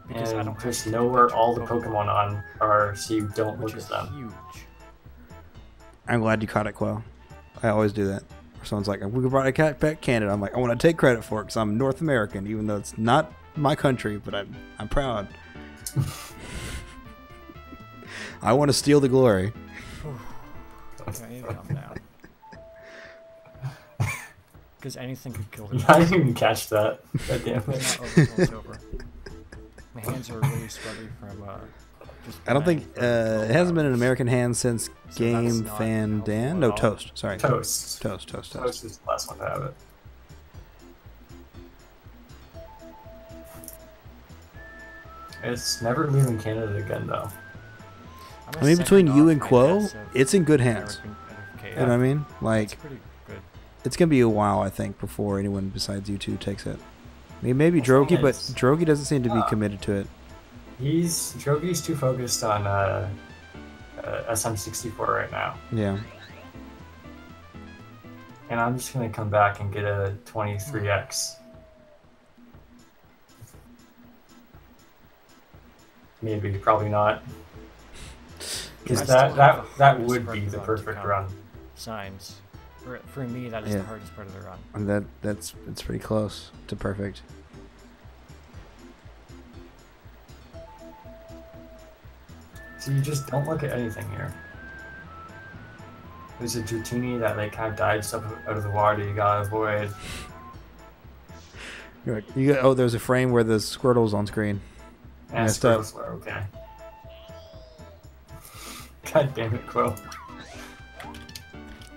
I: Because I
B: And
I: don't have
B: just
I: to
B: know
I: take
B: where
I: pictures
B: all
I: of
B: the Pokemon on are so you don't
I: which
B: look
I: is
B: at them.
I: huge.
A: I'm glad you caught it, Quell. I always do that. Or someone's like, "We brought a cat back Canada." I'm like, I want to take credit for it because I'm North American, even though it's not my country, but I'm proud. I want to steal the glory.
I: Okay, I need to calm down. Because anything could kill the
B: I didn't even catch that. God damn
I: Not
B: it.
I: over till it's over. My hands are really sweaty from just
A: I don't think
I: playing for
A: it hasn't been an American hand since
I: that's
A: Game
I: not
A: Fan
I: helpful
A: Dan.
I: at
A: No,
I: all.
A: Toast. Sorry,
B: Toast.
A: Toast.
B: Toast is the last one to have it. It's never leaving Canada again, though.
I: I'm
A: I mean,
I: gonna
A: between
I: send
A: you
I: off
A: and
I: my
A: Quo,
I: best of
A: it's in good hands.
I: Okay,
A: You know what I mean? Like,
I: That's pretty good.
A: it's gonna be a while, I think, before anyone besides you two takes it. I mean, maybe Drogi, but
B: is-
A: Drogi doesn't seem to be committed to it.
B: Drogi's too focused on SM64 right now.
A: Yeah.
B: And I'm just gonna come back and get a 23X. Maybe, probably not. Because
I: I still have the
B: that
I: hardest
B: would
I: part
B: be
I: of
B: the
I: run to
B: perfect
I: come.
B: run.
I: Signs. For me, that is
A: Yeah.
I: the hardest part of the run.
A: And it's pretty close to perfect.
B: So you just don't look at anything here. There's a Dratini that like kind of dives up out of the water you gotta avoid.
A: You're like, oh, there's a frame where the Squirtle's on screen.
B: And
A: Messed up.
B: Squirtles were okay. God damn it, Quill.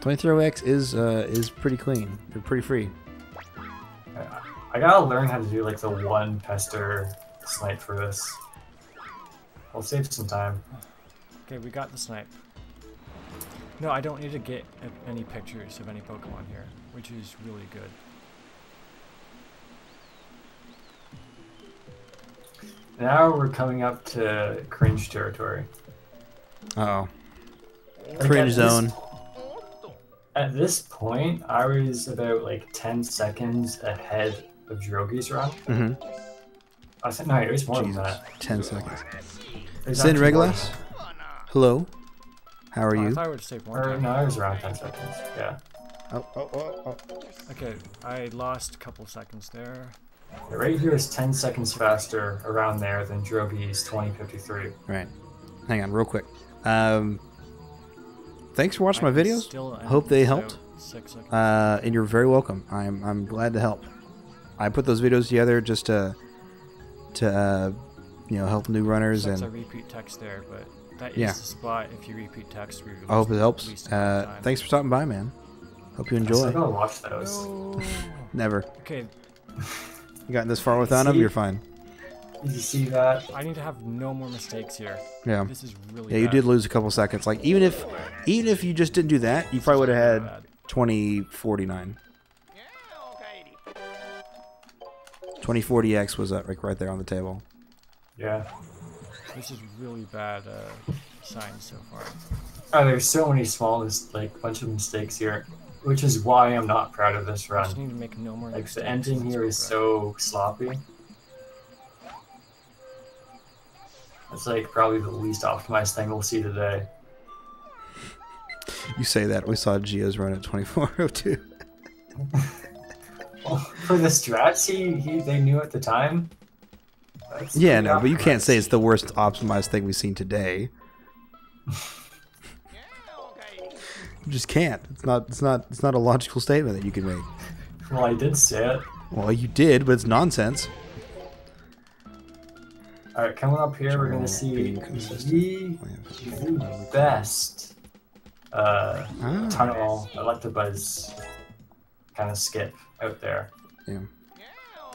A: 23X is pretty clean. They're pretty free.
B: I gotta learn how to do like the one pester snipe for this. I'll save some time.
I: Okay, we got the snipe. No, I don't need to get any pictures of any Pokemon here, which is really good.
B: Now we're coming up to cringe territory.
A: Uh oh.
B: Like,
A: Cringe zone.
B: At this point, I was about like 10 seconds ahead of Draghi's run.
A: Mm-hmm.
B: I said, no, it was more than
A: Jesus.
B: that.
A: 10 seconds.
B: There's
A: Sin
B: actually more
A: Regulus? Hello? How are
I: I
A: you?
I: thought I would save more
B: than-
I: time.
B: No, it was around 10 seconds. Yeah.
A: Oh.
I: Okay, I lost a couple seconds there.
B: Right here is 10 seconds faster around there than Draghi's 2053.
A: Right. Hang on, real quick. Thanks for watching my videos. Hope they helped.
I: 6 seconds.
A: And you're very welcome. I'm glad to help. I put those videos together just to help new runners
I: That's a
A: and
I: repeat text there, but that is
A: Yeah.
I: the spot if you repeat text.
A: I hope it helps. Thanks for stopping by, man. Hope you
B: I still
A: enjoy.
B: gotta watch those.
I: No.
A: Never.
I: Okay,
A: You gotten this far without them,
B: See?
A: you're fine.
B: Did you see that?
I: I need to have no more mistakes here.
A: Yeah.
I: This is really
A: Yeah, you
I: bad.
A: did lose a couple seconds. Like even if you just didn't do that, you probably would have had 2049. 2040X was like right there on the table.
B: Yeah.
I: This is really bad signs so far.
B: Oh, there's so many small, like, bunch of mistakes here, which is why I'm not proud of this
I: I
B: run.
I: just need to make no more
B: Like,
I: mistakes.
B: the engine here is so sloppy. It's like probably the least optimized thing we'll see today.
A: You say that. We saw Gio's run at 2402.
B: Well, for the strats they knew at the time. That's
A: Yeah,
B: pretty
A: no, but you can't
B: optimized.
A: say it's the worst optimized thing we've seen today. You just can't. It's not a logical statement that you can make.
B: Well, I did say it.
A: Well, you did, but it's nonsense.
B: Alright, coming up here, we're gonna see
A: Being
B: the
A: consistent.
B: best tunnel Electabuzz kind of skip out there.
A: Yeah.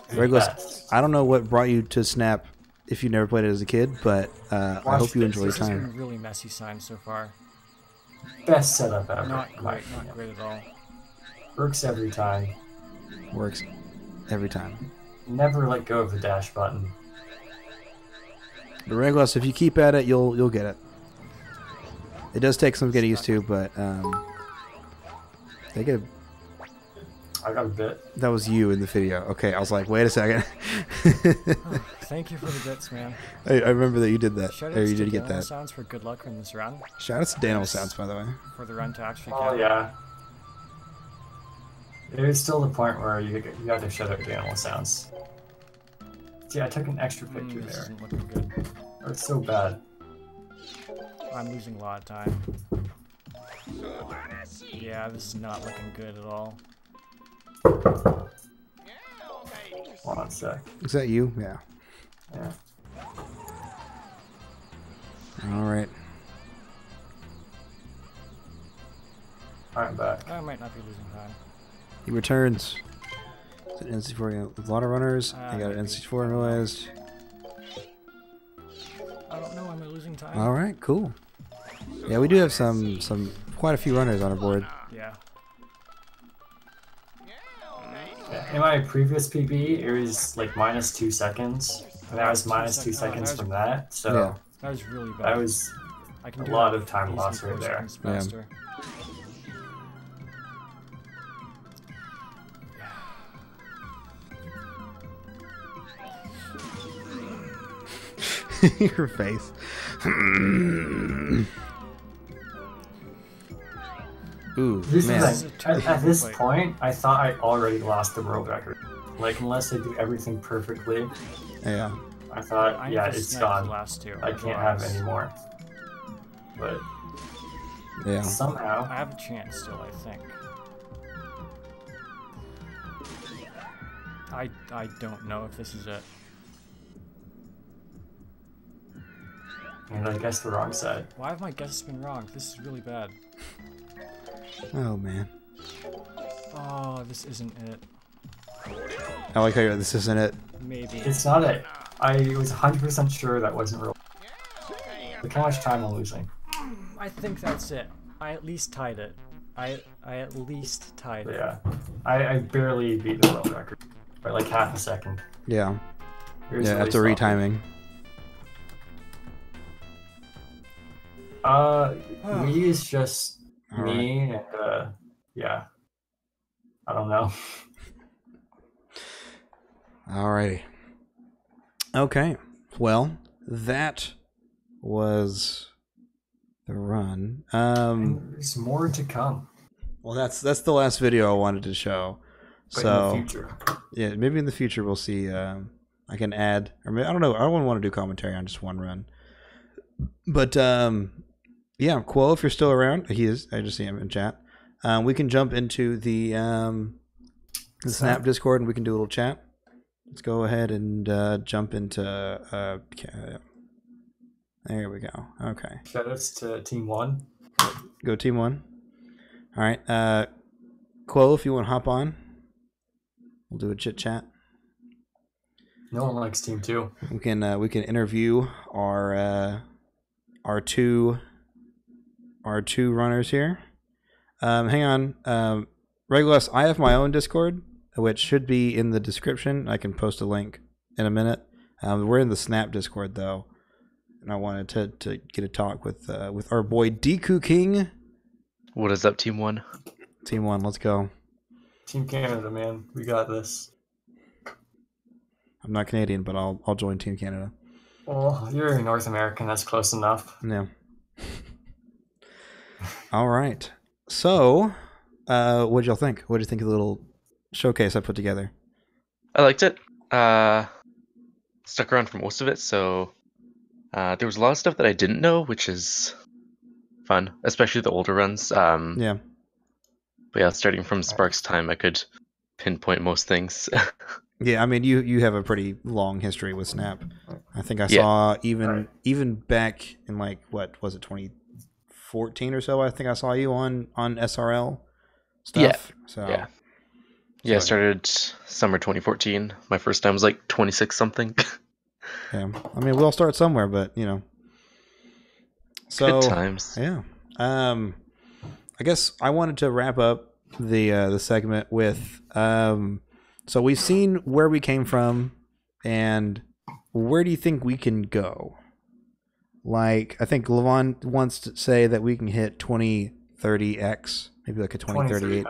B: The
A: Regulus,
B: best.
A: I don't know what brought you to Snap if you never played it as a kid, but I
B: Watch
A: hope you
B: this.
A: enjoy your
I: This has
A: time.
I: been really messy signs so far.
B: Best setup ever.
I: Not
B: in my
I: great, not
B: opinion.
I: great at all.
B: Works every time.
A: Works every time.
B: Never let go of the dash button.
A: But Regulus, if you keep at it, you'll get it. It does take some getting used to, but they get.
B: I got a bit.
A: That was you in the video. Okay, I was like, wait a second.
I: Thank you for the bits, man.
A: I remember that you did that,
I: Shout
A: or
I: outs
A: you
I: to
A: did get
I: Danimal
A: that.
I: Sounds for good luck in this run.
A: Shout out to Danimal Sounds, by the way.
I: For the run to actually
B: Oh
I: count.
B: yeah. There's still the point where you got to shut out the animal sounds. See, I took an extra picture
I: This
B: there.
I: isn't looking good.
B: Oh, it's so bad.
I: I'm losing a lot of time. Yeah, this is not looking good at all.
B: Hold on a sec.
A: Is that you? Yeah.
B: Yeah.
A: All right.
B: Alright, I'm back.
I: I might not be losing time.
A: He returns. It's an NC4 with a lot of runners. I got an NC4 realized.
I: I don't know, am I losing time?
A: All right, cool. Yeah, we do have quite a few runners on our board.
I: Yeah.
B: Yeah, in my previous PB, it was like -2 seconds. And that was -2 seconds from that. So
A: Yeah.
I: That was really bad.
B: that was
I: I can
B: a
I: do
B: lot
I: it
B: of time
I: easily
B: lost right
I: 4
B: there.
I: seconds
A: Yeah.
I: faster.
A: Your face. Ooh,
B: This
A: man.
B: is like, at this point, I thought I already lost the world record. Like, unless I do everything perfectly,
A: Yeah.
B: I thought,
I: I need
B: yeah,
I: to
B: it's
I: snipe
B: gone.
I: the last two.
B: I can't have
I: otherwise
B: any more. But
A: Yeah.
B: somehow,
I: I have a chance still, I think. I don't know if this is it.
B: and I guessed the wrong side.
I: Why have my guesses been wrong? This is really bad.
A: Oh man.
I: Oh, this isn't it.
A: I like how you're. This isn't it.
I: Maybe.
B: It's not it. I was 100% sure that wasn't real. Look how much time I'm losing.
I: I think that's it. I at least tied it. I at least tied
B: But
I: it.
B: yeah, I barely beat the world record by like half a second.
A: Yeah.
B: It was
A: Yeah.
B: really
A: After
B: sloppy.
A: retiming.
B: We is just me and yeah, I don't know.
A: Alrighty. Okay. Well, that was the run.
B: And there's more to come.
A: Well, that's the last video I wanted to show.
B: But
A: so
B: in the future,
A: yeah, maybe in the future we'll see. I can add, or maybe, I don't know. I don't want to do commentary on just one run. But yeah, quoooo, if you're still around, he is. I just see him in chat. We can jump into the Snap Discord and we can do a little chat. Let's go ahead and jump into. There we go. Okay.
B: shoutouts to Team 1.
A: Go Team 1. All right. quoooo, if you want to hop on, we'll do a chit chat.
B: No one likes Team 2.
A: We can interview our two runners here. Hang on. Regulus, I have my own Discord, which should be in the description. I can post a link in a minute. We're in the Snap Discord though, and I wanted to get a talk with our boy Deku King.
J: What is up, Team 1?
A: Team 1, let's go.
B: Team Canada, man, we got this.
A: I'm not Canadian, but I'll join Team Canada.
B: Well, you're North American. That's close enough.
A: Yeah. All right. So, what'd y'all think? What'd you think of the little showcase I put together?
J: I liked it. Stuck around for most of it, so there was a lot of stuff that I didn't know, which is fun, especially the older runs.
A: Yeah.
J: But yeah, starting from Spark's time, I could pinpoint most things.
A: Yeah, I mean, you have a pretty long history with Snap. I think I saw even back in, like, what was it, 2014 or so? I think I saw you on SRL stuff.
J: Yeah.
A: So
J: I started summer 2014. My first time was like 26 something.
A: Yeah, I mean, we all start somewhere, but you know. So
J: good times.
A: Yeah. I guess I wanted to wrap up the segment with so we've seen where we came from, and where do you think we can go? Like, I think Lavon wants to say that we can hit 2030x, maybe like a 2038.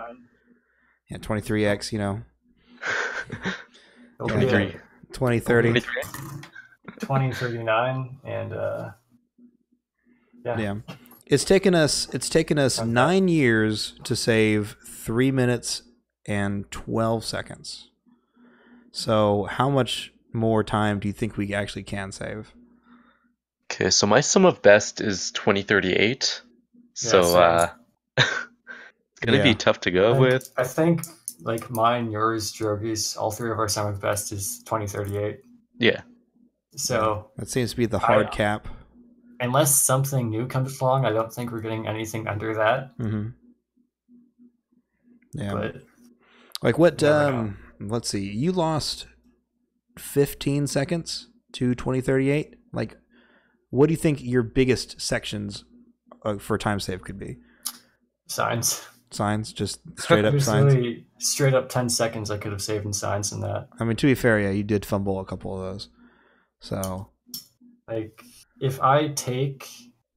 A: Yeah, 23x, you know.
B: 2030. 2039, and
A: yeah. It's taken us 9 years to save 3 minutes and 12 seconds. So how much more time do you think we actually can save?
J: Okay, so my sum of best is 2038. So it's gonna be tough to go with.
B: I think like mine, yours, Draghi's, all three of our sum of best is 2038.
J: Yeah.
B: So
A: that seems to be the hard cap.
B: Unless something new comes along, I don't think we're getting anything under that.
A: Mm-hmm. Yeah.
B: But
A: like what? Let's see. You lost 15 seconds to 2038. Like, what do you think your biggest sections for time save could be?
B: Signs,
A: just straight up signs.
B: Really straight up 10 seconds I could have saved in signs in that.
A: I mean, to be fair, yeah, you did fumble a couple of those. So,
B: like, if I take,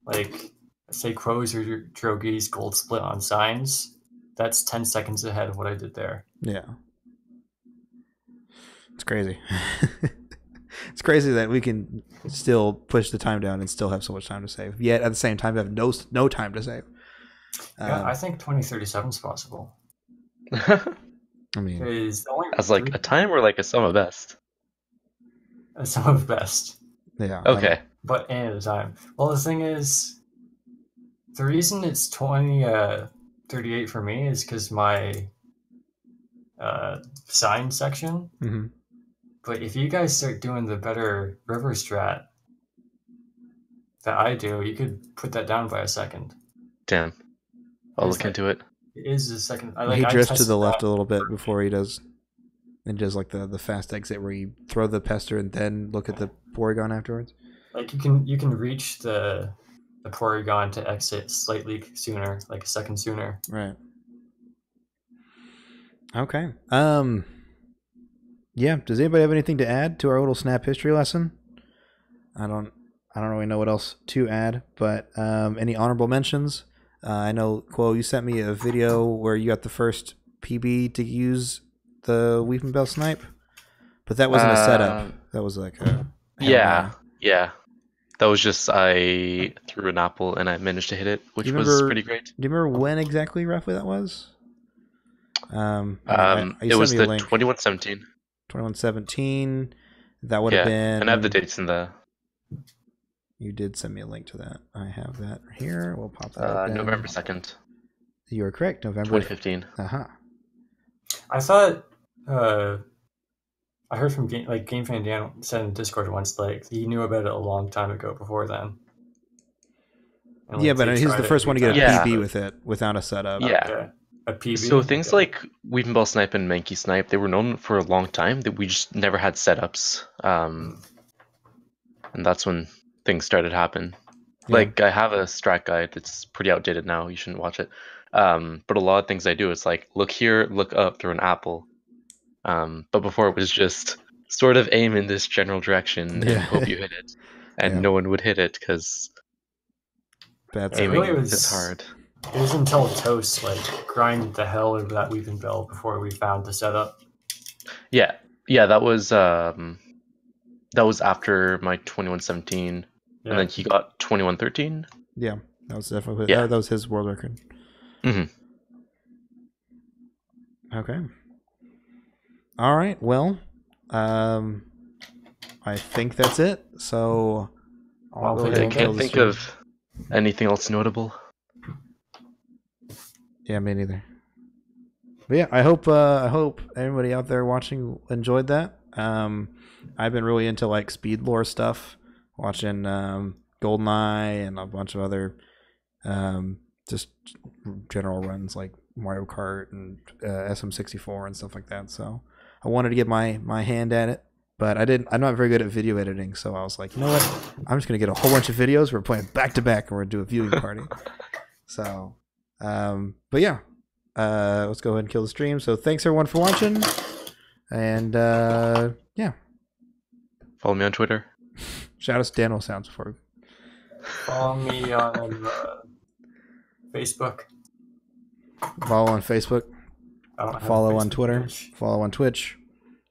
B: like, say quoooo's or Draghi's gold split on signs, that's 10 seconds ahead of what I did there.
A: Yeah. It's crazy. It's crazy that we can still push the time down and still have so much time to save. Yet at the same time, we have no time to save.
B: Yeah, I think 2037 is possible.
A: I mean,
J: as like a time or like a sum of best?
B: A sum of best.
A: Yeah.
J: Okay.
B: But and at a time. Well, the thing is, the reason it's 2038 for me is because my sign section.
A: Mm-hmm.
B: But if you guys start doing the better river strat that I do, you could put that down by a second.
J: Damn. I'll look into it.
B: It is a second.
A: He drifts to the left a little bit before he does. And does like the fast exit where you throw the pester and then look at the Porygon afterwards.
B: Like you can reach the Porygon to exit slightly sooner, like a second sooner.
A: Right. Okay. Yeah. Does anybody have anything to add to our little Snap history lesson? I don't really know what else to add, but any honorable mentions? I know, Quo, you sent me a video where you got the first PB to use the Weeping Bell snipe, but that wasn't a setup. That was like a
J: yeah. That was just I threw an apple and I managed to hit it, which was pretty great.
A: Do you remember when exactly roughly that was?
J: It was the 2117.
A: 2117. That would have been.
J: And I have the dates in the.
A: You did send me a link to that. I have that here. We'll pop that up.
J: November 2nd.
A: You are correct. November
J: 2015.
B: I thought. I heard from Game Fan Dan said in Discord once, like he knew about it a long time ago before then. And,
A: yeah, but he's the first one to get a PB with it without a setup.
J: Yeah.
B: Okay. A PB.
J: So things like Weeping Bell Snipe and Mankey Snipe, they were known for a long time that we just never had setups. And that's when things started to happen.
A: Yeah.
J: Like I have a strat guide that's pretty outdated now. You shouldn't watch it. But a lot of things I do is like look here, look up, throw an apple. But before it was just sort of aim in this general direction and hope you hit it. And no one would hit it because aiming is hard.
B: It was until Toast grinded the hell over that Weeping Bell before we found the setup.
J: Yeah, that was after my 2117, and then he got 2113.
A: Yeah, that was definitely that was his world record. Okay. All right. Well, I think that's it. So I'll go ahead and
J: can't think of anything else notable.
A: Yeah, me neither. But yeah, I hope everybody out there watching enjoyed that. I've been really into like speed lore stuff, watching GoldenEye and a bunch of other just general runs like Mario Kart and SM64 and stuff like that. So I wanted to get my hand at it, but I'm not very good at video editing, so I was like, you know what? I'm just gonna get a whole bunch of videos. We're playing back to back, and we're gonna do a viewing party. So, but yeah, let's go ahead and kill the stream. So thanks everyone for watching, and yeah.
J: Follow me on Twitter.
A: Shout out to Daniel Sounds before.
B: Follow me on Facebook.
A: Follow on Facebook. Follow on Twitter. Page. Follow on Twitch.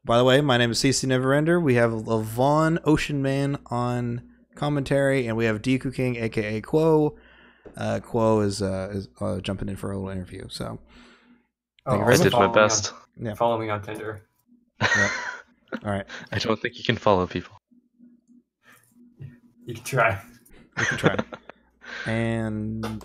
A: By the way, my name is CC Neverender. We have Lavon Ocean Man on commentary, and we have Deku King, aka Quo. Quo is jumping in for a little interview. So,
J: thank you very much. I did my best.
B: Follow me on Tinder.
A: Yep. All right.
J: I don't think you can follow people.
B: You can try.
A: You can try. And